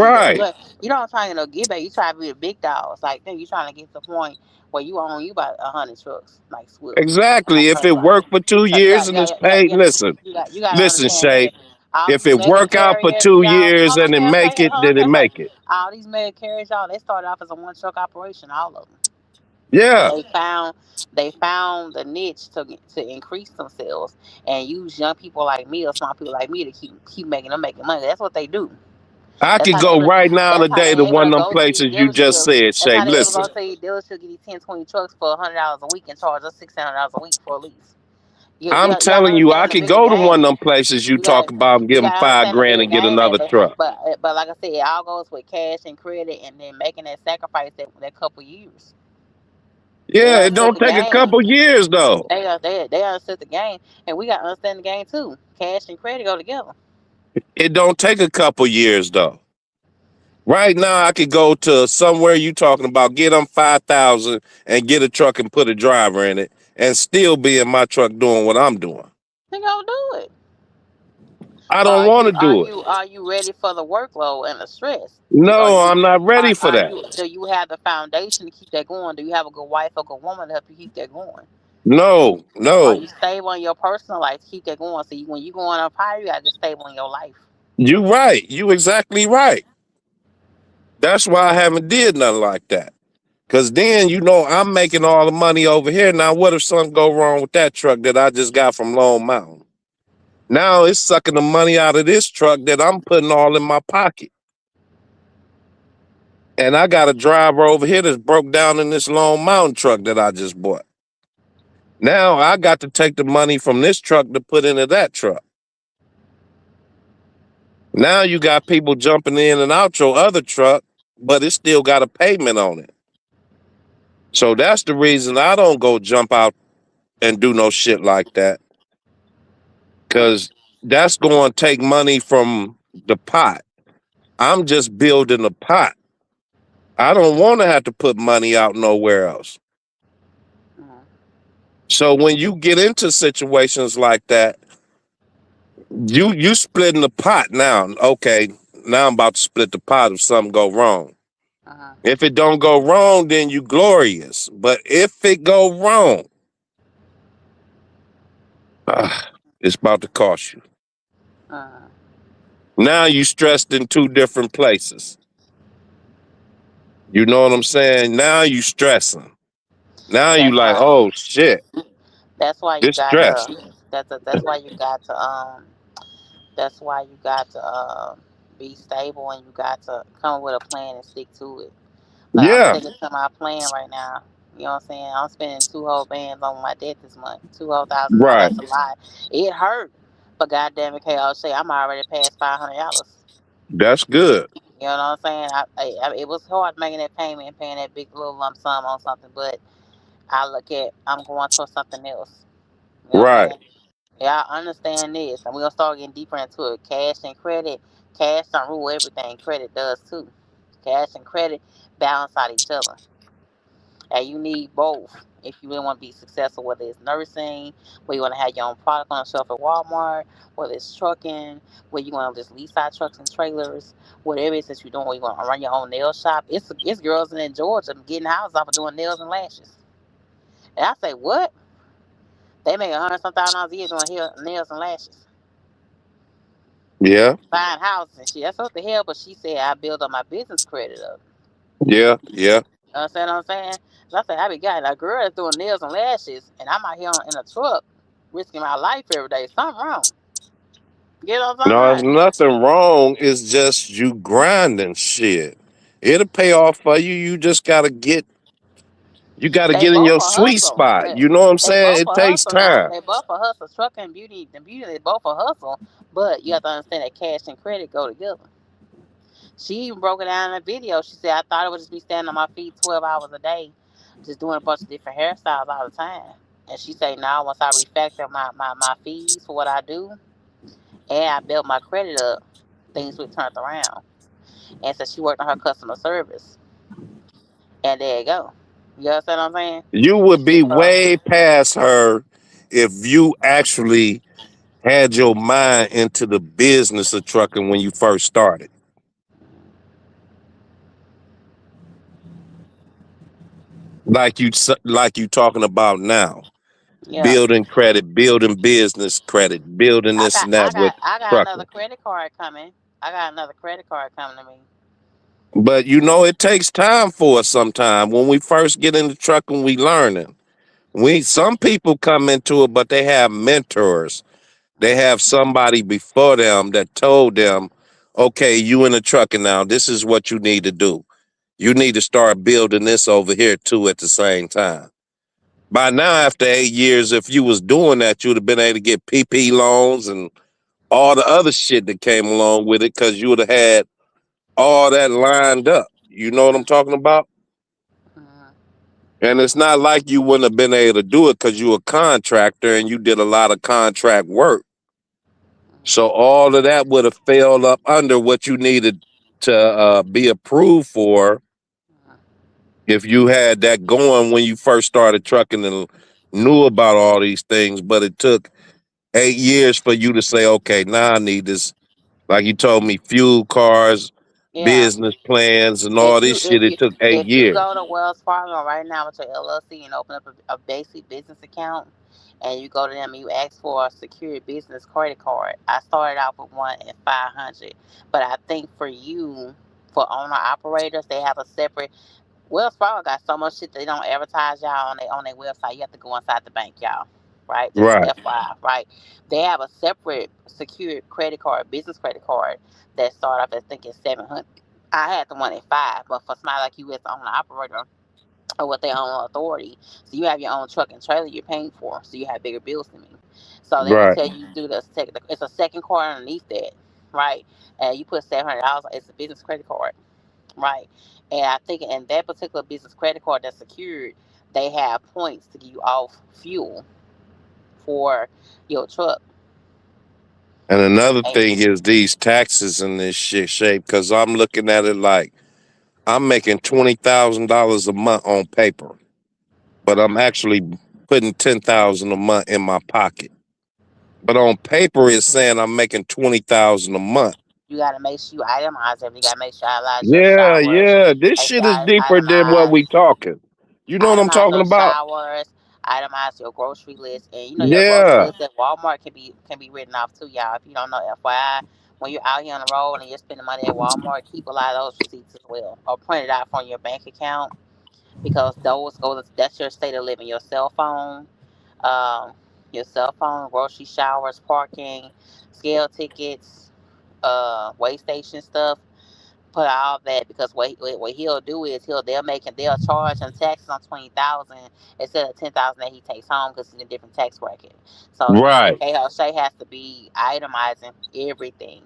See, Right. you don't trying to get back. You try to be the big dogs. Like then you trying to get to the point where you own you about 100 trucks, like Swift. Exactly. If it Like, worked for two cause years and it's paid, listen, you got to listen, understand Shay. that all If these it mega work out for carriers, two y'all. years Hold on, and it make it, hold then it on, make it. all these mega carriers, y'all. They started off as a one truck operation, all of them. And Yeah. they found the niche to increase themselves and use young people like me or smart people like me to keep making them making money. That's what they do. I That's could how they go able. right now That's how today they to able one to of them go to these places you just dealerships. said, That's Shay. how they able to Listen, go to these dealerships, get these 10, 20 trucks for $100 a week and charge us $600 a week for a lease. I'm You gotta telling you, I understand the could bigger go to one game. of them places you You got talk about and you give them gotta five understand the grand bigger and get game, another baby. truck. But like I said, it all goes with cash and credit, and then making that sacrifice that couple years. They Yeah, it understood don't the take a game. couple years though. They understood the game, and we got to understand the game too. Cash and credit go together. It don't take a couple years though. Right now, I could go to somewhere you talking about, get them 5,000 and get a truck and put a driver in it, and still be in my truck doing what I'm doing. They gonna do it. I But don't want to do it. are you ready for the workload and the stress? No, I'm not ready for Are that. you do you have the foundation to keep that going? Do you have a good wife or good woman to help you keep that going? No, Are no. you stable in your personal life to keep that going? So when you go on a fire, you gotta get stable in your life. You right. You exactly right. That's why I haven't did nothing like that. Cause then I'm making all the money over here. Now what if something go wrong with that truck that I just got from Lone Mountain? Now it's sucking the money out of this truck that I'm putting all in my pocket. And I got a driver over here that's broke down in this Lone Mountain truck that I just bought. Now I got to take the money from this truck to put into that truck. Now you got people jumping in and out your other truck, but it still got a payment on it. So that's the reason I don't go jump out and do no shit like that. Cause that's going to take money from the pot. I'm just building a pot. I don't want to have to put money out nowhere else. Mhm. So when you get into situations like that, you splitting the pot now. Okay, now I'm about to split the pot if something go wrong. Mhm. If it don't go wrong, then you glorious. But if it go wrong, it's about to cost you. Mhm. Now you stressed in two different places. You know what I'm saying? Now you stressing. Now you That's like, why. oh shit, That's why you this got stress. to. That's why you got to. That's why you got to be stable and you got to come up with a plan and stick to it. Like I'm Yeah, sticking to my plan right now. You know what I'm saying? I'm spending two whole bands on my debt this month. $2,000. right. That's a lot. It hurt, but goddamn it, I'll say I'm already past $500. That's good. You know what I'm saying? It was hard making that payment and paying that big little lump sum on something, but I look at I'm going towards something else. You know what I'm Right. saying? Yeah, I understand this, and we're gonna start getting deeper into it. Cash and credit. Cash don't rule everything. Credit does too. Cash and credit balance out each other, and you need both if you really want to be successful. Whether it's nursing, where you want to have your own product on the shelf at Walmart, whether it's trucking, where you want to just lease out trucks and trailers, whatever it is that you're doing, where you want to run your own nail shop. It's girls in Georgia getting houses off of doing nails and lashes. And I say, what? They make $100 some thousand a year doing nails and lashes. Yeah, Buying houses and shit. That's what the hell. But she said I build up my business credit up. yeah, yeah. Understand what I'm saying? So I said I be got a girl that's doing nails and lashes, and I'm out here in a truck, risking my life every day. Something wrong. Get what I'm No, there's talking about? nothing wrong. It's just you grinding shit. It'll pay off for you. You gotta They get in both your a sweet hustle. spot. You know what I'm They saying? both It a takes hustle now. time. They both a hustle. Truck and beauty, the beauty, they both a hustle. But you have to understand that cash and credit go together. She even broke it down in a video. She said I thought it would just be standing on my feet 12 hours a day, just doing a bunch of different hairstyles all the time. And she say now once I refactor my fees for what I do and I built my credit up, things would turned around. And so she worked on her customer service. And there you go. You understand what I'm saying? You It's would be just way past her if you actually had your mind into the business of trucking when you first started. Like you talking about now. yeah. Building credit, building business credit, building I this got and I that with got I got another trucking. credit card coming. I got another credit card coming to me. But you know, it takes time for us sometime. When we first get into trucking, we learning. We some people come into it, but they have mentors. They have somebody before them that told them, okay, you in the trucking now, this is what you need to do. You need to start building this over here too at the same time. By now, after 8 years, if you was doing that, you'd have been able to get PP loans and all the other shit that came along with it because you would have had all that lined up. You know what I'm talking about? Mhm. And it's not like you wouldn't have been able to do it because you a contractor and you did a lot of contract work. So all of that would have failed up under what you needed to be approved for if you had that going when you first started trucking and knew about all these things. But it took 8 years for you to say, okay, now I need this. Like you told me, fuel cars, Yeah. business plans, and If all this you shit. if It you took eight if you years. go to Wells Fargo right now with your LLC and open up a basic business account, and you go to them and you ask for a secured business credit card. I started out with one at 500, but I think for you, for owner operators, they have a separate. Wells Fargo got so much shit they don't advertise y'all on their website. You have to go inside the bank, y'all. Right? Just Right. FYI, right? They have a separate secured credit card, business credit card that start off at thinking 700. I had the one at 5, but for somebody like you as the owner operator or with their own authority, so you have your own truck and trailer you're paying for, so you have bigger bills than me. So they will Right. tell you do the second. It's a second card underneath that, right? And you put $700. It's a business credit card. Right. And I think in that particular business credit card that's secured, they have points to give you off fuel for your truck. And another And thing is these taxes and this shit shape because I'm looking at it like I'm making $20,000 a month on paper, but I'm mhm, actually putting 10,000 a month in my pocket. But on paper, it's saying I'm making 20,000 a month. you got to make sure you itemize everything. You got to make sure I itemize your Yeah, showers. yeah. This Make sure shit is I deeper than what itemize we talking. You know what I'm itemize talking your about? showers, itemize your grocery list, and your grocery Yeah, list at Walmart can be written off too, y'all. If you don't know, FYI, when you're out here on the road and you're spending money at Walmart, keep a lot of those receipts as well, or print it out from your bank account because those go to, that's your state of living. Um, your cell phone, grocery showers, parking, scale tickets, way station stuff. Put all that because what he'll do is they'll charge him taxes on 20,000 instead of 10,000 that he takes home because he's in a different tax bracket. So right, K Shay has to be itemizing everything,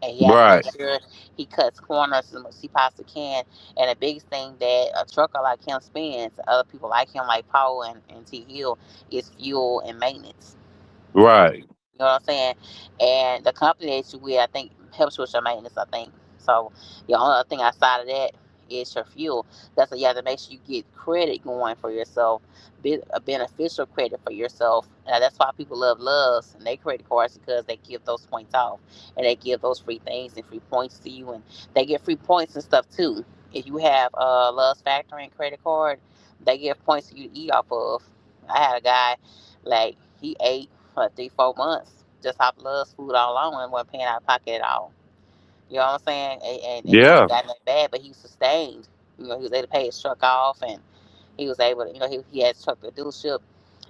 and he has to make right. sure he cuts corners as much as he possibly can. And the biggest thing that a trucker like him spends, other people like him like Paul and T Hill, is fuel and maintenance. Right. You know what I'm saying? And the company that you with, I think, helps with your maintenance, I think. So the only other thing outside of that is your fuel. That's why you have to make sure you get credit going for yourself, a beneficial credit for yourself. And that's why people love Loves and they credit cards because they give those points off and they give those free things and free points to you. And they get free points and stuff too. If you have Love's Factoring credit card, they give points for you to eat off of. I had a guy, like, he ate for 3, 4 months just off Love's food all alone and wasn't paying out of pocket at all. You know what I'm saying? And it Yeah. ain't got that bad, but he sustained. He was able to pay his truck off, and he was able to, he had his truck to dealership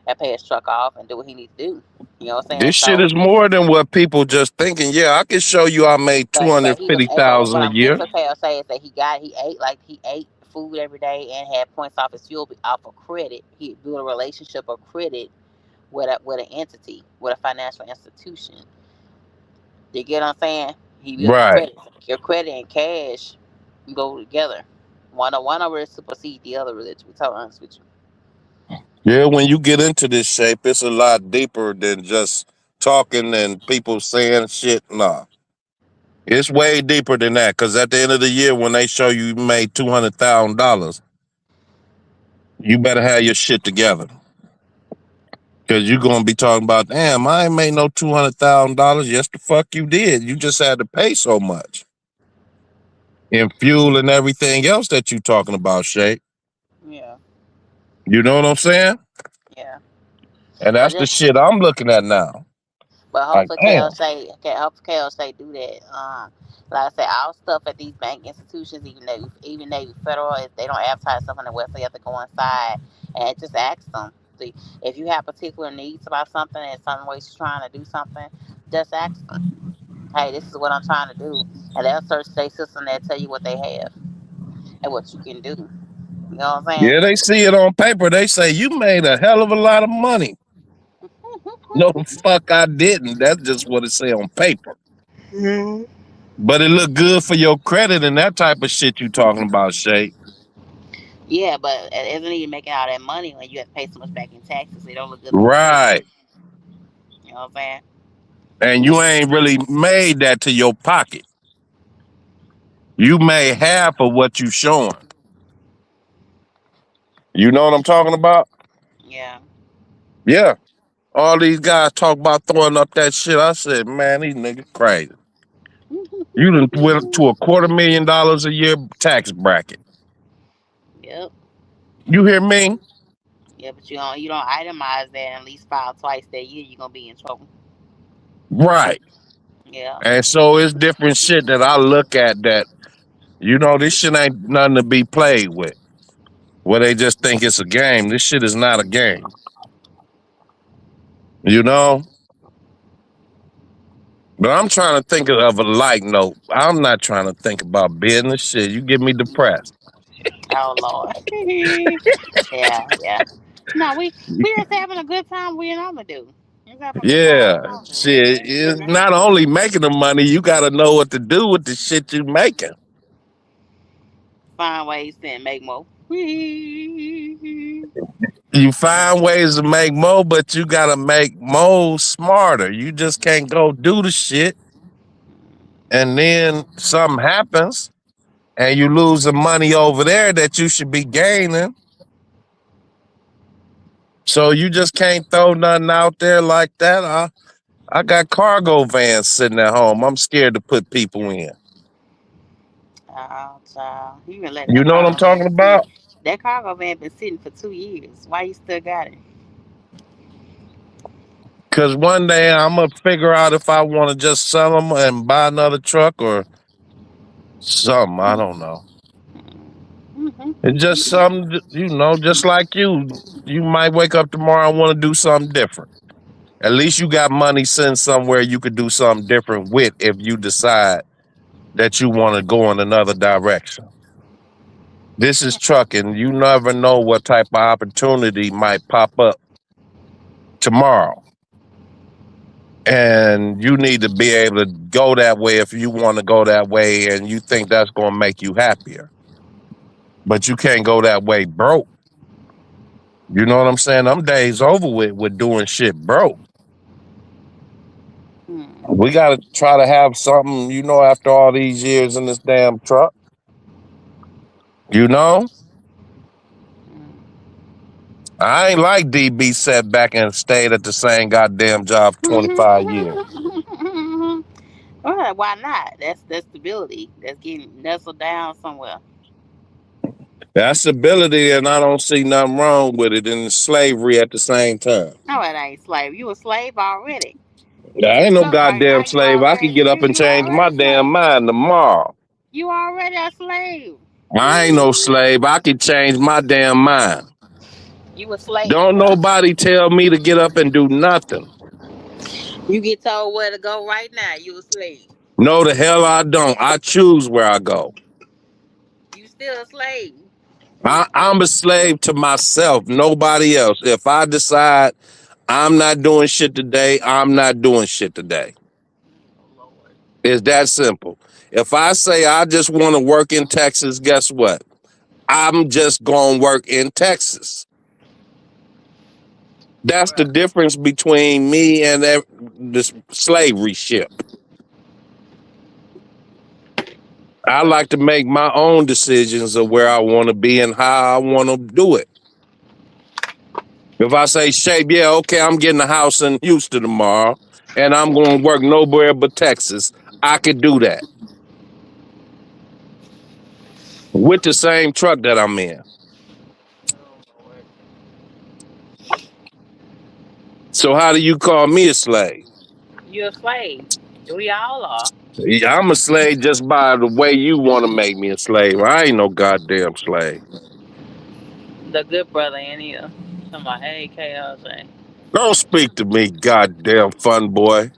and pay his truck off and do what he needed to do. You know what I'm saying? This shit So, is more than what people just thinking. Yeah, I can show you I made two but hundred he was fifty able. What thousand a I'm getting year. to pay or say is that he ate food every day and had points off his fuel off of credit. He built a relationship of credit with an entity, with a financial institution. You get what I'm saying? He built Right. credit. Your credit and cash go together. One over supersede the other. Really, to be totally honest with you. Yeah, when you get into this shape, it's a lot deeper than just talking and people saying shit. Nah, it's way deeper than that. Because at the end of the year, when they show you made $200,000, You better have your shit together. Cause you're gonna be talking about, damn, I ain't made no $200,000. Yes, the fuck you did. You just had to pay so much in fuel and everything else that you talking about, Shay. Yeah, You know what I'm saying? yeah. And But that's the just shit I'm looking at now. but Like, hopefully damn. Hopefully KL say do that. Like I said, all stuff at these bank institutions, even though you federal, if they don't advertise stuff on the website, you have to go inside and just ask them. See, if you have particular needs about something and some ways you're trying to do something, just ask them. Hey, this is what I'm trying to do, and they'll search their system. They'll tell you what they have and what you can do. You know what I'm Yeah, they see it on paper. They say you made a hell of a lot of money. No, the fuck, I didn't. That's just what it say on paper. saying? But it look good for your credit and that type of shit you talking about, Shay. Yeah, but isn't even making all that money when you have to pay so much back in taxes? It don't look good for your credit. Right. You know what I'm saying? And you ain't really made that to your pocket. You made half of what you showing. You know what I'm talking about? Yeah. Yeah. All these guys talk about throwing up that shit. I said, man, these niggas crazy. You done went to $250,000 a year tax bracket. Yep. You hear me? Yeah, but you don't itemize that and at least file twice that year. You're gonna be in trouble. Right. Yeah. And so it's different shit that I look at that, this shit ain't nothing to be played with. Where they just think it's a game. This shit is not a game. You know? But I'm trying to think of a light note. I'm not trying to think about business shit. You get me depressed. Oh Lord. Yeah, yeah. No, we just having a good time. We normally do. Just having a good time. Yeah. We normally do. Shit. Ain't It's doing nothing. not only making the money, you gotta know what to do with the shit you making. Find ways to make more. You find ways to make more, but you gotta make more smarter. You just can't go do the shit and then something happens and you lose the money over there that you should be gaining. So you just can't throw nothing out there like that. I got cargo vans sitting at home. I'm scared to put people in. Oh, child. You been letting You that know what I'm cargo van talking sit. about? That cargo van been sitting for 2 years. Why you still got it? Cause one day I'm gonna figure out if I want to just sell them and buy another truck or something. I don't know. It's just Mm-hmm. something, just like you. You might wake up tomorrow and want to do something different. At least you got money sitting somewhere you could do something different with if you decide that you want to go in another direction. This is trucking. You never know what type of opportunity might pop up tomorrow. And you need to be able to go that way if you want to go that way and you think that's going to make you happier. But you can't go that way broke. You know what I'm saying? Them days over with doing shit broke. Hmm. We got to try to have something, after all these years in this damn truck. You know? I ain't like DB sat back and stayed at the same goddamn job for 25 years. Well, why not? That's stability. That's getting nestled down somewhere. That's ability, and I don't see nothing wrong with it, and slavery at the same time. No, it ain't slave. You a slave already. I You ain't no talk right goddamn now. slave. I could get up and You change my already damn slave. mind tomorrow. You already a slave. I ain't no slave. I can change my damn mind. You a slave, Don't bro. nobody tell me to get up and do nothing. You get told where to go right now. You a slave. No, the hell I don't. I choose where I go. You still a slave. I'm a slave to myself, nobody else. If I decide I'm not doing shit today, I'm not doing shit today. Oh Lord. It's that simple. If I say I just want to work in Texas, guess what? I'm just going to work in Texas. That's the Right. difference between me and this slavery ship. I like to make my own decisions of where I want to be and how I want to do it. If I say, Shape, yeah, okay, I'm getting a house in Houston tomorrow and I'm going to work nowhere but Texas, I could do that with the same truck that I'm in. Oh Lord. So how do you call me a slave? You're a slave. We all are. Yeah, I'm a slave just by the way you want to make me a slave. I ain't no goddamn slave. The good brother in here. Somebody, hey, chaos. Don't speak to me, goddamn fun boy.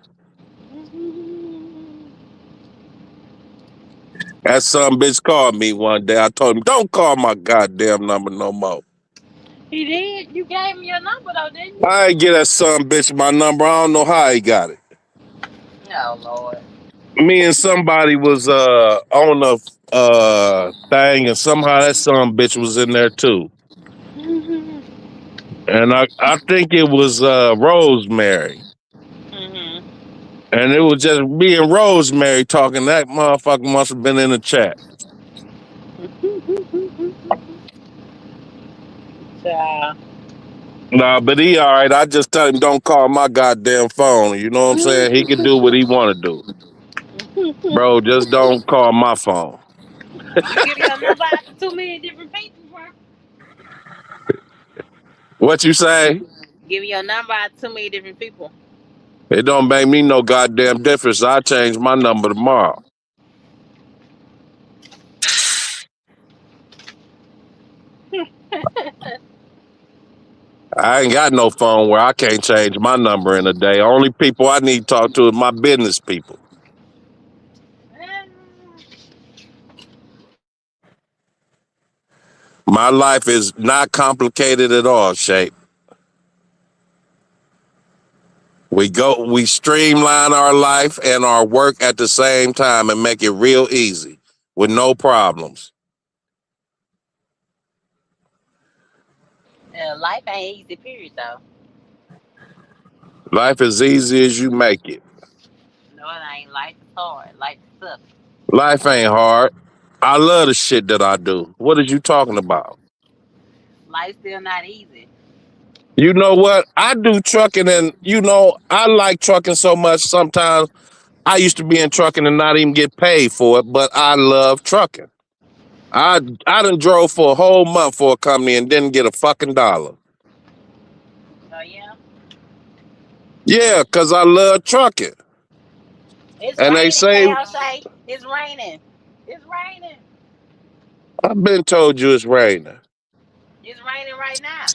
That some bitch called me one day. I told him, don't call my goddamn number no more. He did. You gave me your number though, didn't you? I ain't get that some bitch my number. I don't know how he got it. Oh Lord. Me and somebody was on a thing, and somehow that some bitch was in there too. Mhm. And I think it was Rosemary. Mhm. And it was just me and Rosemary talking. That motherfucker must have been in the chat. Child. Nah, but he all right. I just tell him don't call my goddamn phone. You know what I'm saying? He can do what he want to do. Bro, just don't call my phone. You give your number out to too many different people, bro. What you say? Give your number out to too many different people. It don't make me no goddamn difference. I change my number tomorrow. I ain't got no phone where I can't change my number in a day. Only people I need to talk to is my business people. My life is not complicated at all, Shape. We streamline our life and our work at the same time and make it real easy with no problems. Life ain't easy, period, though. Life is easy as you make it. No, it ain't. Life is hard. Life sucks. Life ain't hard. I love the shit that I do. What are you talking about? Life's still not easy. You know what? I do trucking and I like trucking so much sometimes I used to be in trucking and not even get paid for it, but I love trucking. I done drove for a whole month for a company and didn't get a fucking dollar. Oh, yeah? Yeah, cause I love trucking. It's And they raining, say Chaos Shay. It's raining. It's raining. I've been told you it's raining. It's raining right now.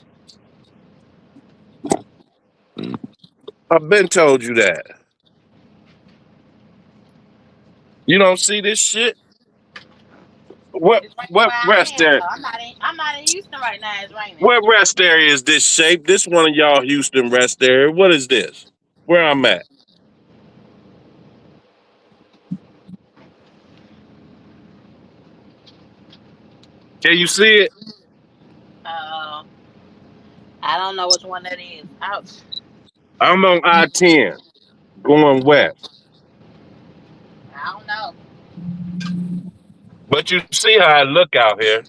I've been told you that. You don't see this shit? What It's raining what where I rest am, area? though. I'm not in Houston right now. It's raining. What rest area is this, Shape? This one of y'all Houston rest area. What is this? Where I'm at? Can you see it? Uh, I don't know which one that is. Ouch. I'm on I-10 going west. I don't know. But you see how I look out here.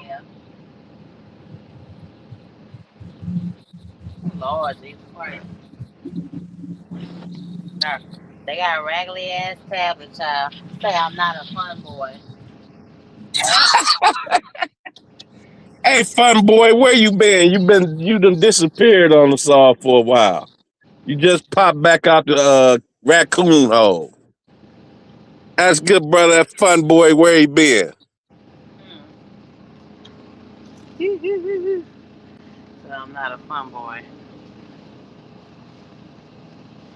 Yeah. Lord Jesus Christ. Nah, they got a raggedy ass tablet, child. Say I'm not a fun boy. Hey, fun boy, where you been? You done disappeared on us all for a while. You just popped back out the raccoon hole. That's good, brother. That fun boy, where he been? Hmm. So I'm not a fun boy.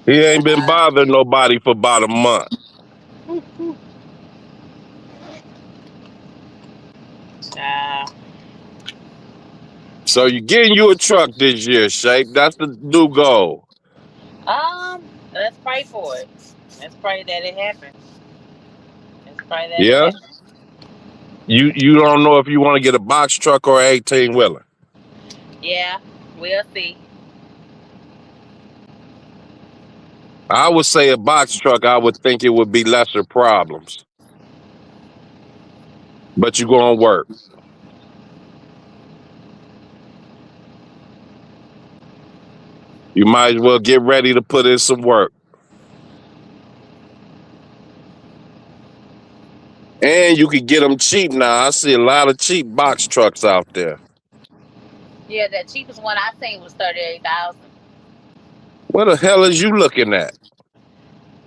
He ain't been bothering nobody for about a month. Child. So you getting you a truck this year, Shape. That's the new goal. Let's pray for it. Let's pray that it happens. Let's pray that it Yeah? happens. You don't know if you want to get a box truck or 18 wheeler. Yeah, we'll see. I would say a box truck, I would think it would be lesser problems. But you gonna work. You might as well get ready to put in some work. And you can get them cheap now. I see a lot of cheap box trucks out there. Yeah, the cheapest one I seen was 38,000. What the hell is you looking at?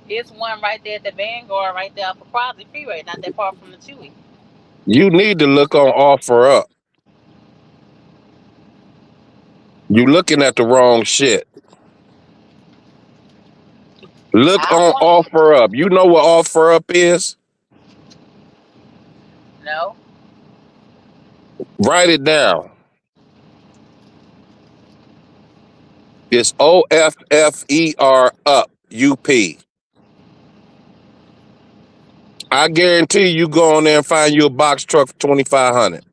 It's one right there at the Vanguard, right there off of Crosley Freeway, not that far from the Chewy. You need to look on offer up. You looking at the wrong shit. Look I on want offer up. You know what offer up is? no. Write it down. It's OFFER up UP. I guarantee you go on there and find you a box truck for 2,500.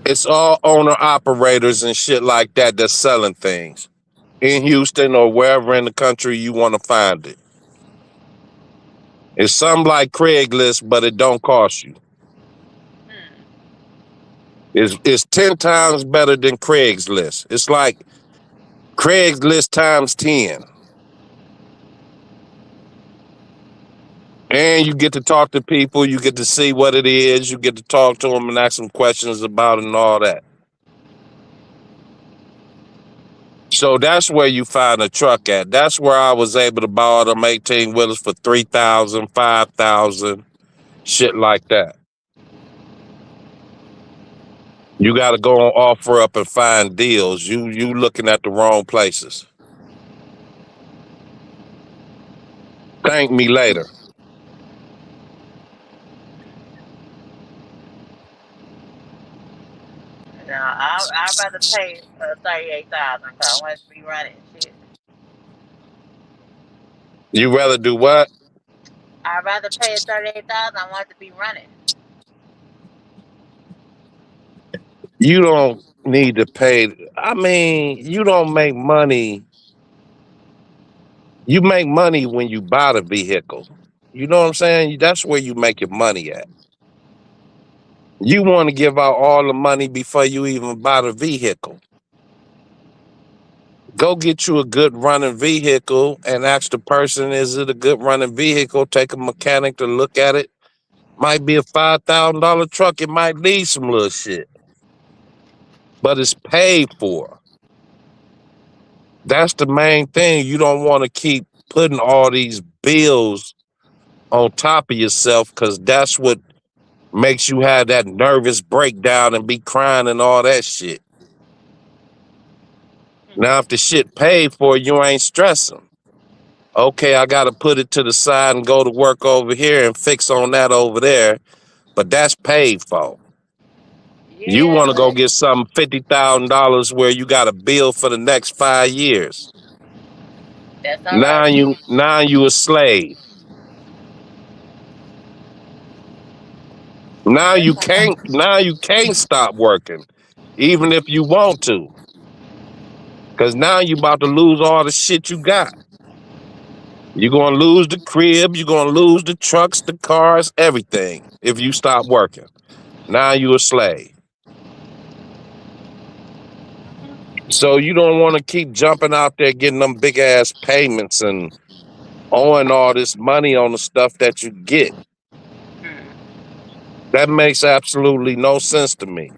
It's all owner operators and shit like that that's selling things in Houston or wherever in the country you want to find it. It's something like Craigslist, but it don't cost you. Hmm. It's 10 times better than Craigslist. It's like Craigslist times 10. And you get to talk to people, you get to see what it is, you get to talk to them and ask them questions about it and all that. So that's where you find a truck at. That's where I was able to buy them 18 wheelers for 3,000, 5,000, shit like that. You got to go on offer up and find deals. You looking at the wrong places. Thank me later. No, I'd rather pay 38,000 because I want it to be running shit. You rather do what? I'd rather pay 38,000. I want it to be running. You don't need to pay. I mean, you don't make money. You make money when you buy the vehicle. You know what I'm saying? That's where you make your money at. You want to give out all the money before you even buy the vehicle. Go get you a good running vehicle and ask the person, is it a good running vehicle? Take a mechanic to look at it. Might be a $5,000 truck. It might need some little shit, but it's paid for. That's the main thing. You don't want to keep putting all these bills on top of yourself because that's what makes you have that nervous breakdown and be crying and all that shit. Now, if the shit paid for, you ain't stressing. Okay, I got to put it to the side and go to work over here and fix on that over there, but that's paid for. You Yeah, want to go but get some $50,000 where you got a bill for the next 5 years. that's all Now right. you a slave. That's all right. Now you can't stop working, even if you want to. Cause now you about to lose all the shit you got. You're gonna lose the crib, you're gonna lose the trucks, the cars, everything if you stop working. Now you a slave. So you don't want to keep jumping out there getting them big ass payments and owing all this money on the stuff that you get. Hmm. That makes absolutely no sense to me.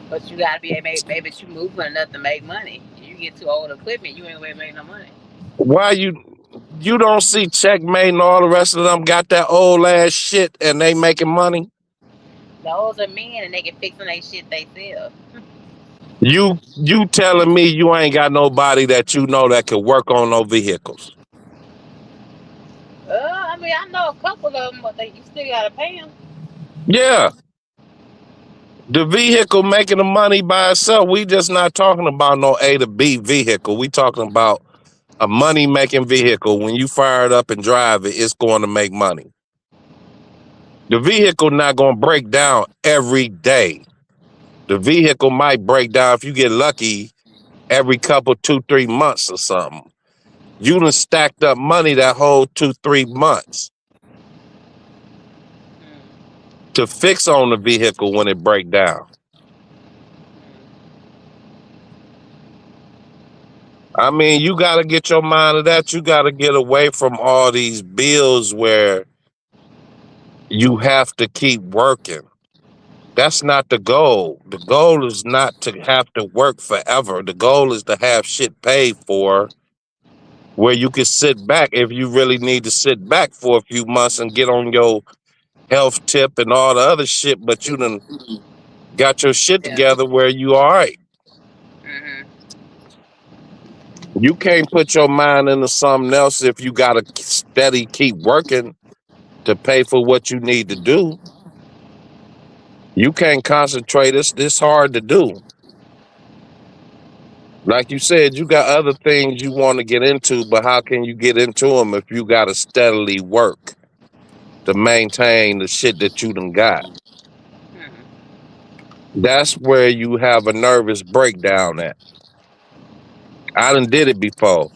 But you gotta be maybe you moving enough to make money. You get too old equipment, you ain't gonna make no money. Why you don't see Checkmate and all the rest of them got that old ass shit and they making money? Those are men and they can fix on they shit they sell. You telling me you ain't got nobody that you know that could work on no vehicles? I mean, I know a couple of them, but you still gotta pay them. Yeah, the vehicle making the money by itself. We just not talking about no A to B vehicle. We talking about a money making vehicle. When you fire it up and drive it, it's going to make money. The vehicle not going to break down every day. The vehicle might break down if you get lucky every couple 2-3 months or something. You done stacked up money that whole 2-3 months Hmm. to fix on the vehicle when it break down. I mean, you got to get your mind of that. You got to get away from all these bills where you have to keep working. That's not the goal. The goal is not to have to work forever. The goal is to have shit paid for where you can sit back if you really need to sit back for a few months and get on your health tip and all the other shit, but you done got your shit Yeah. together where you all right. Mhm. You can't put your mind into something else if you got to steady keep working to pay for what you need to do. You can't concentrate. It's hard to do. Like you said, you got other things you want to get into, but how can you get into them if you got to steadily work to maintain the shit that you done got? Mhm. That's where you have a nervous breakdown at. I done did it before.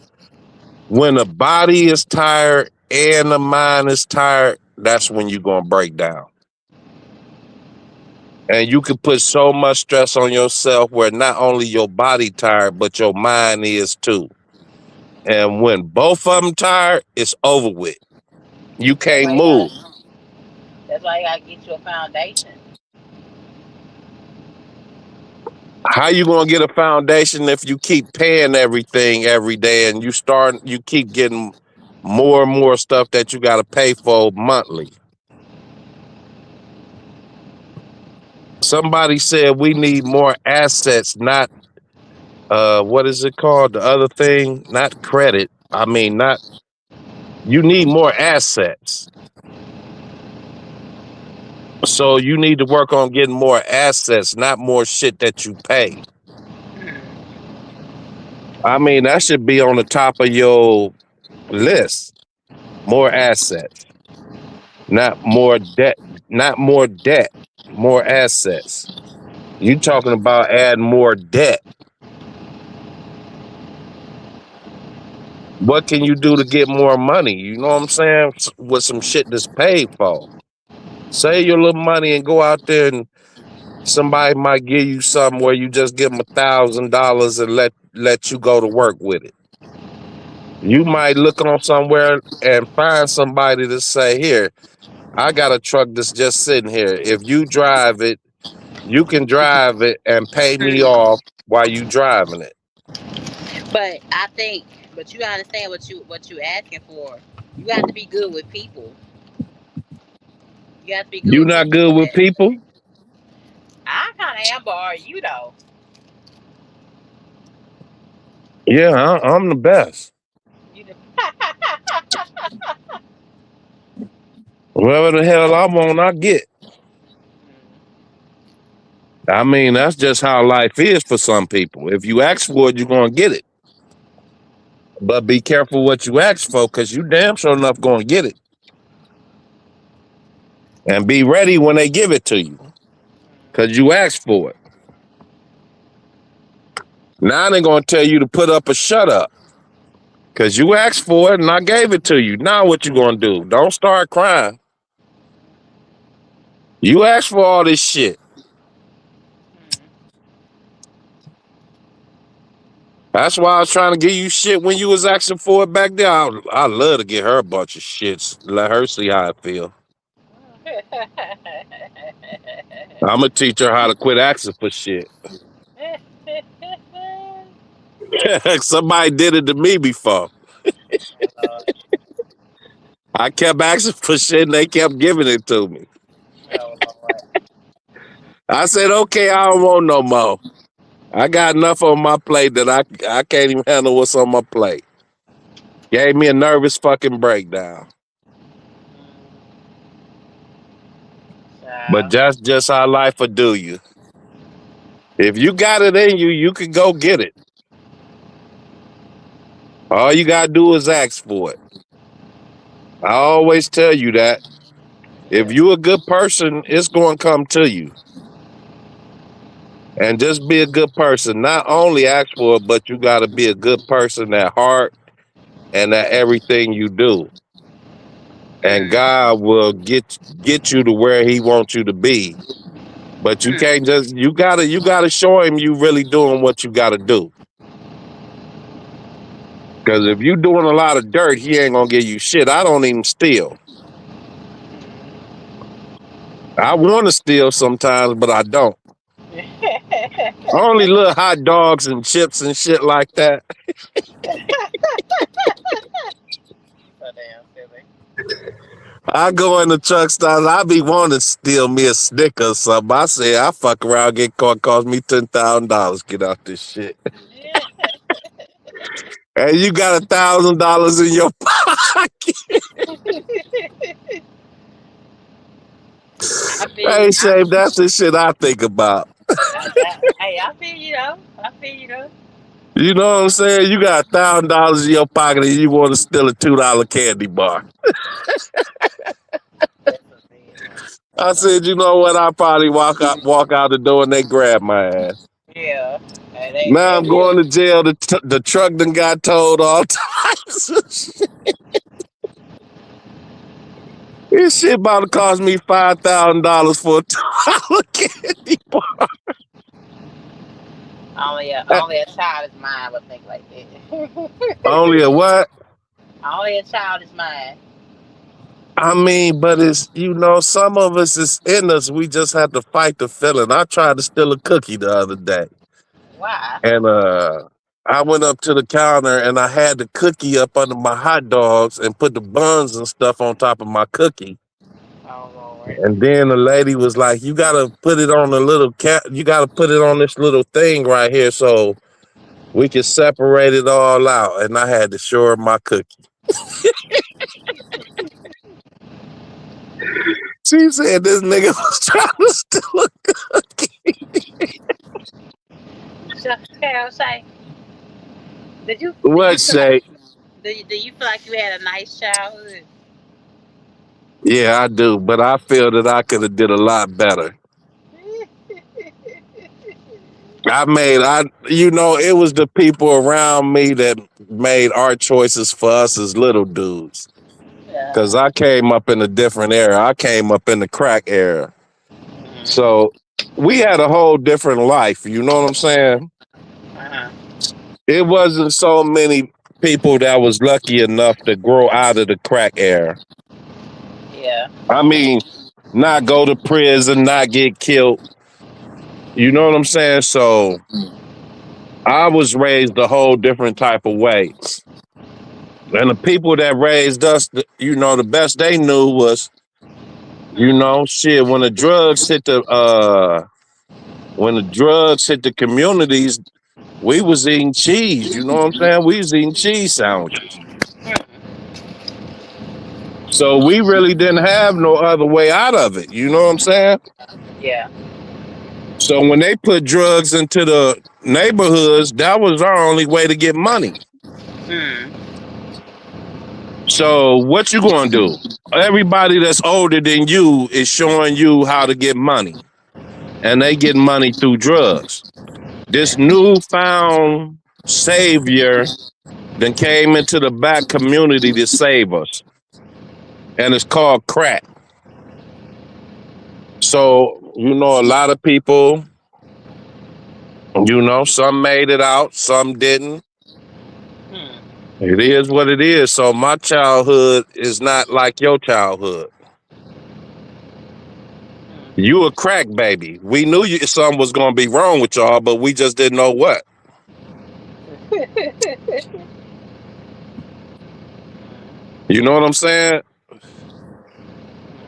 When the body is tired and the mind is tired, that's when you're going to break down. And you can put so much stress on yourself where not only your body tired, but your mind is too. And when both of them tired, it's over with. You That's can't why you move. gotta. That's why you gotta get you a foundation. How you gonna get a foundation if you keep paying everything every day and you keep getting more and more stuff that you gotta pay for monthly? Somebody said we need more assets, not what is it called? The other thing, not credit. I mean, not you need more assets. So you need to work on getting more assets, not more shit that you pay. Mhm. I mean, that should be on the top of your list. More assets, not more debt, not more debt, more assets. You talking about adding more debt. What can you do to get more money? You know what I'm saying? With some shit that's paid for. Save your little money and go out there and somebody might give you something where you just give them $1,000 and let you go to work with it. You might look on somewhere and find somebody to say, here, I got a truck that's just sitting here. If you drive it, you can drive it and pay me Mhm. off while you driving it. But I think, but you gotta understand what you asking for. You have to be good with people. You have to be good You with not people good with that. people? I kind of am, but are you though? Yeah, I'm the best. You know. Whatever the hell I want, I get. I mean, that's just how life is for some people. If you ask for it, you're gonna get it. But be careful what you ask for, cause you damn sure enough gonna get it. And be ready when they give it to you, cause you asked for it. Now they're gonna tell you to put up or shut up, cause you asked for it and I gave it to you. Now what you gonna do? Don't start crying. You asked for all this shit. That's why I was trying to give you shit when you was asking for it back there. I love to get her a bunch of shits. Let her see how it feel. I'm gonna teach her how to quit asking for shit. Somebody did it to me before. Oh Lord. I kept asking for shit and they kept giving it to me. Oh Lord. I said, okay, I don't want no more. I got enough on my plate that I can't even handle what's on my plate. Gave me a nervous fucking breakdown. But Child. that's just how life will do you. If you got it in you, you can go get it. All you gotta do is ask for it. I always tell you that. If Yeah. you a good person, it's going to come to you. And just be a good person. Not only ask for it, but you got to be a good person at heart and at everything you do. And Hmm. God will get you to where He wants you to be. But you Hmm. can't just you gotta show Him you really doing what you gotta do. Cause if you doing a lot of dirt, he ain't gonna give you shit. I don't even steal. I want to steal sometimes, but I don't. Only little hot dogs and chips and shit like that. So damn silly. I go in the truck stops. I be wanting to steal me a Snicker or something. I say I fuck around, get caught, cost me $10,000. Get out this shit. And you got $1,000 in your pocket. I feel Hey, you. Shame, that's the shit I think about. Hey, I feel you though. I feel you though. You know what I'm saying? You got $1,000 in your pocket and you want to steal a $2 candy bar. That's a big one. I That's said, you know what? I probably walk out the door and they grab my ass. yeah. Hey, Now they I'm will. going to jail. The truck done got towed all types of shit. This shit about to cost me $5,000 for a $2 candy bar. Only a child is mine would think like that. Only a what? Only a child is mine. I mean, but it's, some of us is in us. We just have to fight the feeling. I tried to steal a cookie the other day. Why? And I went up to the counter and I had the cookie up under my hot dogs and put the buns and stuff on top of my cookie. Oh Lord. And then the lady was like, "You gotta put it on a little You gotta put it on this little thing right here so we can separate it all out." And I had to show her my cookie. She said this nigga was trying to steal a cookie. So, okay, I was saying, What, Shay? do you feel like you had a nice childhood? Yeah, I do, but I feel that I could have did a lot better. It was the people around me that made our choices for us as little dudes. Cause Yeah. I came up in a different era. I came up in the crack era. Mhm. So we had a whole different life. You know what I'm saying? Uh-huh. It wasn't so many people that was lucky enough to grow out of the crack era. Yeah. I mean, not go to prison, not get killed. You know what I'm saying? So I was raised a whole different type of way. And the people that raised us, the best they knew was, shit, when the drugs hit the communities, we was eating cheese. You know what I'm saying? We was eating cheese sandwiches. So we really didn't have no other way out of it. You know what I'm saying? Yeah. So when they put drugs into the neighborhoods, that was our only way to get money. Mm. So what you gonna do? Everybody that's older than you is showing you how to get money. And they get money through drugs. This Yeah. newfound savior then came into the black community to save us. And it's called crack. So, a lot of people, some made it out, some didn't. Hmm. It is what it is. So my childhood is not like your childhood. You a crack baby. We knew something was gonna be wrong with y'all, but we just didn't know what. You know what I'm saying?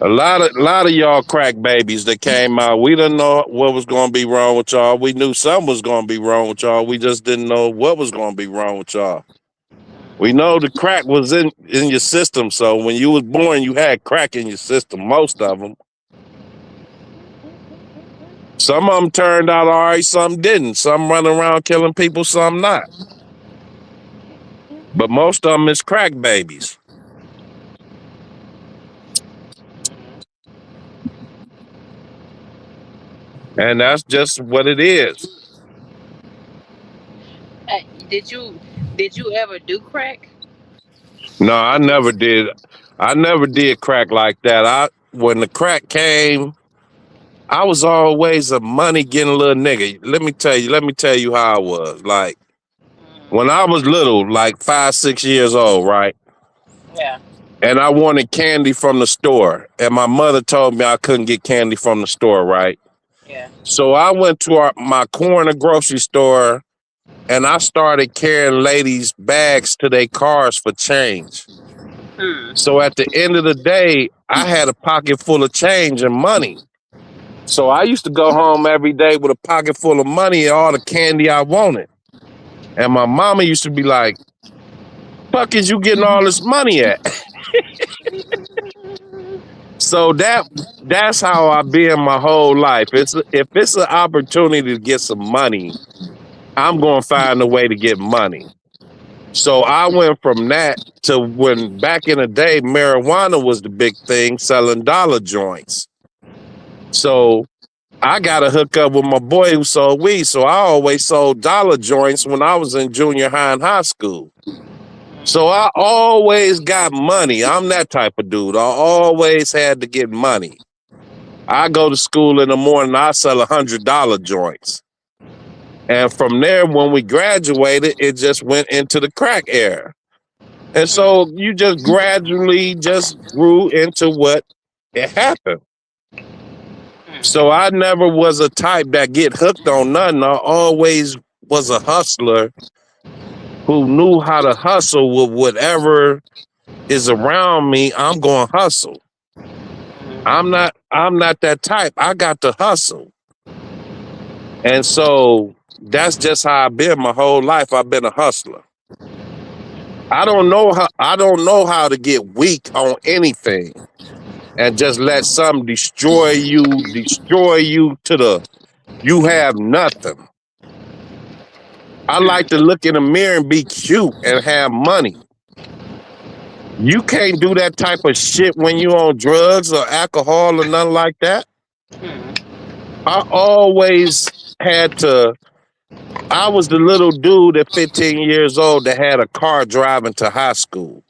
A lot of y'all crack babies that came out, we didn't know what was gonna be wrong with y'all. We knew something was gonna be wrong with y'all. We just didn't know what was gonna be wrong with y'all. We know the crack was in your system, so when you was born, you had crack in your system. Most of them. Some of them turned out all right, some didn't. Some running around killing people, some not. But most of them is crack babies. And that's just what it is. Hey, did you ever do crack? No, I never did. I never did crack like that. When the crack came, I was always a money getting little nigga. Let me tell you how I was. Like, When I was little, like 5, 6 years old, right? Yeah. And I wanted candy from the store. And my mother told me I couldn't get candy from the store, right? Yeah. So I went to my corner grocery store and I started carrying ladies' bags to their cars for change. Hmm. So at the end of the day, I had a pocket full of change and money. So I used to go home every day with a pocket full of money and all the candy I wanted. And my mama used to be like, "Fuck is you getting all this money at?" So that's how I've been my whole life. If it's an opportunity to get some money, I'm gonna find a way to get money. So I went from that to when back in the day, marijuana was the big thing, selling dollar joints. So I got to hook up with my boy who sold weed. So I always sold dollar joints when I was in junior high and high school. So I always got money. I'm that type of dude. I always had to get money. I go to school in the morning, I sell $100 joints. And from there, when we graduated, it just went into the crack era. And so you just gradually just grew into what it happened. So I never was a type that get hooked on nothing. I always was a hustler who knew how to hustle with whatever is around me. I'm going to hustle. I'm not that type. I got to hustle. And so that's just how I've been my whole life. I've been a hustler. I don't know how to get weak on anything and just let something destroy you to the you have nothing. I like to look in the mirror and be cute and have money. You can't do that type of shit when you on drugs or alcohol or nothing like that. I always had to. I was the little dude at 15 years old that had a car driving to high school.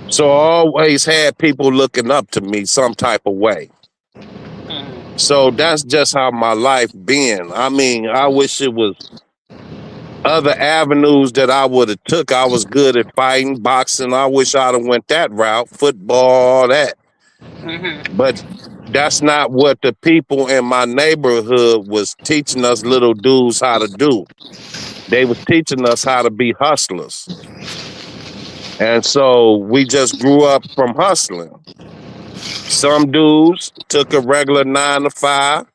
So I always had people looking up to me some type of way. So that's just how my life been. I mean, I wish it was other avenues that I would have took. I was good at fighting, boxing. I wish I'd have went that route, football, all that. But that's not what the people in my neighborhood was teaching us little dudes how to do. They was teaching us how to be hustlers. And so we just grew up from hustling. Some dudes took a regular 9 to 5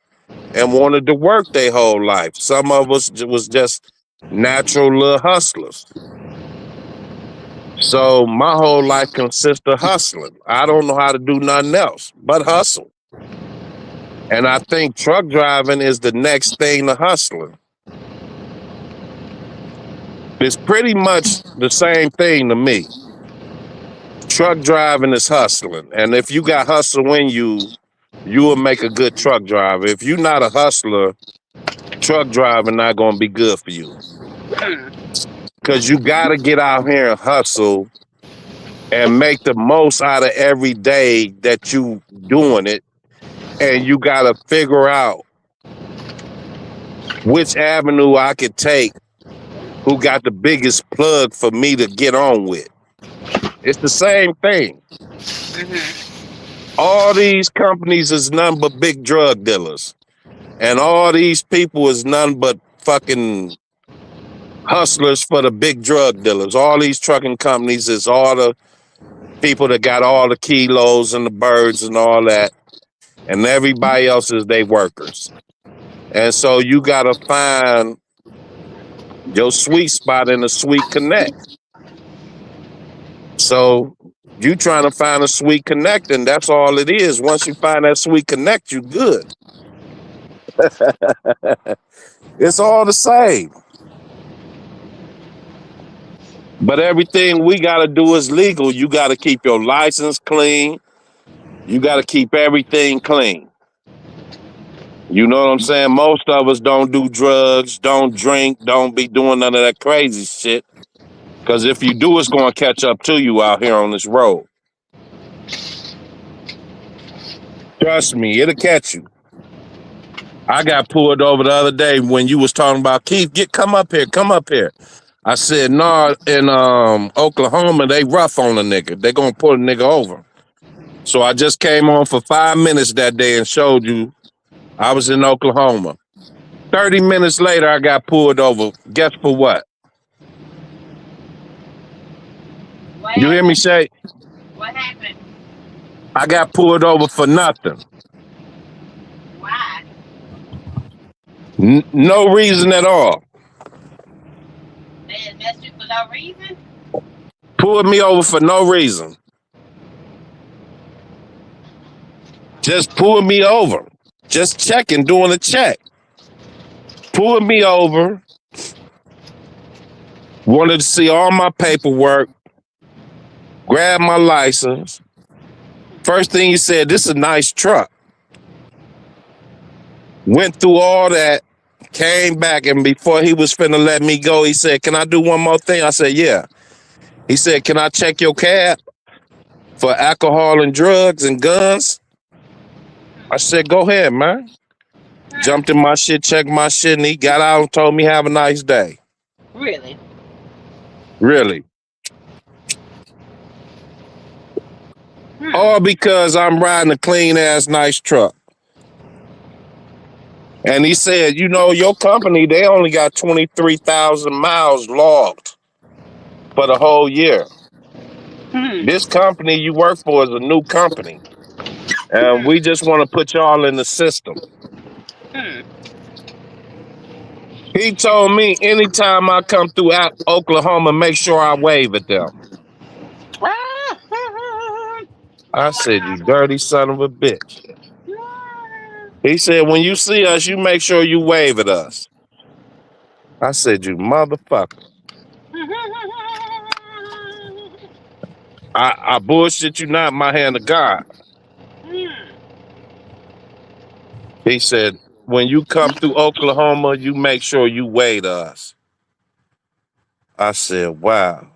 and wanted to work their whole life. Some of us was just natural little hustlers. So my whole life consists of hustling. I don't know how to do nothing else but hustle. And I think truck driving is the next thing to hustling. It's pretty much the same thing to me. Truck driving is hustling. And if you got hustle in you, you will make a good truck driver. If you're not a hustler, truck driving not going to be good for you. Because you got to get out here and hustle and make the most out of every day that you doing it. And you got to figure out which avenue I could take who got the biggest plug for me to get on with. It's the same thing. All these companies is none but big drug dealers. And all these people is none but fucking hustlers for the big drug dealers. All these trucking companies is all the people that got all the kilos and the birds and all that. And everybody else is they workers. And so you got to find your sweet spot in a sweet connect. So you trying to find a sweet connect, and that's all it is. Once you find that sweet connect, you good. It's all the same. But everything we got to do is legal. You got to keep your license clean. You got to keep everything clean. You know what I'm saying? Most of us don't do drugs, don't drink, don't be doing none of that crazy shit. Because if you do, it's going to catch up to you out here on this road. Trust me, it'll catch you. I got pulled over the other day when you was talking about Keith, come up here, come up here. I said, no, in Oklahoma, they rough on a nigga. They gonna pull a nigga over. So I just came on for 5 minutes that day and showed you I was in Oklahoma. 30 minutes later, I got pulled over. Guess for what? What You hear me happened? say? What happened? I got pulled over for nothing. Why? No reason at all. They arrest you for no reason? Pulled me over for no reason. Just pulled me over. Just checking, doing a check. Pulled me over. Wanted to see all my paperwork. Grabbed my license. First thing he said, this is a nice truck. Went through all that. Came back, and before he was finna let me go, he said, can I do one more thing? I said, yeah. He said, can I check your cab for alcohol and drugs and guns? I said, go ahead, man. Hmm. Jumped in my shit, checked my shit, and he got out and told me have a nice day. Really? Really. Hmm. All because I'm riding a clean ass nice truck. And he said, you know, your company, they only got 23,000 miles logged for the whole year. Hmm. This company you work for is a new company. And we just want to put y'all in the system. Hmm. He told me anytime I come through Oklahoma, make sure I wave at them. Ah. I Oh said, my you dirty son of a bitch. God. He said, when you see us, you make sure you wave at us. I said, you motherfucker. I bullshit you not, my hand to God. Hmm. He said, when you come through Oklahoma, you make sure you wave to us. I said, wow.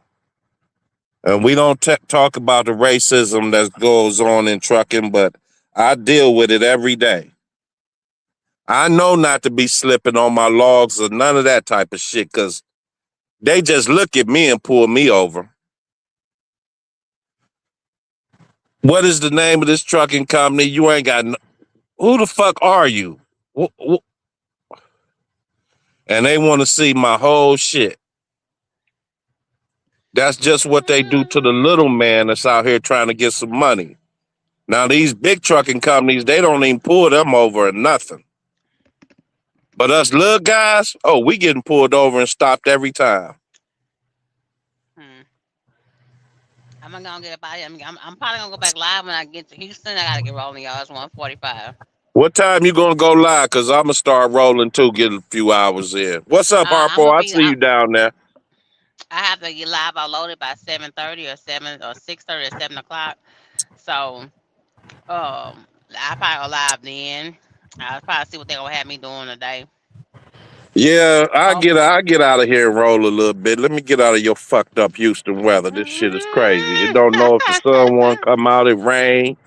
And we don't talk about the racism that goes on in trucking, but I deal with it every day. I know not to be slipping on my logs or none of that type of shit because they just look at me and pull me over. What is the name of this trucking company? You ain't got no, who the fuck are you? And they want to see my whole shit. That's just what they do to the little man that's out here trying to get some money. Now, these big trucking companies, they don't even pull them over or nothing. But us little guys, oh, we getting pulled over and stopped every time. Hmm. I'm gonna get up out here. I'm probably gonna go back live when I get to Houston. I gotta get rolling, y'all. It's 1:45. What time you gonna go live? Cause I'ma start rolling too, get a few hours in. What's up, I'm Harpo? gonna I be. see you down there. I have to get live uploaded by 7:30 or 6:30 or 7 o'clock. So I probably go live then. I'll probably see what they gonna have me doing today. Yeah, Hope. I get out of here and roll a little bit. Let me get out of your fucked up Houston weather. This shit is crazy. It don't know if the sun won't come out, it rain.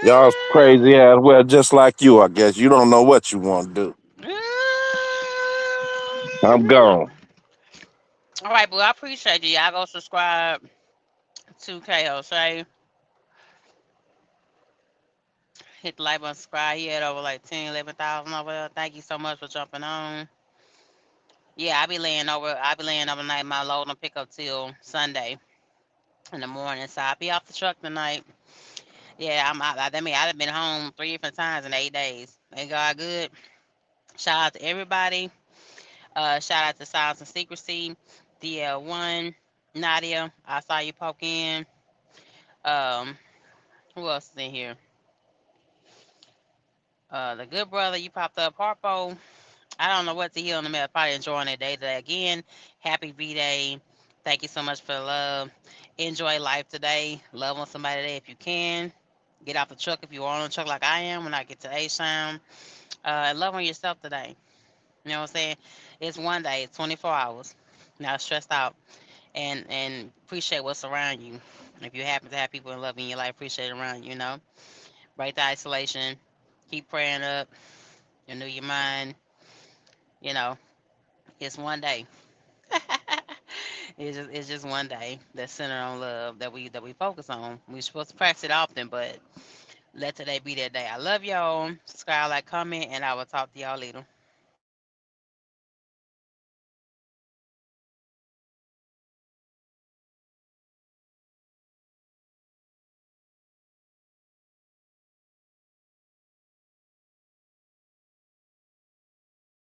Y'all's crazy ass well, just like you, I guess. You don't know what you want to do. I'm gone. All right, boo. I appreciate you. Y'all go subscribe to KO. Hit the like button, subscribe. He had over like 10, 11,000 over there. Thank you so much for jumping on. Yeah, I be laying overnight. My load don't pick up till Sunday in the morning. So I'll be off the truck tonight. Yeah, I'm out. I mean, I've been home 3 different times in 8 days. Thank God good. Shout out to everybody. Shout out to Silence and Secrecy. DL1, Nadia. I saw you poke in. Um, who else is in here? The good brother, you popped up. Harpo. I don't know what to hear on the mail. Probably enjoying their day today. Again, happy Vday. Thank you so much for the love. Enjoy life today. Love on somebody today if you can. Get out the truck if you are on the truck like I am when I get to A-Sound. And love on yourself today. You know what I'm saying? It's one day, it's 24 hours. Not stressed out. And appreciate what's around you. If you happen to have people in love in your life, appreciate it around you, you know. Break the isolation. Keep praying up. Renew your mind. You know, it's one day. It's just one day that's centered on love that we focus on. We're supposed to practice it often, but let today be that day. I love y'all. Subscribe, like, comment, and I will talk to y'all later.